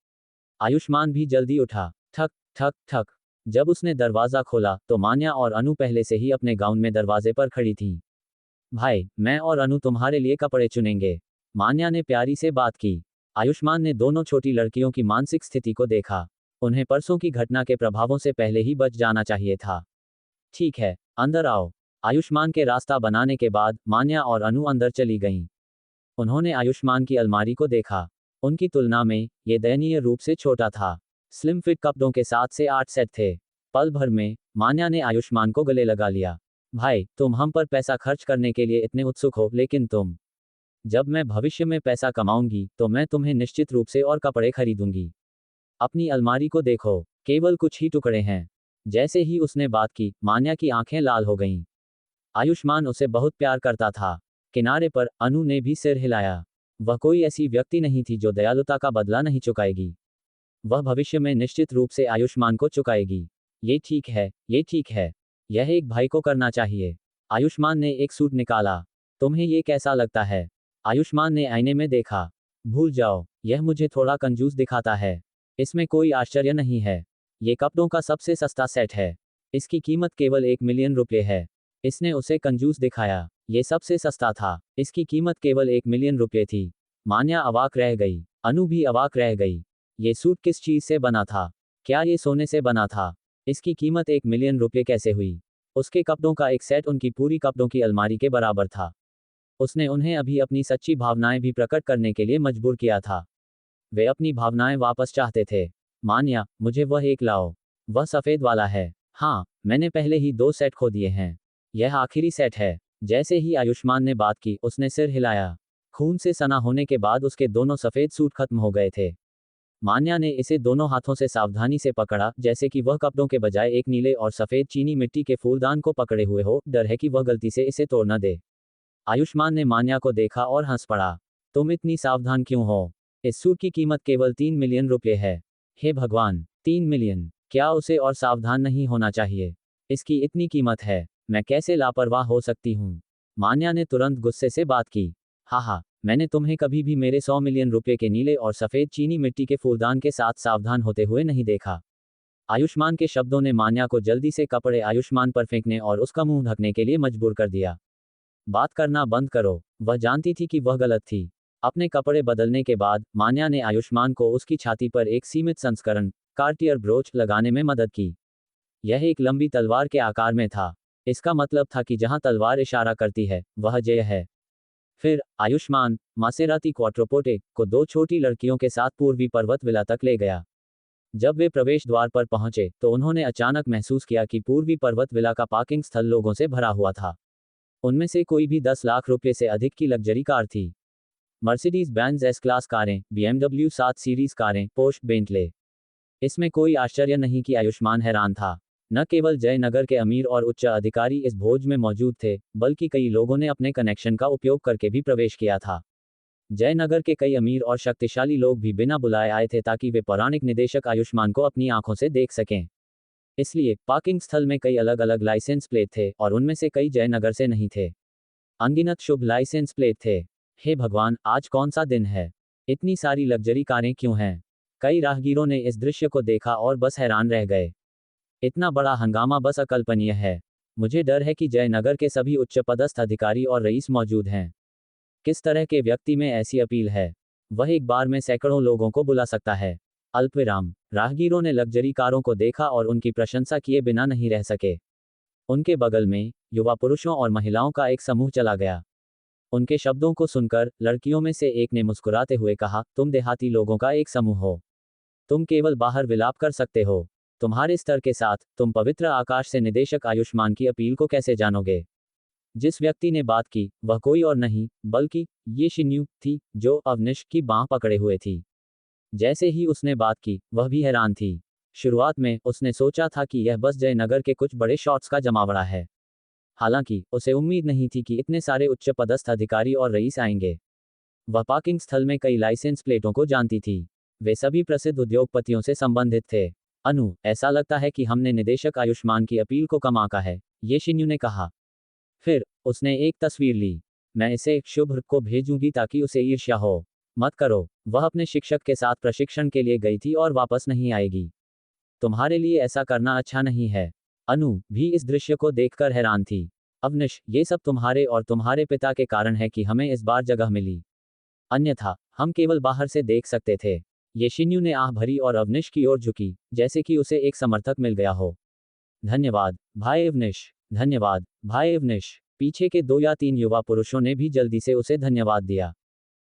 आयुष्मान भी जल्दी उठा। ठक ठक ठक। जब उसने दरवाजा खोला तो मान्या और अनु पहले से ही अपने गाउन में दरवाजे पर खड़ी थीं। भाई, मैं और अनु तुम्हारे लिए कपड़े चुनेंगे, मान्या ने प्यारी से बात की। आयुष्मान ने दोनों छोटी लड़कियों की मानसिक स्थिति को देखा। उन्हें परसों की घटना के प्रभावों से पहले ही बच जाना चाहिए था। ठीक है, अंदर आओ। आयुष्मान के रास्ता बनाने के बाद मान्या और अनु अंदर चली गईं। उन्होंने आयुष्मान की अलमारी को देखा। उनकी तुलना में ये दयनीय रूप से छोटा था। स्लिम फिट कपड़ों के 7 से 8 सेट थे। पल भर में मान्या ने आयुष्मान को गले लगा लिया। भाई, तुम हम पर पैसा खर्च करने के लिए इतने उत्सुक हो, लेकिन जब मैं भविष्य में पैसा कमाऊंगी तो मैं तुम्हें निश्चित रूप से और कपड़े खरीदूंगी। अपनी अलमारी को देखो, केवल कुछ ही टुकड़े हैं। जैसे ही उसने बात की, मान्या की आंखें लाल हो गईं। आयुष्मान उसे बहुत प्यार करता था। किनारे पर अनु ने भी सिर हिलाया। वह कोई ऐसी व्यक्ति नहीं थी जो दयालुता का बदला नहीं चुकाएगी। वह भविष्य में निश्चित रूप से आयुष्मान को चुकाएगी। ये ठीक है, ये ठीक है। यह एक भाई को करना चाहिए। आयुष्मान ने एक सूट निकाला। तुम्हें ये कैसा लगता है? आयुष्मान ने आईने में देखा। भूल जाओ, यह मुझे थोड़ा कंजूस दिखाता है। इसमें कोई आश्चर्य नहीं है। ये कपड़ों का सबसे सस्ता सेट है। इसकी कीमत केवल 1 मिलियन रुपये है। इसने उसे कंजूस दिखाया। ये सबसे सस्ता था। इसकी कीमत केवल 1 मिलियन रुपये थी। मान्या अवाक रह गई। अनु भी अवाक रह गई। ये सूट किस चीज से बना था? क्या ये सोने से बना था? इसकी कीमत 1 मिलियन रुपये कैसे हुई? उसके कपड़ों का एक सेट उनकी पूरी कपड़ों की अलमारी के बराबर था। उसने उन्हें अभी अपनी सच्ची भावनाएं भी प्रकट करने के लिए मजबूर किया था। वे अपनी भावनाएं वापस चाहते थे। मान्या, मुझे वह एक लाओ। वह सफेद वाला है। हाँ, मैंने पहले ही 2 सेट खो दिए हैं। यह आखिरी सेट है। जैसे ही आयुष्मान ने बात की, उसने सिर हिलाया। खून से सना होने के बाद उसके दोनों सफेद सूट खत्म हो गए थे। मान्या ने इसे दोनों हाथों से सावधानी से पकड़ा, जैसे कि वह कपड़ों के बजाय एक नीले और सफेद चीनी मिट्टी के फूलदान को पकड़े हुए हो। डर है कि वह गलती से इसे तोड़ न दे। आयुष्मान ने मान्या को देखा और हंस पड़ा। तुम इतनी सावधान क्यों हो? इस सूट की कीमत केवल 3 मिलियन रुपये है। हे भगवान, 3 मिलियन! क्या उसे और सावधान नहीं होना चाहिए? इसकी इतनी कीमत है। मैं कैसे लापरवाह हो सकती हूँ? मान्या ने तुरंत गुस्से से बात की। हाँ, मैंने तुम्हें कभी भी मेरे 100 मिलियन रुपये के नीले और सफेद चीनी मिट्टी के फूलदान के साथ सावधान होते हुए नहीं देखा। आयुष्मान के शब्दों ने मान्या को जल्दी से कपड़े आयुष्मान पर फेंकने और उसका मुंह ढकने के लिए मजबूर कर दिया। बात करना बंद करो। वह जानती थी कि वह गलत थी। अपने कपड़े बदलने के बाद मान्या ने आयुष्मान को उसकी छाती पर एक सीमित संस्करण कार्टियर ब्रोच लगाने में मदद की। यह एक लंबी तलवार के आकार में था। इसका मतलब था कि जहां तलवार इशारा करती है, वह जय है। फिर आयुष्मान मासेराती क्वाट्रोपोर्टे को 2 छोटी लड़कियों के साथ पूर्वी पर्वत विला तक ले गया। जब वे प्रवेश द्वार पर पहुंचे तो उन्होंने अचानक महसूस किया कि पूर्वी पर्वत विला का पार्किंग स्थल लोगों से भरा हुआ था। उनमें से कोई भी 10 लाख रुपये से अधिक की लग्जरी कार थी। मर्सिडीज बेंज एस क्लास कारें, BMW 7 सीरीज कारें, पोर्श, बेंटले। इसमें कोई आश्चर्य नहीं कि आयुष्मान हैरान था। न केवल जयनगर के अमीर और उच्च अधिकारी इस भोज में मौजूद थे, बल्कि कई लोगों ने अपने कनेक्शन का उपयोग करके भी प्रवेश किया था। जयनगर के कई अमीर और शक्तिशाली लोग भी बिना बुलाए आए थे ताकि वे पौराणिक निदेशक आयुष्मान को अपनी आंखों से देख सकें। इसलिए पार्किंग स्थल में कई अलग अलग लाइसेंस प्लेट थे और उनमें से कई जयनगर से नहीं थे। अनगिनत शुभ लाइसेंस प्लेट थे। हे भगवान, आज कौन सा दिन है? इतनी सारी लग्जरी कारें क्यों हैं? कई राहगीरों ने इस दृश्य को देखा और बस हैरान रह गए। इतना बड़ा हंगामा बस अकल्पनीय है। मुझे डर है कि जयनगर के सभी उच्च पदस्थ अधिकारी और रईस मौजूद हैं। किस तरह के व्यक्ति में ऐसी अपील है? वह एक बार में सैकड़ों लोगों को बुला सकता है। अल्पविराम। राहगीरों ने लग्जरी कारों को देखा और उनकी प्रशंसा किए बिना नहीं रह सके। उनके बगल में युवा पुरुषों और महिलाओं का एक समूह चला गया। उनके शब्दों को सुनकर लड़कियों में से एक ने मुस्कुराते हुए कहा, तुम देहाती लोगों का एक समूह हो। तुम केवल बाहर विलाप कर सकते हो। तुम्हारे स्तर के साथ तुम पवित्र आकाश से निदेशक आयुष्मान की अपील को कैसे जानोगे? जिस व्यक्ति ने बात की वह कोई और नहीं बल्कि ये शिन्यू थी, जो अवनिश की बांह पकड़े हुए थी। जैसे ही उसने बात की, वह भी हैरान थी। शुरुआत में उसने सोचा था कि यह बस जयनगर के कुछ बड़े शॉट्स का जमावड़ा है। हालांकि उसे उम्मीद नहीं थी कि इतने सारे उच्च पदस्थ अधिकारी और रईस आएंगे। वह पार्किंग स्थल में कई लाइसेंस प्लेटों को जानती थी। वे सभी प्रसिद्ध उद्योगपतियों से संबंधित थे। अनु, ऐसा लगता है कि हमने निदेशक आयुष्मान की अपील को कम आंका है, ये शिन्यू ने कहा। फिर उसने एक तस्वीर ली। मैं इसे शुभ्र को भेजूंगी ताकि उसे ईर्ष्या हो। मत करो, वह अपने शिक्षक के साथ प्रशिक्षण के लिए गई थी और वापस नहीं आएगी। तुम्हारे लिए ऐसा करना अच्छा नहीं है। अनु भी इस दृश्य को देखकर हैरान थी। अवनिश, ये सब तुम्हारे और तुम्हारे पिता के कारण है कि हमें इस बार जगह मिली। अन्यथा हम केवल बाहर से देख सकते थे। ये शिन्यू ने आह भरी और अवनिश की ओर झुकी, जैसे कि उसे एक समर्थक मिल गया हो। धन्यवाद भाई अवनिश। धन्यवाद भाई अवनिश। पीछे के 2 या 3 युवा पुरुषों ने भी जल्दी से उसे धन्यवाद दिया।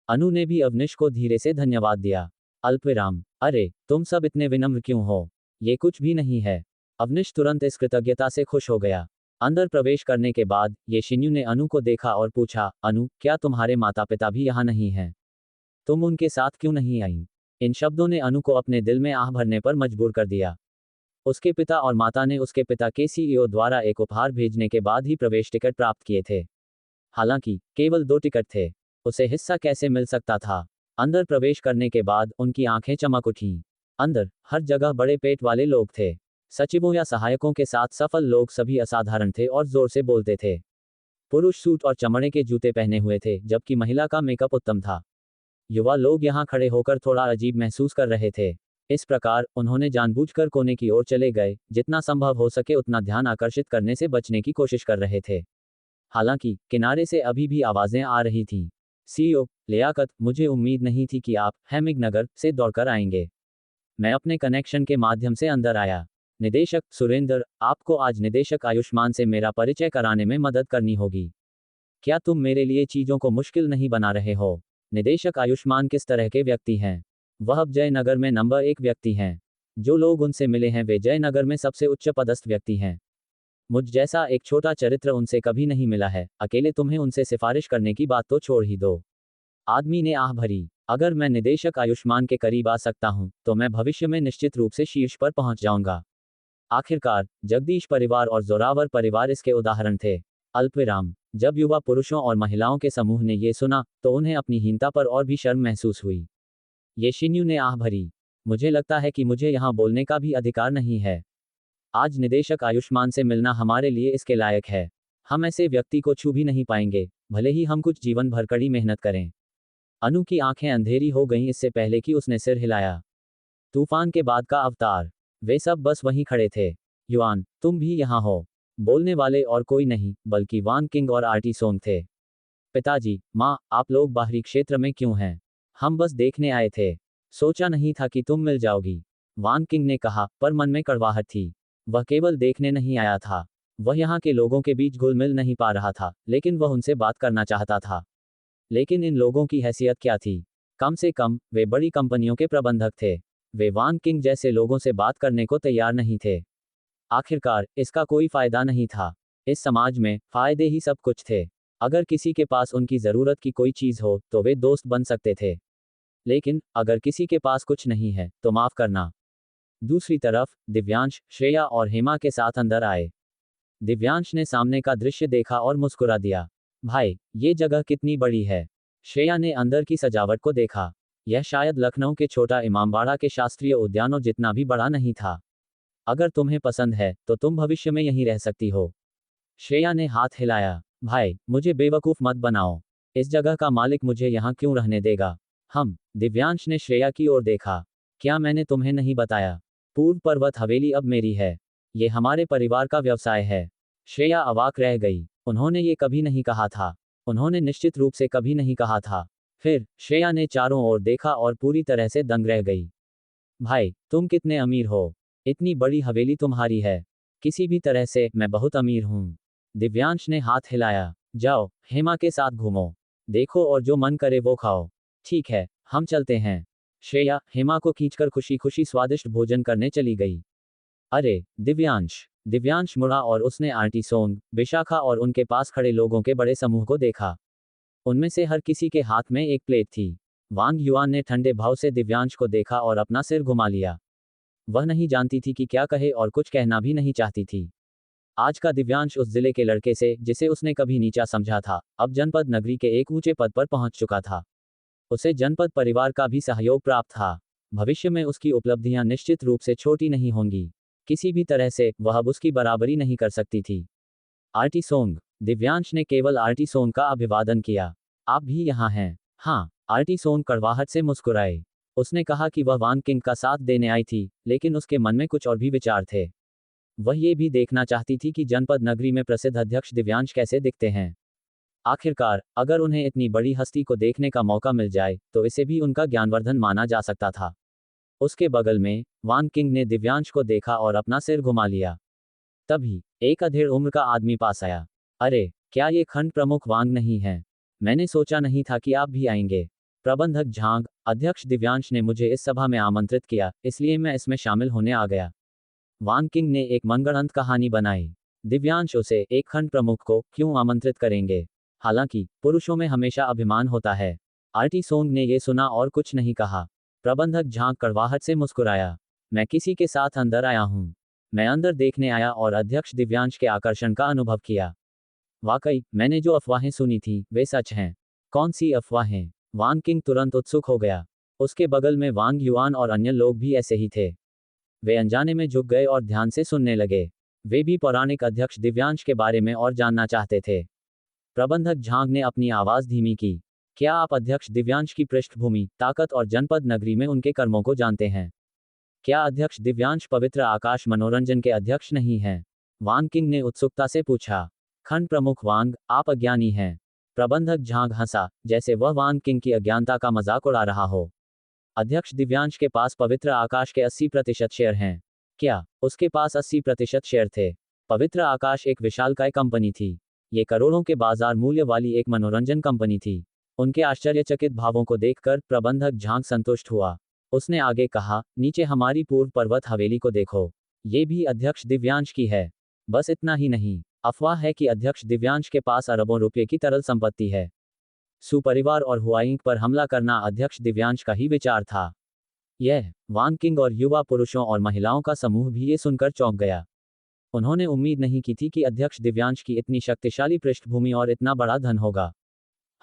अनु ने भी अवनिश को धीरे से धन्यवाद दिया। अल्पविराम। अरे, तुम सब इतने विनम्र क्यों हो? ये कुछ भी नहीं है। अवनिश तुरंत इस कृतज्ञता से खुश हो गया। अंदर प्रवेश करने के बाद ये शिन्यू ने अनु को देखा और पूछा, अनु, क्या तुम्हारे माता पिता भी यहाँ नहीं हैं? तुम उनके साथ क्यों नहीं आई? इन शब्दों ने अनु को अपने दिल में आह भरने पर मजबूर कर दिया। उसके पिता और माता ने उसके पिता के सीईओ द्वारा एक उपहार भेजने के बाद ही प्रवेश टिकट प्राप्त किए थे। हालांकि केवल 2 टिकट थे। उसे हिस्सा कैसे मिल सकता था? अंदर प्रवेश करने के बाद उनकी आंखें चमक उठीं। अंदर हर जगह बड़े पेट वाले लोग थे। सचिवों या सहायकों के साथ सफल लोग सभी असाधारण थे और जोर से बोलते थे। पुरुष सूट और चमड़े के जूते पहने हुए थे, जबकि महिला का मेकअप उत्तम था। युवा लोग यहाँ खड़े होकर थोड़ा अजीब महसूस कर रहे थे। इस प्रकार उन्होंने जानबूझकर कोने की ओर चले गए, जितना संभव हो सके उतना ध्यान आकर्षित करने से बचने की कोशिश कर रहे थे। हालांकि किनारे से अभी भी आवाजें आ रही थीं। सीईओ लियाकत, मुझे उम्मीद नहीं थी कि आप हैमिग नगर से दौड़कर आएंगे। मैं अपने कनेक्शन के माध्यम से अंदर आया। निदेशक सुरेंद्र, आपको आज निदेशक आयुष्मान से मेरा परिचय कराने में मदद करनी होगी। क्या तुम मेरे लिए चीजों को मुश्किल नहीं बना रहे हो? निदेशक आयुष्मान किस तरह के व्यक्ति हैं? वह अब जयनगर में नंबर 1 व्यक्ति हैं। जो लोग उनसे मिले हैं वे जयनगर में सबसे उच्च पदस्थ व्यक्ति हैं। मुझ जैसा एक छोटा चरित्र उनसे कभी नहीं मिला है। अकेले तुम्हें उनसे सिफारिश करने की बात तो छोड़ ही दो। आदमी ने आह भरी। अगर मैं निदेशक आयुष्मान के करीब आ सकता हूं, तो मैं भविष्य में निश्चित रूप से शीर्ष पर पहुंच जाऊंगा। आखिरकार जगदीश परिवार और जोरावर परिवार इसके उदाहरण थे। अल्पविराम। जब युवा पुरुषों और महिलाओं के समूह ने ये सुना, तो उन्हें अपनी हीनता पर और भी शर्म महसूस हुई। ये शिन्यू ने आह भरी। मुझे लगता है कि मुझे यहाँ बोलने का भी अधिकार नहीं है। आज निदेशक आयुष्मान से मिलना हमारे लिए इसके लायक है। हम ऐसे व्यक्ति को छू भी नहीं पाएंगे, भले ही हम कुछ जीवन भर कड़ी मेहनत करें। अनु की आंखें अंधेरी हो गईं इससे पहले कि उसने सिर हिलाया। तूफान के बाद का अवतार। वे सब बस वहीं खड़े थे। युआन, तुम भी यहाँ हो। बोलने वाले और कोई नहीं, बल्कि वान किंग और आर्टी सोंग थे। पिताजी, माँ, आप लोग बाहरी क्षेत्र में क्यों हैं? हम बस देखने आए थे। सोचा नहीं था कि तुम मिल जाओगी, वान किंग ने कहा, पर मन में कड़वाहट थी। वह केवल देखने नहीं आया था। वह यहाँ के लोगों के बीच घुल मिल नहीं पा रहा था, लेकिन वह उनसे बात करना चाहता था। लेकिन इन लोगों की हैसियत क्या थी? कम से कम वे बड़ी कंपनियों के प्रबंधक थे। वे वान किंग जैसे लोगों से बात करने को तैयार नहीं थे। आखिरकार इसका कोई फायदा नहीं था। इस समाज में फायदे ही सब कुछ थे। अगर किसी के पास उनकी जरूरत की कोई चीज हो तो वे दोस्त बन सकते थे। लेकिन अगर किसी के पास कुछ नहीं है तो माफ करना। दूसरी तरफ दिव्यांश, श्रेया और हेमा के साथ अंदर आए। दिव्यांश ने सामने का दृश्य देखा और मुस्कुरा दिया। भाई, ये जगह कितनी बड़ी है? श्रेया ने अंदर की सजावट को देखा। यह शायद लखनऊ के छोटा इमामबाड़ा के शास्त्रीय उद्यानों जितना भी बड़ा नहीं था। अगर तुम्हें पसंद है तो तुम भविष्य में यहीं रह सकती हो। श्रेया ने हाथ हिलाया। भाई, मुझे बेवकूफ मत बनाओ। इस जगह का मालिक मुझे यहाँ क्यों रहने देगा? दिव्यांश ने श्रेया की ओर देखा। क्या मैंने तुम्हें नहीं बताया? पूर्व पर्वत हवेली अब मेरी है। ये हमारे परिवार का व्यवसाय है। श्रेया अवाक रह गई। उन्होंने ये कभी नहीं कहा था। उन्होंने निश्चित रूप से कभी नहीं कहा था। फिर श्रेया ने चारों ओर देखा और पूरी तरह से दंग रह गई। भाई, तुम कितने अमीर हो? इतनी बड़ी हवेली तुम्हारी है। किसी भी तरह से मैं बहुत अमीर हूँ। दिव्यांश ने हाथ हिलाया। जाओ, हेमा के साथ घूमो, देखो और जो मन करे वो खाओ। ठीक है, हम चलते हैं। श्रेया हेमा को खींचकर खुशी खुशी स्वादिष्ट भोजन करने चली गई। अरे दिव्यांश मुड़ा और उसने आंटी सोंग, विशाखा और उनके पास खड़े लोगों के बड़े समूह को देखा। उनमें से हर किसी के हाथ में एक प्लेट थी। वांग युआन ने ठंडे भाव से दिव्यांश को देखा और अपना सिर घुमा लिया। वह नहीं जानती थी कि क्या कहे और कुछ कहना भी नहीं चाहती थी। आज का दिव्यांश उस जिले के लड़के से, जिसे उसने कभी नीचा समझा था, अब जनपद नगरी के एक ऊंचे पद पर पहुंच चुका था। उसे जनपद परिवार का भी सहयोग प्राप्त था। भविष्य में उसकी उपलब्धियां निश्चित रूप से छोटी नहीं होंगी। किसी भी तरह से वह अब उसकी बराबरी नहीं कर सकती थी। RT song. दिव्यांश ने केवल आरटी सोंग का अभिवादन किया। आप भी यहाँ हैं? हाँ, आरटी सोंग कड़वाहट से मुस्कुराए। उसने कहा कि वह वांग किंग का साथ देने आई थी, लेकिन उसके मन में कुछ और भी विचार थे। वह ये भी देखना चाहती थी कि जनपद नगरी में प्रसिद्ध अध्यक्ष दिव्यांश कैसे दिखते हैं। आखिरकार, अगर उन्हें इतनी बड़ी हस्ती को देखने का मौका मिल जाए, तो इसे भी उनका ज्ञानवर्धन माना जा सकता था। उसके बगल में वांग किंग ने दिव्यांश को देखा और अपना सिर घुमा लिया। तभी एक अधेड़ उम्र का आदमी पास आया। अरे, क्या ये खंड प्रमुख वांग नहीं है? मैंने सोचा नहीं था कि आप भी आएंगे। प्रबंधक झांग, अध्यक्ष दिव्यांश ने मुझे इस सभा में आमंत्रित किया, इसलिए मैं इसमें शामिल होने आ गया। वांग किंग ने एक मनगढ़ंत कहानी बनाई। दिव्यांश उसे, एक खंड प्रमुख को, क्यों आमंत्रित करेंगे? हालांकि पुरुषों में हमेशा अभिमान होता है। आरटी सोंग ने यह सुना और कुछ नहीं कहा। प्रबंधक झांग कड़वाहट से मुस्कुराया। मैं किसी के साथ अंदर आया हूं। मैं अंदर देखने आया और अध्यक्ष दिव्यांश के आकर्षण का अनुभव किया। वाकई, मैंने जो अफवाहें सुनी थी वे सच हैं। कौन सी अफवाहें? वांग किंग तुरंत उत्सुक हो गया। उसके बगल में वांग युआन और अन्य लोग भी ऐसे ही थे। वे अनजाने में झुक गए और ध्यान से सुनने लगे। वे भी पौराणिक अध्यक्ष दिव्यांश के बारे में और जानना चाहते थे। प्रबंधक झांग ने अपनी आवाज धीमी की। क्या आप अध्यक्ष दिव्यांश की पृष्ठभूमि, ताकत और जनपद नगरी में उनके कर्मों को जानते हैं? क्या अध्यक्ष दिव्यांश पवित्र आकाश मनोरंजन के अध्यक्ष नहीं हैं? वांग किंग ने उत्सुकता से पूछा। खंड प्रमुख वांग, आप अज्ञानी हैं। प्रबंधक झांग हंसा, जैसे वह वांग किंग की अज्ञानता का मजाक उड़ा रहा हो। अध्यक्ष दिव्यांश के पास पवित्र आकाश के 80% शेयर हैं। क्या उसके पास 80% शेयर थे? पवित्र आकाश एक विशालकाय कंपनी थी। ये करोड़ों के बाजार मूल्य वाली एक मनोरंजन कंपनी थी। उनके आश्चर्यचकित भावों को देखकर प्रबंधक झांग संतुष्ट हुआ। उसने आगे कहा, नीचे हमारी पूर्व पर्वत हवेली को देखो। ये भी अध्यक्ष दिव्यांश की है। बस इतना ही नहीं, अफवाह है कि अध्यक्ष दिव्यांश के पास अरबों रुपये की तरल संपत्ति है। सुपरिवार और हुआइंग पर हमला करना अध्यक्ष दिव्यांश का ही विचार था। यह वांग किंग और युवा पुरुषों और महिलाओं का समूह भी ये सुनकर चौंक गया। उन्होंने उम्मीद नहीं की थी कि अध्यक्ष दिव्यांश की इतनी शक्तिशाली पृष्ठभूमि और इतना बड़ा धन होगा।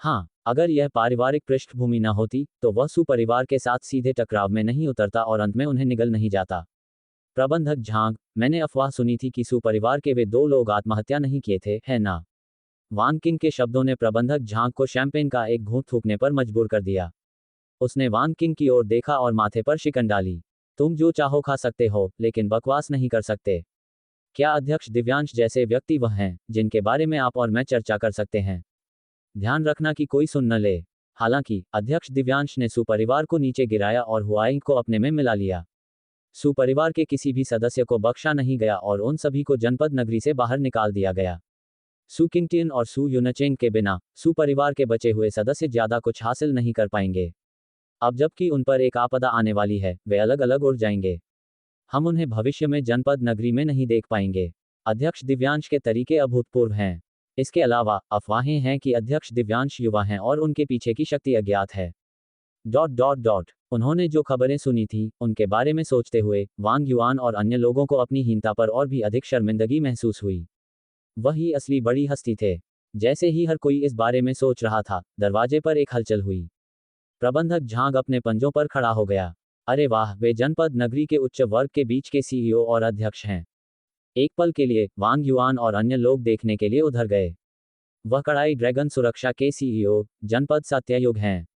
हाँ, अगर यह पारिवारिक पृष्ठभूमि न होती, तो वह सुपरिवार के साथ सीधे टकराव में नहीं उतरता और अंत में उन्हें निगल नहीं जाता। प्रबंधक झांग, मैंने अफवाह सुनी थी कि सुपरिवार के वे 2 लोग आत्महत्या नहीं किए थे, है ना? वांग किंग के शब्दों ने प्रबंधक झांग को शैंपेन का एक घूंट थूकने पर मजबूर कर दिया। उसने वांग किंग की ओर देखा और माथे पर शिकन डाली। तुम जो चाहो खा सकते हो, लेकिन बकवास नहीं कर सकते। क्या अध्यक्ष दिव्यांश जैसे व्यक्ति वह हैं, जिनके बारे में आप और मैं चर्चा कर सकते हैं? ध्यान रखना कि कोई सुन न ले। हालांकि अध्यक्ष दिव्यांश ने सुपरिवार को नीचे गिराया और हुआइंग को अपने में मिला लिया। सुपरिवार के किसी भी सदस्य को बख्शा नहीं गया और उन सभी को जनपद नगरी से बाहर निकाल दिया गया। सु किंगटियन और सु यूनचेंग के बिना सुपरिवार के बचे हुए सदस्य ज्यादा कुछ हासिल नहीं कर पाएंगे। अब जबकि उन पर एक आपदा आने वाली है, वे अलग अलग उड़ जाएंगे। हम उन्हें भविष्य में जनपद नगरी में नहीं देख पाएंगे। अध्यक्ष दिव्यांश के तरीके अभूतपूर्व हैं। इसके अलावा अफवाहें हैं कि अध्यक्ष दिव्यांश युवा हैं और उनके पीछे की शक्ति अज्ञात है। ... उन्होंने जो खबरें सुनी थी, उनके बारे में सोचते हुए वांग युआन और अन्य लोगों को अपनी हीनता पर और भी अधिक शर्मिंदगी महसूस हुई। वही असली बड़ी हस्ती थे। जैसे ही हर कोई इस बारे में सोच रहा था, दरवाजे पर एक हलचल हुई। प्रबंधक झांग अपने पंजों पर खड़ा हो गया। अरे वाह, वे जनपद नगरी के उच्च वर्ग के बीच के सीईओ और अध्यक्ष हैं। एक पल के लिए वांग युआन और अन्य लोग देखने के लिए उधर गए। वह कड़ाई ड्रैगन सुरक्षा के सीईओ, जनपद सत्ययुग हैं।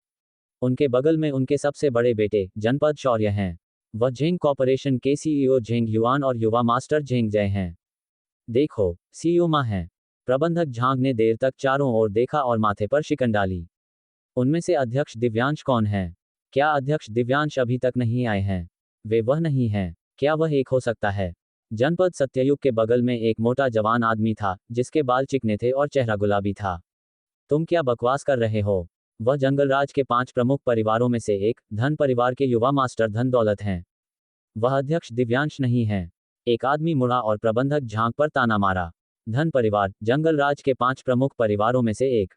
उनके बगल में उनके सबसे बड़े बेटे, जनपद शौर्य हैं। वह झेंग कॉर्पोरेशन के सीईओ झेंग युआन और युवा मास्टर झेंग जय हैं। देखो, सीईओ मां हैं। प्रबंधक झांग ने देर तक चारों ओर देखा और माथे पर शिकन डाली। उनमें से अध्यक्ष दिव्यांश कौन है? क्या अध्यक्ष दिव्यांश अभी तक नहीं आए हैं? वे वह नहीं हैं। क्या वह एक हो सकता है? जनपद सत्ययुग के बगल में एक मोटा जवान आदमी था, जिसके बाल चिकने थे और चेहरा गुलाबी था। तुम क्या बकवास कर रहे हो? वह जंगलराज के 5 प्रमुख परिवारों में से एक, धन परिवार के युवा मास्टर धन दौलत हैं। वह अध्यक्ष दिव्यांश नहीं है। एक आदमी मुड़ा और प्रबंधक झांग पर ताना मारा। धन परिवार, जंगलराज के 5 प्रमुख परिवारों में से एक। ...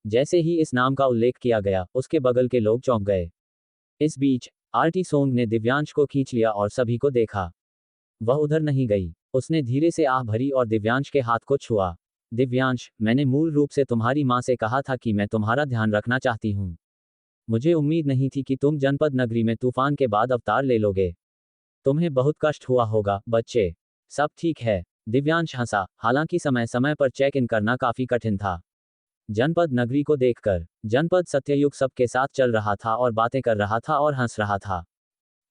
जैसे ही इस नाम का उल्लेख किया गया, उसके बगल के लोग चौंक गए। इस बीच आरटी सोंग ने दिव्यांश को खींच लिया और सभी को देखा। वह उधर नहीं गई। उसने धीरे से आह भरी और दिव्यांश के हाथ को छुआ। दिव्यांश, मैंने मूल रूप से तुम्हारी माँ से कहा था कि मैं तुम्हारा ध्यान रखना चाहती हूँ। मुझे उम्मीद नहीं थी कि तुम जनपद नगरी में तूफान के बाद अवतार ले लोगे। तुम्हें बहुत कष्ट हुआ होगा, बच्चे। सब ठीक है। दिव्यांश हंसा, हालांकि समय समय पर चेक इन करना काफी कठिन था। जनपद नगरी को देखकर जनपद सत्ययुग सबके साथ चल रहा था और बातें कर रहा था और हंस रहा था।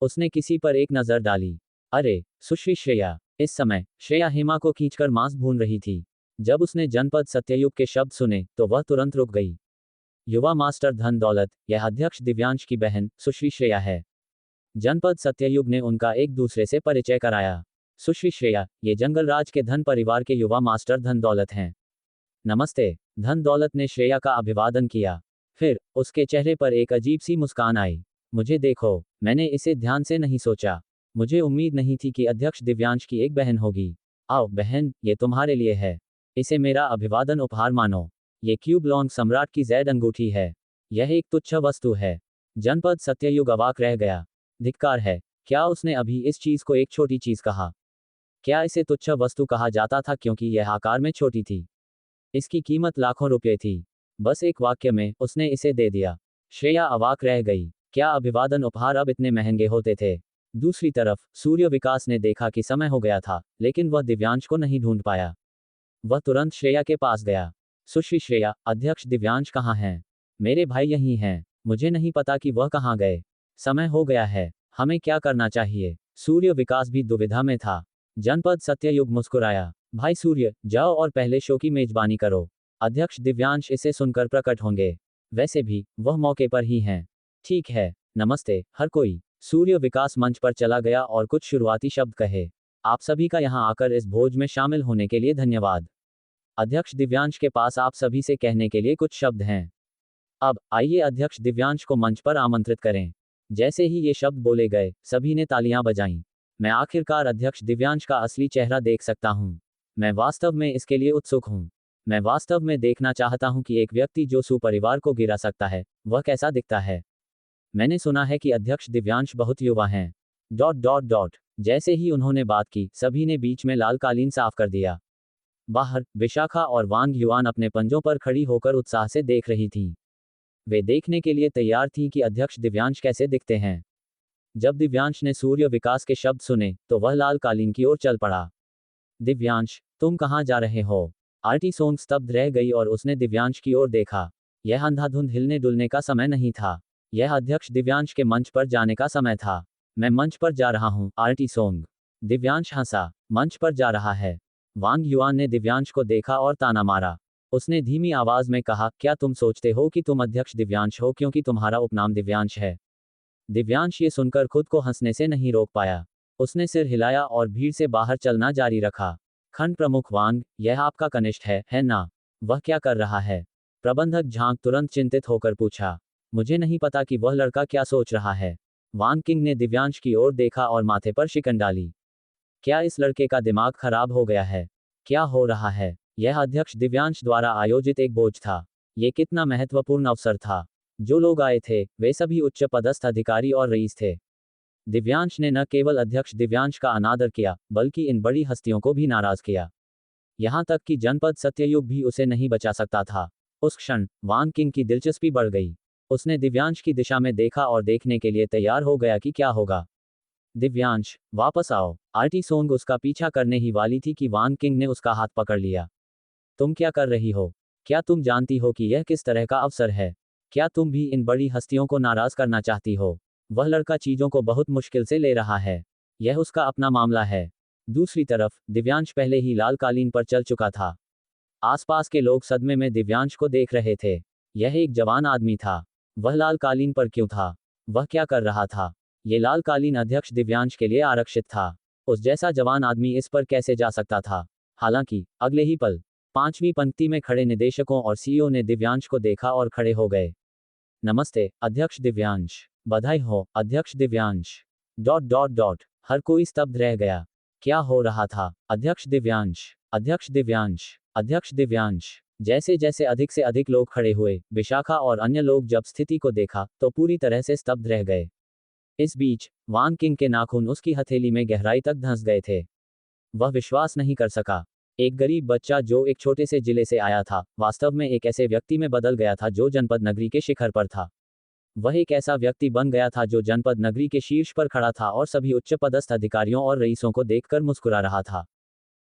उसने किसी पर एक नजर डाली। अरे, सुश्री श्रेया। इस समय श्रेया हेमा को खींचकर मांस भून रही थी। जब उसने जनपद सत्ययुग के शब्द सुने तो वह तुरंत रुक गई। युवा मास्टर धन दौलत, यह अध्यक्ष दिव्यांश की बहन सुश्री श्रेया है। जनपद सत्ययुग ने उनका एक दूसरे से परिचय कराया। सुश्री श्रेया, ये जंगलराज के धन परिवार के युवा मास्टर धन दौलत हैं। नमस्ते। धन दौलत ने श्रेया का अभिवादन किया। फिर उसके चेहरे पर एक अजीब सी मुस्कान आई। मुझे देखो, मैंने इसे ध्यान से नहीं सोचा। मुझे उम्मीद नहीं थी कि अध्यक्ष दिव्यांश की एक बहन होगी। आओ बहन, ये तुम्हारे लिए है। इसे मेरा अभिवादन उपहार मानो। ये क्यूब लॉन्ग सम्राट की जैद अंगूठी है। यह एक तुच्छ वस्तु है। जनपद सत्ययुग अवाक रह गया। धिक्कार है। क्या उसने अभी इस चीज को एक छोटी चीज कहा? क्या इसे तुच्छ वस्तु कहा जाता था क्योंकि यह आकार में छोटी थी? इसकी कीमत लाखों रुपये थी। बस एक वाक्य में उसने इसे दे दिया। श्रेया अवाक रह गई। क्या अभिवादन उपहार अब इतने महंगे होते थे? दूसरी तरफ सूर्य विकास ने देखा कि समय हो गया था, लेकिन वह दिव्यांश को नहीं ढूंढ पाया। वह तुरंत श्रेया के पास गया। सुश्री श्रेया, अध्यक्ष दिव्यांश कहाँ हैं? मेरे भाई यहीं हैं। मुझे नहीं पता कि वह कहाँ गए। समय हो गया है। हमें क्या करना चाहिए? सूर्य विकास भी दुविधा में था। जनपद सत्ययुग मुस्कुराया। भाई सूर्य, जाओ और पहले शो की मेजबानी करो। अध्यक्ष दिव्यांश इसे सुनकर प्रकट होंगे। वैसे भी वह मौके पर ही हैं। ठीक है। नमस्ते हर कोई। सूर्य विकास मंच पर चला गया और कुछ शुरुआती शब्द कहे। आप सभी का यहां आकर इस भोज में शामिल होने के लिए धन्यवाद। अध्यक्ष दिव्यांश के पास आप सभी से कहने के लिए कुछ शब्द हैं। अब आइए अध्यक्ष दिव्यांश को मंच पर आमंत्रित करें। जैसे ही ये शब्द बोले गए, सभी ने तालियां बजाईं। मैं आखिरकार अध्यक्ष दिव्यांश का असली चेहरा देख सकता हूं। मैं वास्तव में इसके लिए उत्सुक हूं। मैं वास्तव में देखना चाहता हूं कि एक व्यक्ति जो सुपरिवार को गिरा सकता है, वह कैसा दिखता है। मैंने सुना है कि अध्यक्ष दिव्यांश बहुत युवा हैं। Dot dot dot. जैसे ही उन्होंने बात की, सभी ने बीच में लाल कालीन साफ कर दिया। बाहर विशाखा और वांग युआन अपने पंजों पर खड़ी होकर उत्साह से देख रही थीं। वे देखने के लिए तैयार थीं कि अध्यक्ष दिव्यांश कैसे दिखते हैं। जब दिव्यांश ने सूर्य विकास के शब्द सुने, तो वह लाल कालीन की ओर चल पड़ा। दिव्यांश, तुम कहाँ जा रहे हो? आरटी सोंग स्तब्ध रह गई और उसने दिव्यांश की ओर देखा। यह अंधाधुंध हिलने डुलने का समय नहीं था। यह अध्यक्ष दिव्यांश के मंच पर जाने का समय था। मैं मंच पर जा रहा हूँ, आरटी सोंग। दिव्यांश हंसा। मंच पर जा रहा है? वांग युआन ने दिव्यांश को देखा और ताना मारा। उसने धीमी आवाज में कहा, क्या तुम सोचते हो कि तुम अध्यक्ष दिव्यांश हो क्योंकि तुम्हारा उपनाम दिव्यांश है? दिव्यांश ये सुनकर खुद को हंसने से नहीं रोक पाया। उसने सिर हिलाया और भीड़ से बाहर चलना जारी रखा। खंड प्रमुख वांग, यह आपका कनिष्ठ है ना? वह क्या कर रहा है? प्रबंधक झांग तुरंत चिंतित होकर पूछा। मुझे नहीं पता कि वह लड़का क्या सोच रहा है। वांग किंग ने दिव्यांश की ओर देखा और माथे पर शिकन डाली। क्या इस लड़के का दिमाग खराब हो गया है? क्या हो रहा है? यह अध्यक्ष दिव्यांश द्वारा आयोजित एक भोज था। ये कितना महत्वपूर्ण अवसर था। जो लोग आए थे, वे सभी उच्च पदस्थ अधिकारी और रईस थे। दिव्यांश ने न केवल अध्यक्ष दिव्यांश का अनादर किया, बल्कि इन बड़ी हस्तियों को भी नाराज किया। यहां तक कि जनपद सत्ययुग भी उसे नहीं बचा सकता था। उस क्षण वांग किंग की दिलचस्पी बढ़ गई। उसने दिव्यांश की दिशा में देखा और देखने के लिए तैयार हो गया कि क्या होगा। दिव्यांश, वापस आओ। आरटी सोंग उसका पीछा करने ही वाली थी कि वांग किंग ने उसका हाथ पकड़ लिया। तुम क्या कर रही हो? क्या तुम जानती हो कि यह किस तरह का अवसर है? क्या तुम भी इन बड़ी हस्तियों को नाराज करना चाहती हो? वह लड़का चीजों को बहुत मुश्किल से ले रहा है। यह उसका अपना मामला है। दूसरी तरफ दिव्यांश पहले ही लाल कालीन पर चल चुका था। आसपास के लोग सदमे में दिव्यांश को देख रहे थे। यह एक जवान आदमी था। वह लाल कालीन पर क्यों था? वह क्या कर रहा था? ये लाल कालीन अध्यक्ष दिव्यांश के लिए आरक्षित था। उस जैसा जवान आदमी इस पर कैसे जा सकता था? हालांकि अगले ही पल पांचवी पंक्ति में खड़े निदेशकों और सीईओ ने दिव्यांश को देखा और खड़े हो गए। नमस्ते अध्यक्ष दिव्यांश। बधाई हो अध्यक्ष दिव्यांश। Dot dot dot. हर कोई स्तब्ध रह गया। क्या हो रहा था? अध्यक्ष दिव्यांश, अध्यक्ष दिव्यांश, अध्यक्ष दिव्यांश। जैसे जैसे अधिक से अधिक लोग खड़े हुए, विशाखा और अन्य लोग जब स्थिति को देखा तो पूरी तरह से स्तब्ध रह गए। इस बीच वांग किंग के नाखून उसकी हथेली में गहराई तक धंस गए थे। वह विश्वास नहीं कर सका। एक गरीब बच्चा जो एक छोटे से जिले से आया था, वास्तव में एक ऐसे व्यक्ति में बदल गया था जो जनपद नगरी के शिखर पर था। वह एक ऐसा व्यक्ति बन गया था जो जनपद नगरी के शीर्ष पर खड़ा था और सभी उच्च पदस्थ अधिकारियों और रईसों को देखकर मुस्कुरा रहा था।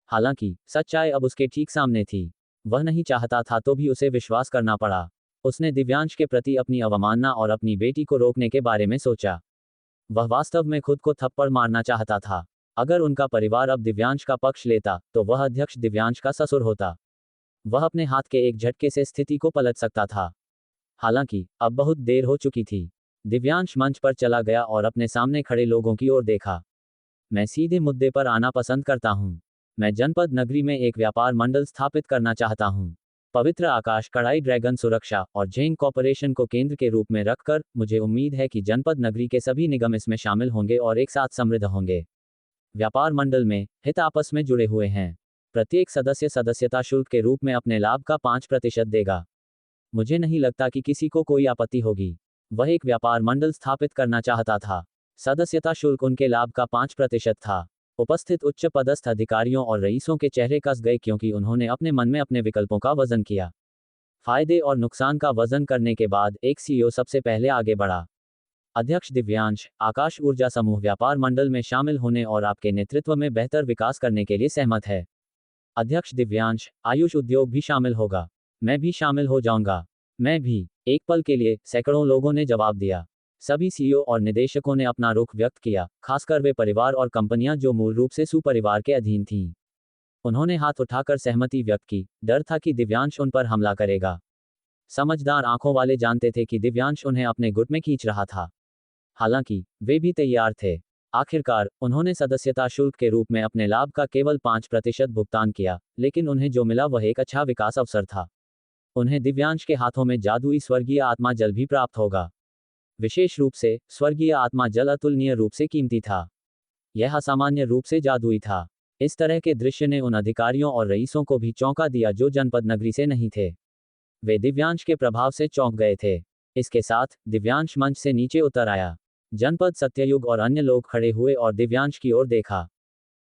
हालांकि सच्चाई अब उसके ठीक सामने थी। वह नहीं चाहता था तो भी उसे विश्वास करना पड़ा। उसने दिव्यांश के प्रति अपनी अवमानना और अपनी बेटी को रोकने के बारे में सोचा। वह वास्तव में खुद को थप्पड़ मारना चाहता था। अगर उनका परिवार अब दिव्यांश का पक्ष लेता तो वह अध्यक्ष दिव्यांश का ससुर होता। वह अपने हाथ के एक झटके से स्थिति को पलट सकता था। हालांकि अब बहुत देर हो चुकी थी। दिव्यांश मंच पर चला गया और अपने सामने खड़े लोगों की ओर देखा। मैं सीधे मुद्दे पर आना पसंद करता हूं। मैं जनपद नगरी में एक व्यापार मंडल स्थापित करना चाहता हूं। पवित्र आकाश, कड़ाई ड्रैगन सुरक्षा और जेंग कॉरपोरेशन को केंद्र के रूप में रखकर मुझे उम्मीद है कि जनपद नगरी के सभी निगम इसमें शामिल होंगे और एक साथ समृद्ध होंगे। व्यापार मंडल में हित आपस में जुड़े हुए हैं। प्रत्येक सदस्य सदस्यता शुल्क के रूप में अपने लाभ का 5% देगा। मुझे नहीं लगता कि किसी को कोई आपत्ति होगी। वह एक व्यापार मंडल स्थापित करना चाहता था। सदस्यता शुल्क उनके लाभ का 5% था। उपस्थित उच्च पदस्थ अधिकारियों और रईसों के चेहरे कस गए क्योंकि उन्होंने अपने मन में अपने विकल्पों का वजन किया। फायदे और नुकसान का वजन करने के बाद एक सीईओ सबसे पहले आगे बढ़ा। अध्यक्ष दिव्यांश, आकाश ऊर्जा समूह व्यापार मंडल में शामिल होने और आपके नेतृत्व में बेहतर विकास करने के लिए सहमत है। अध्यक्ष दिव्यांश, आयुष उद्योग भी शामिल होगा। मैं भी शामिल हो जाऊंगा। मैं भी। एक पल के लिए सैकड़ों लोगों ने जवाब दिया। सभी सीईओ और निदेशकों ने अपना रुख व्यक्त किया, खासकर वे परिवार और कंपनियां जो मूल रूप से सुपरिवार के अधीन थीं। उन्होंने हाथ उठाकर सहमति व्यक्त की। डर था कि दिव्यांश उन पर हमला करेगा। समझदार आंखों वाले जानते थे कि दिव्यांश उन्हें अपने गुट में खींच रहा था। हालांकि वे भी तैयार थे। आखिरकार उन्होंने सदस्यता शुल्क के रूप में अपने लाभ का केवल 5% भुगतान किया, लेकिन उन्हें जो मिला वह एक अच्छा विकास अवसर था। उन्हें दिव्यांश के हाथों में जादुई स्वर्गीय आत्मा जल भी प्राप्त होगा। विशेष रूप से स्वर्गीय आत्मा जल अतुलनीय रूप से कीमती था। यह असामान्य रूप से जादुई था। इस तरह के दृश्य ने उन अधिकारियों और रईसों को भी चौंका दिया जो जनपद नगरी से नहीं थे। वे दिव्यांश के प्रभाव से चौंक गए थे। इसके साथ दिव्यांश मंच से नीचे उतर आया। जनपद सत्ययुग और अन्य लोग खड़े हुए और दिव्यांश की ओर देखा।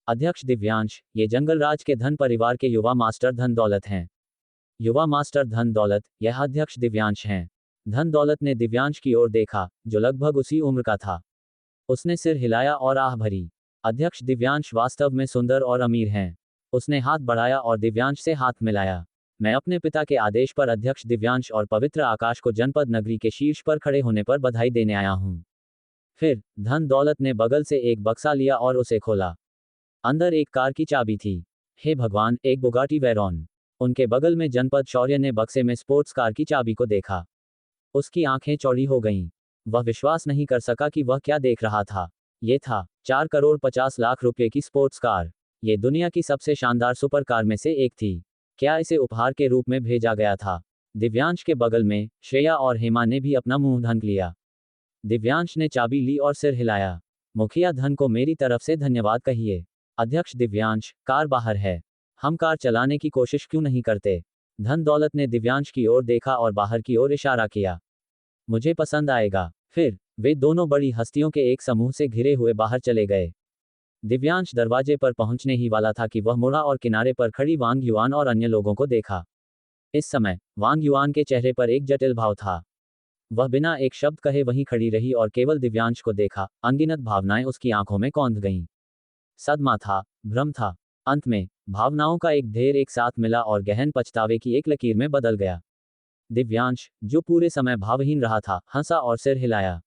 अध्यक्ष दिव्यांश, ये जंगलराज के धन परिवार के युवा मास्टर धन दौलत हैं। युवा मास्टर धन दौलत, यह अध्यक्ष दिव्यांश हैं। धन दौलत ने दिव्यांश की ओर देखा, जो लगभग उसी उम्र का था। उसने सिर हिलाया और आह भरी। अध्यक्ष दिव्यांश वास्तव में सुंदर और अमीर हैं। उसने हाथ बढ़ाया और दिव्यांश से हाथ मिलाया। मैं अपने पिता के आदेश पर अध्यक्ष दिव्यांश और पवित्र आकाश को जनपद नगरी के शीर्ष पर खड़े होने पर बधाई देने आया हूं। फिर धन दौलत ने बगल से एक बक्सा लिया और उसे खोला। अंदर एक कार की चाबी थी। हे भगवान, एक बुगाटी वेरॉन। उनके बगल में जनपद शौर्य ने बक्से में स्पोर्ट्स कार की चाबी को देखा। उसकी आंखें चौड़ी हो गईं। वह विश्वास नहीं कर सका कि वह क्या देख रहा था। ये था 4,50,00,000 रुपये की स्पोर्ट्स कार। ये दुनिया की सबसे शानदार सुपर कार में से एक थी। क्या इसे उपहार के रूप में भेजा गया था? दिव्यांश के बगल में श्रेया और हेमा ने भी अपना मुंह ढक लिया। दिव्यांश ने चाबी ली और सिर हिलाया। मुखिया धन को मेरी तरफ से धन्यवाद कहिए। अध्यक्ष दिव्यांश, कार बाहर है। हम कार चलाने की कोशिश क्यों नहीं करते? धन दौलत ने दिव्यांश की ओर देखा और बाहर की ओर इशारा किया। मुझे पसंद आएगा। फिर वे दोनों बड़ी हस्तियों के एक समूह से घिरे हुए बाहर चले गए। दिव्यांश दरवाजे पर पहुंचने ही वाला था कि वह मुड़ा और किनारे पर खड़ी वांग युआन और अन्य लोगों को देखा। इस समय वांग युआन के चेहरे पर एक जटिल भाव था। वह बिना एक शब्द कहे वहीं खड़ी रही और केवल दिव्यांश को देखा। अनगिनत भावनाएं उसकी आंखों में कौंध गईं। सदमा था, भ्रम था। अंत में भावनाओं का एक ढेर एक साथ मिला और गहन पछतावे की एक लकीर में बदल गया। दिव्यांश, जो पूरे समय भावहीन रहा था, हंसा और सिर हिलाया।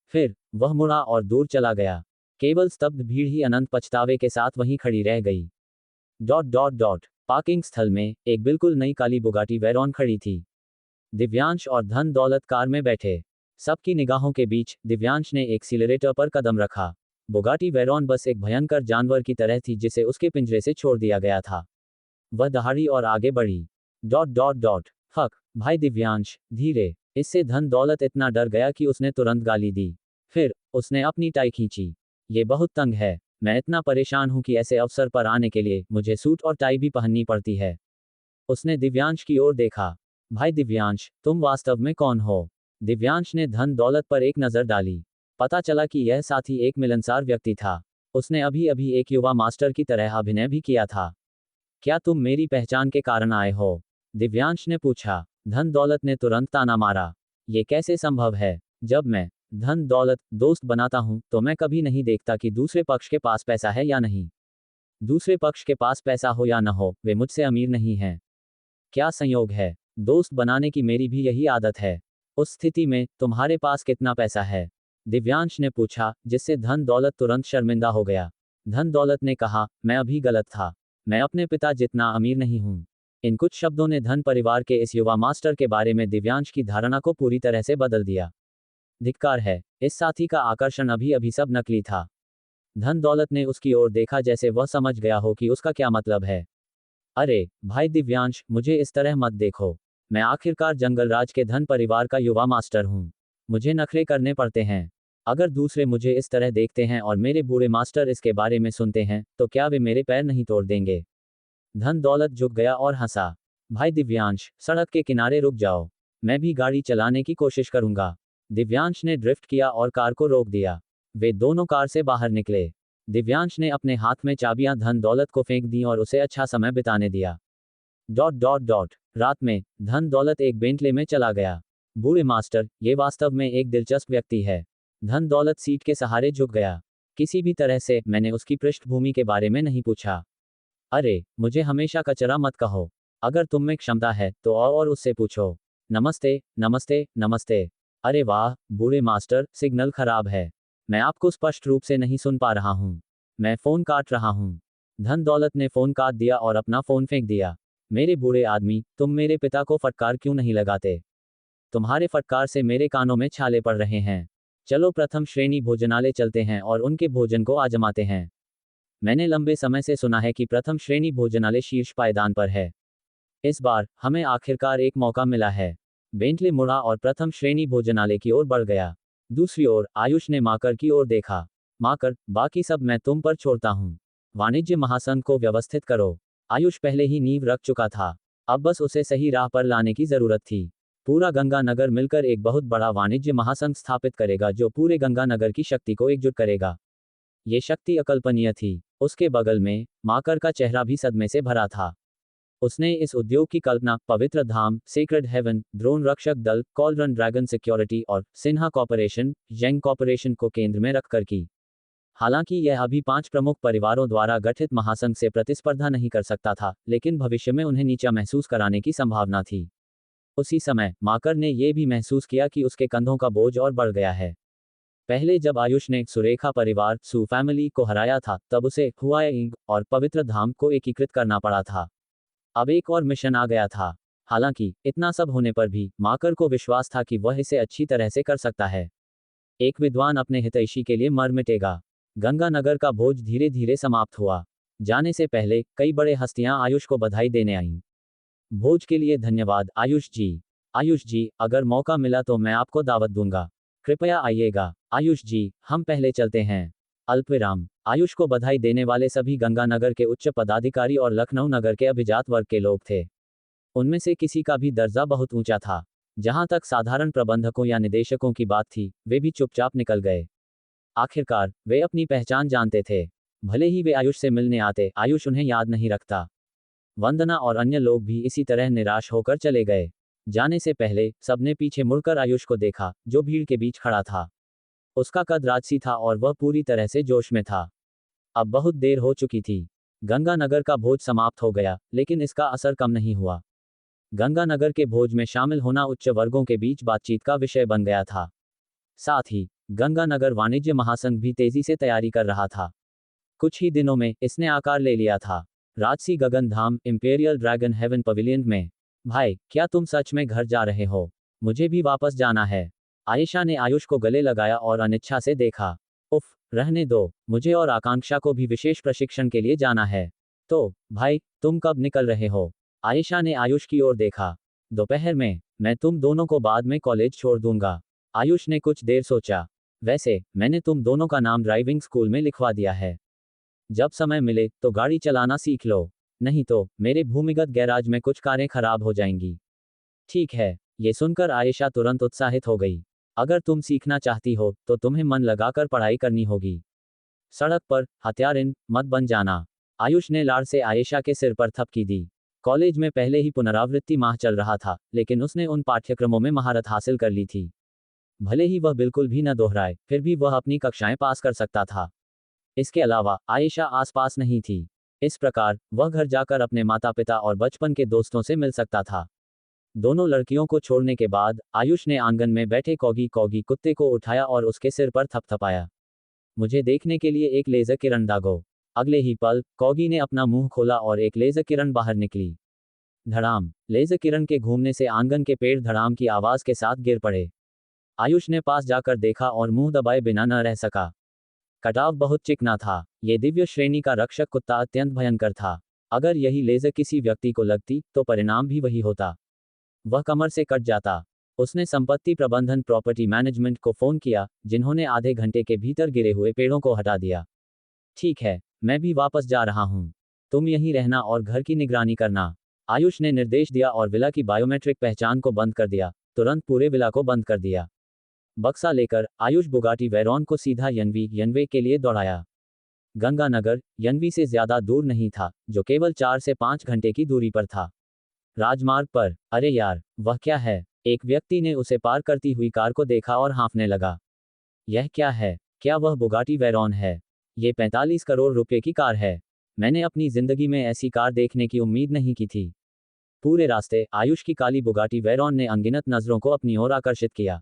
फिर वह मुड़ा और दूर चला गया। केवल स्तब्ध भीड़ ही अनंत पछतावे के साथ वहीं खड़ी रह गई। पार्किंग स्थल में एक बिल्कुल नई काली बुगाटी वेरॉन खड़ी थी। दिव्यांश और धन दौलत कार में बैठे। सबकी निगाहों के बीच दिव्यांश ने एक्सीलरेटर पर कदम रखा। बुगाटी वेरॉन बस एक भयंकर जानवर की तरह थी जिसे उसके पिंजरे से छोड़ दिया गया था। वह दहाड़ी और आगे बढ़ी। फक भाई दिव्यांश, धीरे। इससे धन दौलत इतना डर गया कि उसने तुरंत गाली दी। फिर उसने अपनी टाई खींची। ये बहुत तंग है। मैं इतना परेशान हूं कि ऐसे अवसर पर आने के लिए मुझे सूट और टाई भी पहननी पड़ती है। उसने दिव्यांश की ओर देखा। भाई दिव्यांश, तुम वास्तव में कौन हो? दिव्यांश ने धन दौलत पर एक नजर डाली। पता चला कि यह साथी एक मिलनसार व्यक्ति था। उसने अभी अभी एक युवा मास्टर की तरह अभिनय भी किया था। क्या तुम मेरी पहचान के कारण आए हो? दिव्यांश ने पूछा। धन दौलत ने तुरंत ताना मारा। ये कैसे संभव है? जब मैं धन दौलत दोस्त बनाता हूं तो मैं कभी नहीं देखता कि दूसरे पक्ष के पास पैसा है या नहीं। दूसरे पक्ष के पास पैसा हो या न हो, वे मुझसे अमीर नहीं हैं। क्या संयोग है? दोस्त बनाने की मेरी भी यही आदत है। उस स्थिति में तुम्हारे पास कितना पैसा है? दिव्यांश ने पूछा, जिससे धन दौलत तुरंत शर्मिंदा हो गया। धन दौलत ने कहा, मैं अभी गलत था। मैं अपने पिता जितना अमीर नहीं हूं। इन कुछ शब्दों ने धन परिवार के इस युवा मास्टर के बारे में दिव्यांश की धारणा को पूरी तरह से बदल दिया। धिक्कार है, इस साथी का आकर्षण अभी अभी सब नकली था। धन दौलत ने उसकी ओर देखा जैसे वह समझ गया हो कि उसका क्या मतलब है। अरे भाई दिव्यांश, मुझे इस तरह मत देखो। मैं आखिरकार जंगलराज के धन परिवार का युवा मास्टर हूँ। मुझे नखरे करने पड़ते हैं। अगर दूसरे मुझे इस तरह देखते हैं और मेरे बूढ़े मास्टर इसके बारे में सुनते हैं तो क्या वे मेरे पैर नहीं तोड़ देंगे? धन दौलत झुक गया और हंसा। भाई दिव्यांश, सड़क के किनारे रुक जाओ। मैं भी गाड़ी चलाने की कोशिश करूंगा। दिव्यांश ने ड्रिफ्ट किया और कार को रोक दिया। वे दोनों कार से बाहर निकले। दिव्यांश ने अपने हाथ में चाबियां धन दौलत को फेंक दी और उसे अच्छा समय बिताने दिया। डॉट डॉट डॉट रात में धन दौलत एक बेंटले में चला गया। बूढ़े मास्टर, ये वास्तव में एक दिलचस्प व्यक्ति है। धन दौलत सीट के सहारे झुक गया। किसी भी तरह से मैंने उसकी पृष्ठभूमि के बारे में नहीं पूछा। अरे, मुझे हमेशा कचरा मत कहो। अगर तुम में क्षमता है तो और उससे पूछो। नमस्ते नमस्ते नमस्ते। अरे वाह बूढ़े मास्टर, सिग्नल खराब है। मैं आपको स्पष्ट रूप से नहीं सुन पा रहा हूँ। मैं फोन काट रहा हूँ। धन दौलत ने फोन काट दिया और अपना फोन फेंक दिया। मेरे बूढ़े आदमी, तुम मेरे पिता को फटकार क्यों नहीं लगाते? तुम्हारे फटकार से मेरे कानों में छाले पड़ रहे हैं। चलो प्रथम श्रेणी भोजनालय चलते हैं और उनके भोजन को आजमाते हैं। मैंने लंबे समय से सुना है कि प्रथम श्रेणी भोजनालय शीर्ष पायदान पर है। इस बार हमें आखिरकार एक मौका मिला है। बेंटले मुड़ा और प्रथम श्रेणी भोजनालय की ओर बढ़ गया। दूसरी ओर आयुष ने माकर की ओर देखा। माकर, बाकी सब मैं तुम पर छोड़ता हूँ। वाणिज्य महासंघ को व्यवस्थित करो। आयुष पहले ही नींव रख चुका था। अब बस उसे सही राह पर लाने की जरूरत थी। पूरा गंगानगर मिलकर एक बहुत बड़ा वाणिज्य महासंघ स्थापित करेगा जो पूरे गंगानगर की शक्ति को एकजुट करेगा। ये शक्ति अकल्पनीय थी। उसके बगल में माकर का चेहरा भी सदमे से भरा था। उसने इस उद्योग की कल्पना पवित्र धाम, सेक्रेड हेवन, ड्रोन रक्षक दल, कॉलरन ड्रैगन सिक्योरिटी और सिन्हा कॉर्पोरेशन, येंग कॉर्पोरेशन को केंद्र में रखकर की। हालांकि यह अभी 5 प्रमुख परिवारों द्वारा गठित महासंघ से प्रतिस्पर्धा नहीं कर सकता था, लेकिन भविष्य में उन्हें नीचा महसूस कराने की संभावना थी। उसी समय माकर ने यह भी महसूस किया कि उसके कंधों का बोझ और बढ़ गया है। पहले जब आयुष ने सुरेखा परिवार सू फैमिली को हराया था तब उसे हुआइंग और पवित्र धाम को एकीकृत करना पड़ा था। अब एक और मिशन आ गया था। हालांकि इतना सब होने पर भी माकर को विश्वास था कि वह इसे अच्छी तरह से कर सकता है। एक विद्वान अपने हितैषी के लिए मर मिटेगा। गंगानगर का भोज धीरे धीरे समाप्त हुआ। जाने से पहले कई बड़े हस्तियां आयुष को बधाई देने आईं। भोज के लिए धन्यवाद आयुष जी। आयुष जी, अगर मौका मिला तो मैं आपको दावत दूंगा। कृपया आइएगा। आयुष जी, हम पहले चलते हैं। अल्पविराम। आयुष को बधाई देने वाले सभी गंगानगर के उच्च पदाधिकारी और लखनऊ नगर के अभिजात वर्ग के लोग थे। उनमें से किसी का भी दर्जा बहुत ऊंचा था। जहां तक साधारण प्रबंधकों या निदेशकों की बात थी, वे भी चुपचाप निकल गए। आखिरकार वे अपनी पहचान जानते थे। भले ही वे आयुष से मिलने आते, आयुष उन्हें याद नहीं रखता। वंदना और अन्य लोग भी इसी तरह निराश होकर चले गए। जाने से पहले सबने पीछे मुड़कर आयुष को देखा, जो भीड़ के बीच खड़ा था। उसका कद राजसी था और वह पूरी तरह से जोश में था। अब बहुत देर हो चुकी थी। गंगानगर का भोज समाप्त हो गया, लेकिन इसका असर कम नहीं हुआ। गंगानगर के भोज में शामिल होना उच्च वर्गों के बीच बातचीत का विषय बन गया था। साथ ही गंगानगर वाणिज्य महासंघ भी तेजी से तैयारी कर रहा था। कुछ ही दिनों में इसने आकार ले लिया था। राजसी गगन धाम इंपेरियल ड्रैगन हेवन पवेलियन में। भाई, क्या तुम सच में घर जा रहे हो? मुझे भी वापस जाना है। आयशा ने आयुष को गले लगाया और अनिच्छा से देखा। उफ, रहने दो, मुझे और आकांक्षा को भी विशेष प्रशिक्षण के लिए जाना है। तो भाई, तुम कब निकल रहे हो? आयशा ने आयुष की ओर देखा। दोपहर में। मैं तुम दोनों को बाद में कॉलेज छोड़ दूंगा। आयुष ने कुछ देर सोचा। वैसे मैंने तुम दोनों का नाम ड्राइविंग स्कूल में लिखवा दिया है। जब समय मिले तो गाड़ी चलाना सीख लो। नहीं तो मेरे भूमिगत गैराज में कुछ कारें खराब हो जाएंगी। ठीक है। ये सुनकर आयशा तुरंत उत्साहित हो गई। अगर तुम सीखना चाहती हो तो तुम्हें मन लगाकर पढ़ाई करनी होगी। सड़क पर हत्यारिन मत बन जाना। आयुष ने लाड़ से आयशा के सिर पर थपकी दी। कॉलेज में पहले ही पुनरावृत्ति माह चल रहा था, लेकिन उसने उन पाठ्यक्रमों में महारत हासिल कर ली थी। भले ही वह बिल्कुल भी न दोहराए, फिर भी वह अपनी कक्षाएं पास कर सकता था। इसके अलावा आयशा आसपास नहीं थी। इस प्रकार वह घर जाकर अपने माता पिता और बचपन के दोस्तों से मिल सकता था। दोनों लड़कियों को छोड़ने के बाद आयुष ने आंगन में बैठे कॉगी कॉगी कुत्ते को उठाया और उसके सिर पर थपथपाया। मुझे देखने के लिए एक लेजर किरण दागो। अगले ही पल कॉगी ने अपना मुंह खोला और एक लेजर किरण बाहर निकली। धड़ाम। लेजर किरण के घूमने से आंगन के पेड़ धड़ाम की आवाज के साथ गिर पड़े। आयुष ने पास जाकर देखा और मुंह दबाए बिना न रह सका। कटाव बहुत चिकना था। ये दिव्य श्रेणी का रक्षक कुत्ता अत्यंत भयंकर था। अगर यही लेजर किसी व्यक्ति को लगती तो परिणाम भी वही होता। वह कमर से कट जाता। उसने संपत्ति प्रबंधन प्रॉपर्टी मैनेजमेंट को फोन किया, जिन्होंने आधे घंटे के भीतर गिरे हुए पेड़ों को हटा दिया। ठीक है, मैं भी वापस जा रहा हूं। तुम यहीं रहना और घर की निगरानी करना। आयुष ने निर्देश दिया और विला की बायोमेट्रिक पहचान को बंद कर दिया। तुरंत पूरे विला को बंद कर दिया। बक्सा लेकर आयुष बुगाटी वेरॉन को सीधा यनवे के लिए दौड़ाया। गंगानगर यनवी से ज्यादा दूर नहीं था, जो केवल 4 से 5 घंटे की दूरी पर था। राजमार्ग पर, अरे यार, वह क्या है? एक व्यक्ति ने उसे पार करती हुई कार को देखा और हाँफने लगा। यह क्या है? क्या वह बुगाटी वेरॉन है? ये 45 करोड़ रुपए की कार है। मैंने अपनी जिंदगी में ऐसी कार देखने की उम्मीद नहीं की थी। पूरे रास्ते आयुष की काली बुगाटी वेरॉन ने अनगिनत नजरों को अपनी ओर आकर्षित किया।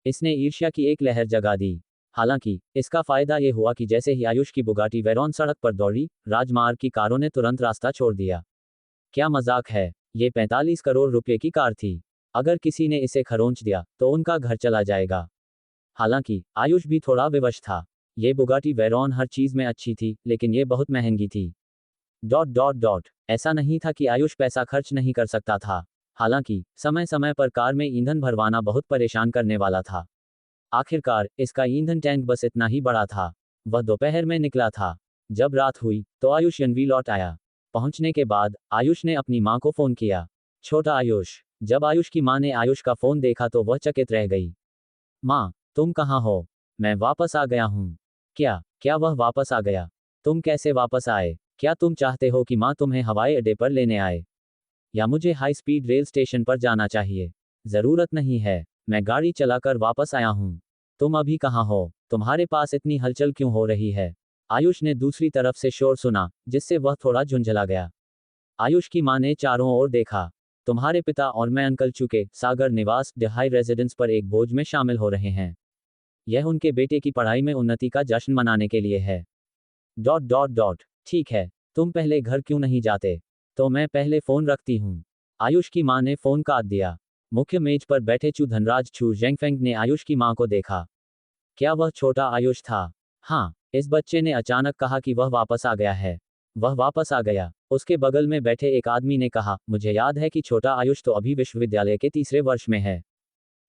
इसने ईर्ष्या की एक लहर जगा दी। हालांकि इसका फायदा यह हुआ कि जैसे ही आयुष की बुगाटी वेरॉन सड़क पर दौड़ी, राजमार्ग की कारों ने तुरंत रास्ता छोड़ दिया। क्या मजाक है? ये 45 करोड़ रुपए की कार थी। अगर किसी ने इसे खरोंच दिया तो उनका घर चला जाएगा। हालांकि आयुष भी थोड़ा विवश था। ये बुगाटी वेरॉन हर चीज में अच्छी थी, लेकिन ये बहुत महंगी थी। ऐसा नहीं था कि आयुष पैसा खर्च नहीं कर सकता था। हालांकि समय समय पर कार में ईंधन भरवाना बहुत परेशान करने वाला था। आखिरकार इसका ईंधन टैंक बस इतना ही बड़ा था। वह दोपहर में निकला था। जब रात हुई तो आयुष यनवी लौट आया। पहुंचने के बाद आयुष ने अपनी मां को फोन किया। छोटा आयुष। जब आयुष की मां ने आयुष का फोन देखा तो वह चकित रह गई। मां, तुम कहाँ हो? मैं वापस आ गया हूँ। क्या वह वापस आ गया? तुम कैसे वापस आए? क्या तुम चाहते हो कि मां तुम्हें हवाई अड्डे पर लेने आए? या मुझे हाई स्पीड रेल स्टेशन पर जाना चाहिए? जरूरत नहीं है, मैं गाड़ी चलाकर वापस आया हूँ। तुम अभी कहाँ हो? तुम्हारे पास इतनी हलचल क्यों हो रही है? आयुष ने दूसरी तरफ से शोर सुना, जिससे वह थोड़ा झुंझला गया। आयुष की मां ने चारों ओर देखा। तुम्हारे पिता और मैं अंकल चुके सागर निवास द हाई रेजिडेंस पर एक भोज में शामिल हो रहे हैं। यह उनके बेटे की पढ़ाई में उन्नति का जश्न मनाने के लिए है। ठीक है, तुम पहले घर क्यों नहीं जाते? तो मैं पहले फोन रखती हूँ। आयुष की मां ने फोन काट दिया। मुख्य मेज पर बैठे चू धनराज छू जेंगफेंग ने आयुष की मां को देखा। क्या वह छोटा आयुष था? हाँ, इस बच्चे ने अचानक कहा कि वह वापस आ गया है। वह वापस आ गया। उसके बगल में बैठे एक आदमी ने कहा, मुझे याद है कि छोटा आयुष तो अभी विश्वविद्यालय के 3रे वर्ष में है।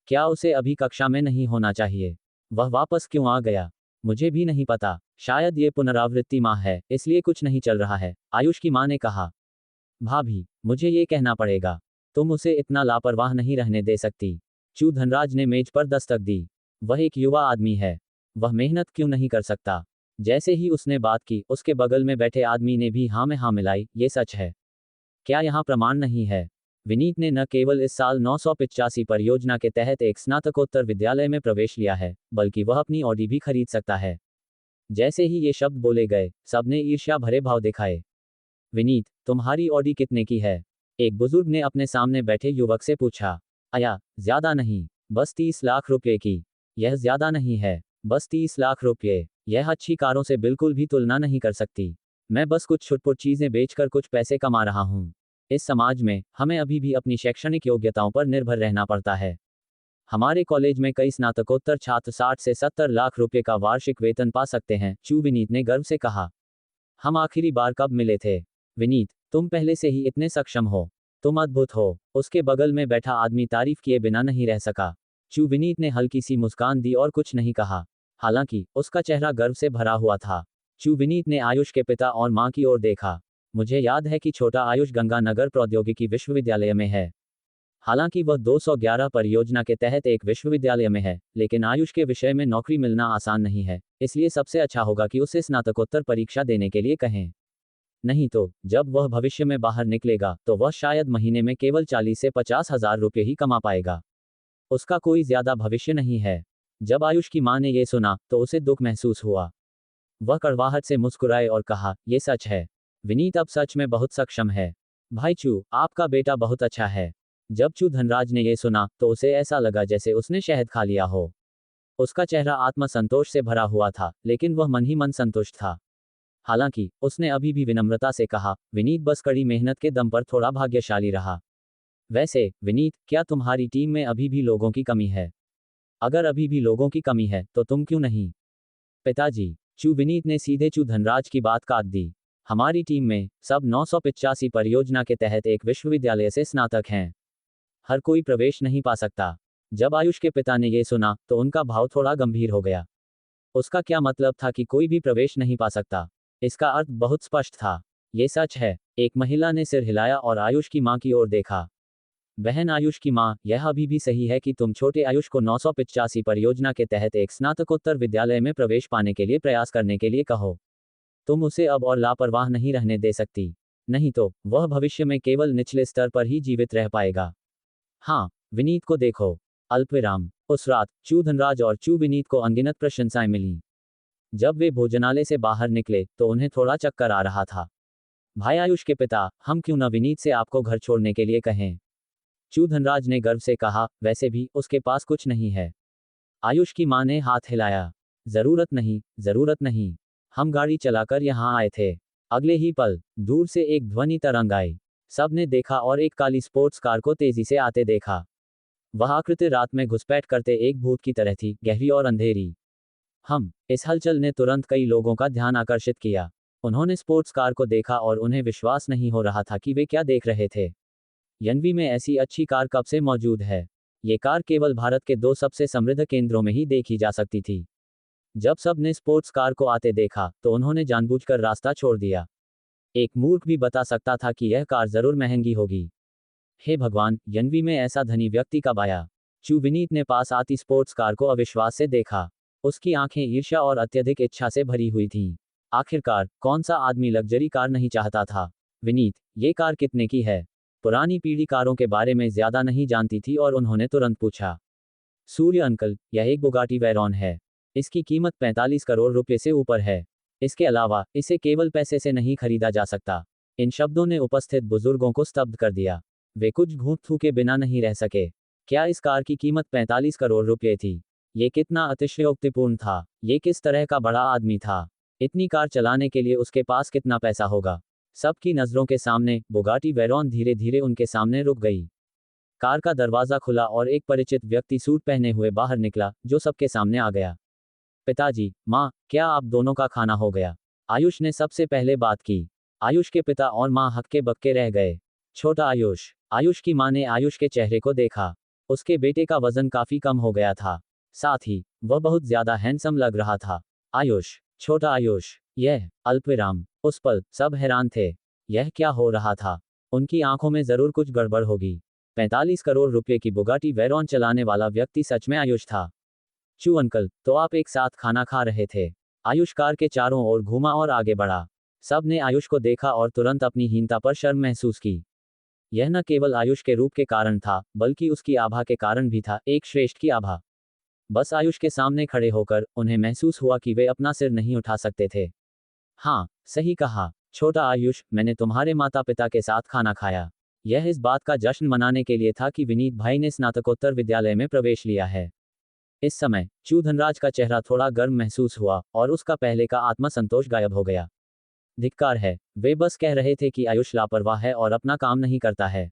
क्या उसे अभी कक्षा में नहीं होना चाहिए? वह वापस क्यों आ गया? मुझे भी नहीं पता। शायद ये पुनरावृत्ति माह है, इसलिए कुछ नहीं चल रहा है, आयुष की मां ने कहा। भाभी, मुझे ये कहना पड़ेगा। तुम उसे इतना लापरवाह नहीं रहने दे सकती। चू धनराज ने मेज पर दस्तक दी। वह एक युवा आदमी है। वह मेहनत क्यों नहीं कर सकता? जैसे ही उसने बात की, उसके बगल में बैठे आदमी ने भी हाँ में हाँ मिलाई। ये सच है। क्या यहाँ प्रमाण नहीं है? विनीत ने न केवल इस साल 985 परियोजना के तहत एक स्नातकोत्तर विद्यालय में प्रवेश लिया है, बल्कि वह अपनी ऑडी भी खरीद सकता है। जैसे ही ये शब्द बोले गए, सबने ईर्ष्या भरे भाव दिखाए। विनीत, तुम्हारी ऑडी कितने की है? एक बुजुर्ग ने अपने सामने बैठे युवक से पूछा। आया, ज्यादा नहीं, बस 30 लाख रुपए की। यह ज्यादा नहीं है, बस 30 लाख रुपये। यह अच्छी कारों से बिल्कुल भी तुलना नहीं कर सकती। मैं बस कुछ छुटपुट चीजें बेचकर कुछ पैसे कमा रहा हूँ। इस समाज में हमें अभी भी अपनी शैक्षणिक योग्यताओं पर निर्भर रहना पड़ता है। हमारे कॉलेज में कई स्नातकोत्तर छात्र 60 से 70 लाख रुपए का वार्षिक वेतन पा सकते हैं, चू विनीत ने गर्व से कहा। हम आखिरी बार कब मिले थे? विनीत, तुम पहले से ही इतने सक्षम हो। तुम अद्भुत हो। उसके बगल में बैठा आदमी तारीफ किए बिना नहीं रह सका। चू विनीत ने हल्की सी मुस्कान दी और कुछ नहीं कहा। हालांकि उसका चेहरा गर्व से भरा हुआ था। चू विनीत ने आयुष के पिता और मां की ओर देखा। मुझे याद है कि छोटा आयुष गंगानगर प्रौद्योगिकी विश्वविद्यालय में है। हालांकि वह 211 परियोजना के तहत एक विश्वविद्यालय में है, लेकिन आयुष के विषय में नौकरी मिलना आसान नहीं है, इसलिए सबसे अच्छा होगा कि उसे स्नातकोत्तर परीक्षा देने के लिए कहें। नहीं तो जब वह भविष्य में बाहर निकलेगा तो वह शायद महीने में केवल 40 से 50 हजार रुपये ही कमा पाएगा। उसका कोई ज्यादा भविष्य नहीं है। जब आयुष की मां ने यह सुना तो उसे दुख महसूस हुआ। वह कड़वाहट से मुस्कुराए और कहा, यह सच है। विनीत अब सच में बहुत सक्षम है। भाई चू, आपका बेटा बहुत अच्छा है। जब चू धनराज ने यह सुना तो उसे ऐसा लगा जैसे उसने शहद खा लिया हो। उसका चेहरा आत्मसंतोष से भरा हुआ था, लेकिन वह मन ही मन संतुष्ट था। हालांकि उसने अभी भी विनम्रता से कहा, विनीत बस कड़ी मेहनत के दम पर थोड़ा भाग्यशाली रहा। वैसे विनीत, क्या तुम्हारी टीम में अभी भी लोगों की कमी है? अगर अभी भी लोगों की कमी है तो तुम क्यों नहीं? पिताजी, चू विनीत ने सीधे चू धनराज की बात काट दी। हमारी टीम में सब 985 परियोजना के तहत एक विश्वविद्यालय से स्नातक हैं। हर कोई प्रवेश नहीं पा सकता। जब आयुष के पिता ने यह सुना तो उनका भाव थोड़ा गंभीर हो गया। उसका क्या मतलब था कि कोई भी प्रवेश नहीं पा सकता? इसका अर्थ बहुत स्पष्ट था। ये सच है। एक महिला ने सिर हिलाया और आयुष की मां की ओर देखा। बहन आयुष की मां, यह अभी भी सही है कि तुम छोटे आयुष को 985 परियोजना के तहत एक स्नातकोत्तर विद्यालय में प्रवेश पाने के लिए प्रयास करने के लिए कहो। तुम उसे अब और लापरवाह नहीं रहने दे सकती। नहीं तो वह भविष्य में केवल निचले स्तर पर ही जीवित रह पाएगा। हाँ, विनीत को देखो। अल्पविराम। उस रात चू धनराज और चू विनीत को अनगिनत प्रशंसाएं मिली। जब वे भोजनालय से बाहर निकले तो उन्हें थोड़ा चक्कर आ रहा था। भाई आयुष के पिता, हम क्यों न विनीत से आपको घर छोड़ने के लिए कहें? चू धनराज ने गर्व से कहा, वैसे भी उसके पास कुछ नहीं है। आयुष की मां ने हाथ हिलाया। जरूरत नहीं, जरूरत नहीं। हम गाड़ी चलाकर यहाँ आए थे। अगले ही पल दूर से एक ध्वनि तरंग आई। सबने देखा और एक काली स्पोर्ट्स कार को तेजी से आते देखा। वह आकृति रात में घुसपैठ करते एक भूत की तरह थी, गहरी और अंधेरी। इस हलचल ने तुरंत कई लोगों का ध्यान आकर्षित किया। उन्होंने स्पोर्ट्स कार को देखा और उन्हें विश्वास नहीं हो रहा था कि वे क्या देख रहे थे। यनवी में ऐसी अच्छी कार कब से मौजूद है? ये कार केवल भारत के 2 सबसे समृद्ध केंद्रों में ही देखी जा सकती थी। जब सब ने स्पोर्ट्स कार को आते देखा तो उन्होंने जानबूझकर रास्ता छोड़ दिया। एक मूर्ख भी बता सकता था कि यह कार जरूर महंगी होगी। हे भगवान, यनवी में ऐसा धनी व्यक्ति कब आया? चू विनीत ने पास आती स्पोर्ट्स कार को अविश्वास से देखा। उसकी आंखें ईर्ष्या और अत्यधिक इच्छा से भरी हुई थीं। आखिरकार कौन सा आदमी लग्जरी कार नहीं चाहता था? विनीत, ये कार कितने की है? पुरानी पीढ़ी कारों के बारे में ज्यादा नहीं जानती थी और उन्होंने तुरंत पूछा। सूर्य अंकल, यह एक बुगाटी वैरॉन है। इसकी कीमत 45 करोड़ रुपए से ऊपर है। इसके अलावा इसे केवल पैसे से नहीं खरीदा जा सकता। इन शब्दों ने उपस्थित बुजुर्गों को स्तब्ध कर दिया। वे कुछ घूंट थूके बिना नहीं रह सके। क्या इस कार की कीमत 45 करोड़ रुपए थी? ये कितना अतिशयोक्तिपूर्ण था। ये किस तरह का बड़ा आदमी था? इतनी कार चलाने के लिए उसके पास कितना पैसा होगा? सबकी नजरों के सामने बुगाटी वैरॉन धीरे धीरे उनके सामने रुक गई। कार का दरवाजा खुला और एक परिचित व्यक्ति सूट पहने हुए बाहर निकला, जो सबके सामने आ गया। पिताजी, माँ, क्या आप दोनों का खाना हो गया? आयुष ने सबसे पहले बात की। आयुष के पिता और माँ हक्के बक्के रह गए। छोटा आयुष। आयुष की माँ ने आयुष के चेहरे को देखा। उसके बेटे का वजन काफी कम हो गया था। साथ ही वह बहुत ज्यादा हैंडसम लग रहा था। आयुष, छोटा आयुष। यह अल्पविराम। उस पल सब हैरान थे। यह क्या हो रहा था? उनकी आंखों में जरूर कुछ गड़बड़ होगी। 45 करोड़ रुपए की बुगाटी वैरॉन चलाने वाला व्यक्ति सच में आयुष था। चू अंकल, तो आप एक साथ खाना खा रहे थे? आयुष कार के चारों ओर घूमा और आगे बढ़ा। सब ने आयुष को देखा और तुरंत अपनी हीनता पर शर्म महसूस की। यह न केवल आयुष के रूप के कारण था, बल्कि उसकी आभा के कारण भी था, एक श्रेष्ठ की आभा। बस आयुष के सामने खड़े होकर उन्हें महसूस हुआ कि वे अपना सिर नहीं उठा सकते थे। हाँ, सही कहा, छोटा आयुष, मैंने तुम्हारे माता पिता के साथ खाना खाया। यह इस बात का जश्न मनाने के लिए था कि विनीत भाई ने स्नातकोत्तर विद्यालय में प्रवेश लिया है। इस समय चू धनराज का चेहरा थोड़ा गर्म महसूस हुआ और उसका पहले का आत्मसंतोष गायब हो गया। धिक्कार है, वे बस कह रहे थे कि आयुष लापरवाह है और अपना काम नहीं करता है।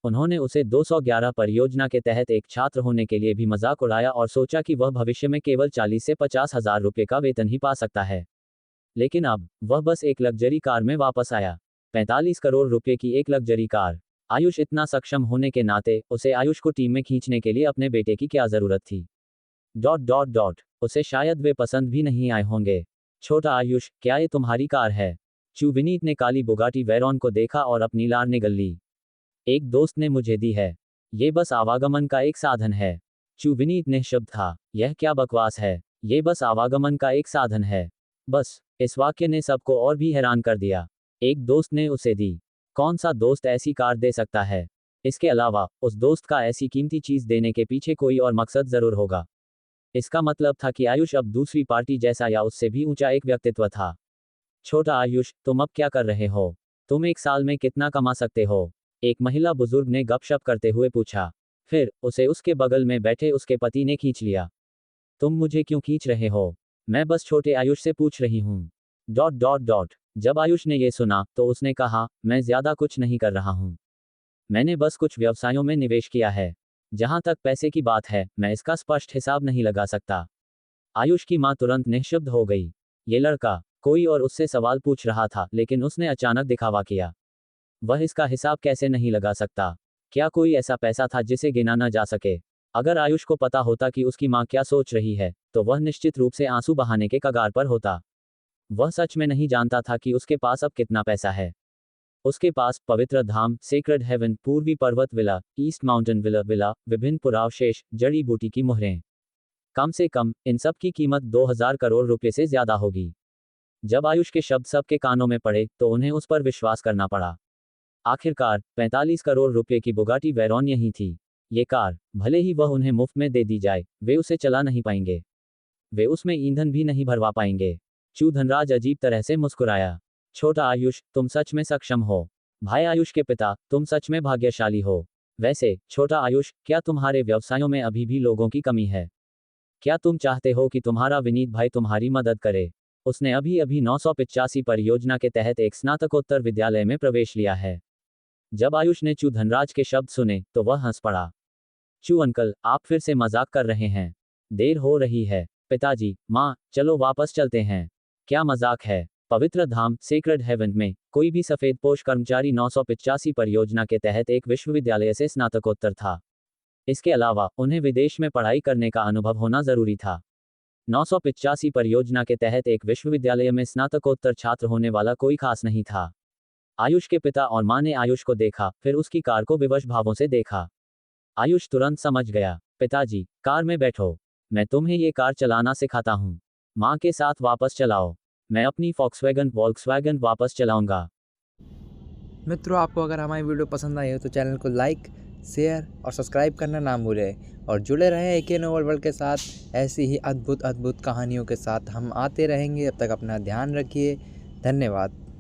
उन्होंने उसे 211 परियोजना के तहत एक छात्र होने के लिए भी मजाक उड़ाया और सोचा कि वह भविष्य में केवल 40 से 50 हजार रुपये का वेतन ही पा सकता है। लेकिन अब वह बस एक लग्जरी कार में वापस आया। 45 करोड़ रुपए की एक लग्जरी कार। आयुष इतना सक्षम होने के नाते उसे आयुष को टीम में खींचने के लिए अपने बेटे की क्या जरूरत थी? ... उसे शायद वे पसंद भी नहीं आए होंगे। छोटा आयुष, क्या ये तुम्हारी कार है? चू विनीत ने काली बुगाटी वैरॉन को देखा और अपनी लार निगल ली। एक दोस्त ने मुझे दी है। ये बस आवागमन का एक साधन है। चू विनीत निःशब्द था। यह क्या बकवास है। ये बस आवागमन का एक साधन है। बस। इस वाक्य ने सबको और भी हैरान कर दिया। एक दोस्त ने उसे दी। कौन सा दोस्त ऐसी कार दे सकता है। इसके अलावा उस दोस्त का ऐसी कीमती चीज देने के पीछे कोई और मकसद जरूर होगा। इसका मतलब था कि आयुष अब दूसरी पार्टी जैसा या उससे भी ऊंचा एक व्यक्तित्व था। छोटा आयुष, तुम अब क्या कर रहे हो। तुम एक साल में कितना कमा सकते हो। एक महिला बुजुर्ग ने गपशप करते हुए पूछा। फिर उसे उसके बगल में बैठे उसके पति ने खींच लिया। तुम मुझे क्यों खींच रहे हो। मैं बस छोटे आयुष से पूछ रही हूँ। Dot dot dot. जब आयुष ने ये सुना तो उसने कहा, मैं ज्यादा कुछ नहीं कर रहा हूँ। मैंने बस कुछ व्यवसायों में निवेश किया है। जहां तक पैसे की बात है, मैं इसका स्पष्ट हिसाब नहीं लगा सकता। आयुष की मां तुरंत निःशब्द हो गई। ये लड़का। कोई और उससे सवाल पूछ रहा था, लेकिन उसने अचानक दिखावा किया। वह इसका हिसाब कैसे नहीं लगा सकता। क्या कोई ऐसा पैसा था जिसे गिना न जा सके। अगर आयुष को पता होता कि उसकी मां क्या सोच रही है, तो वह निश्चित रूप से आंसू बहाने के कगार पर होता। वह सच में नहीं जानता था कि उसके पास अब कितना पैसा है। उसके पास पवित्र धाम, सेक्रेड हेवन, पूर्वी पर्वत विला, ईस्ट माउंटेन विला, विभिन्न पुरावशेष, जड़ी बूटी की मुहरें। कम से कम इन सब की कीमत 2000 करोड़ रुपए से ज्यादा होगी। जब आयुष के शब्द सबके कानों में पड़े तो उन्हें उस पर विश्वास करना पड़ा। आखिरकार 45 करोड़ रुपए की बुगाटी वैरॉन यही थी। ये कार, भले ही वह उन्हें मुफ्त में दे दी जाए, वे उसे चला नहीं पाएंगे। वे उसमें ईंधन भी नहीं भरवा पाएंगे। चू धनराज अजीब तरह से मुस्कुराया। छोटा आयुष, तुम सच में सक्षम हो। भाई आयुष के पिता, तुम सच में भाग्यशाली हो। वैसे, छोटा आयुष, क्या तुम्हारे व्यवसायों में अभी भी लोगों की कमी है। क्या तुम चाहते हो कि तुम्हारा विनीत भाई तुम्हारी मदद करे। उसने अभी अभी 985 परियोजना के तहत एक स्नातकोत्तर विद्यालय में प्रवेश लिया है। जब आयुष ने चू धनराज के शब्द सुने तो वह हंस पड़ा। चू अंकल, आप फिर से मजाक कर रहे हैं। देर हो रही है। पिताजी, माँ, चलो वापस चलते हैं। क्या मजाक है। पवित्र धाम, सेक्रेड हेवन में कोई भी सफेदपोश कर्मचारी 985 परियोजना के तहत एक विश्वविद्यालय से स्नातकोत्तर था। इसके अलावा उन्हें विदेश में पढ़ाई करने का अनुभव होना जरूरी था। 985 परियोजना के तहत एक विश्वविद्यालय में स्नातकोत्तर छात्र होने वाला कोई खास नहीं था। आयुष के पिता और मां ने आयुष को देखा, फिर उसकी कार को विवश भावों से देखा। आयुष तुरंत समझ गया। पिताजी, कार में बैठो। मैं तुम्हें ये कार चलाना सिखाता हूँ। माँ के साथ वापस चलाओ। मैं अपनी वॉल्क्सवैगन वापस चलाऊंगा। मित्रों, आपको अगर हमारी वीडियो पसंद आई हो तो चैनल को लाइक, शेयर और सब्सक्राइब करना ना भूलें और जुड़े रहें एके नोवेल वर्ल्ड के साथ। ऐसी ही अद्भुत कहानियों के साथ हम आते रहेंगे। अब तक अपना ध्यान रखिए। धन्यवाद।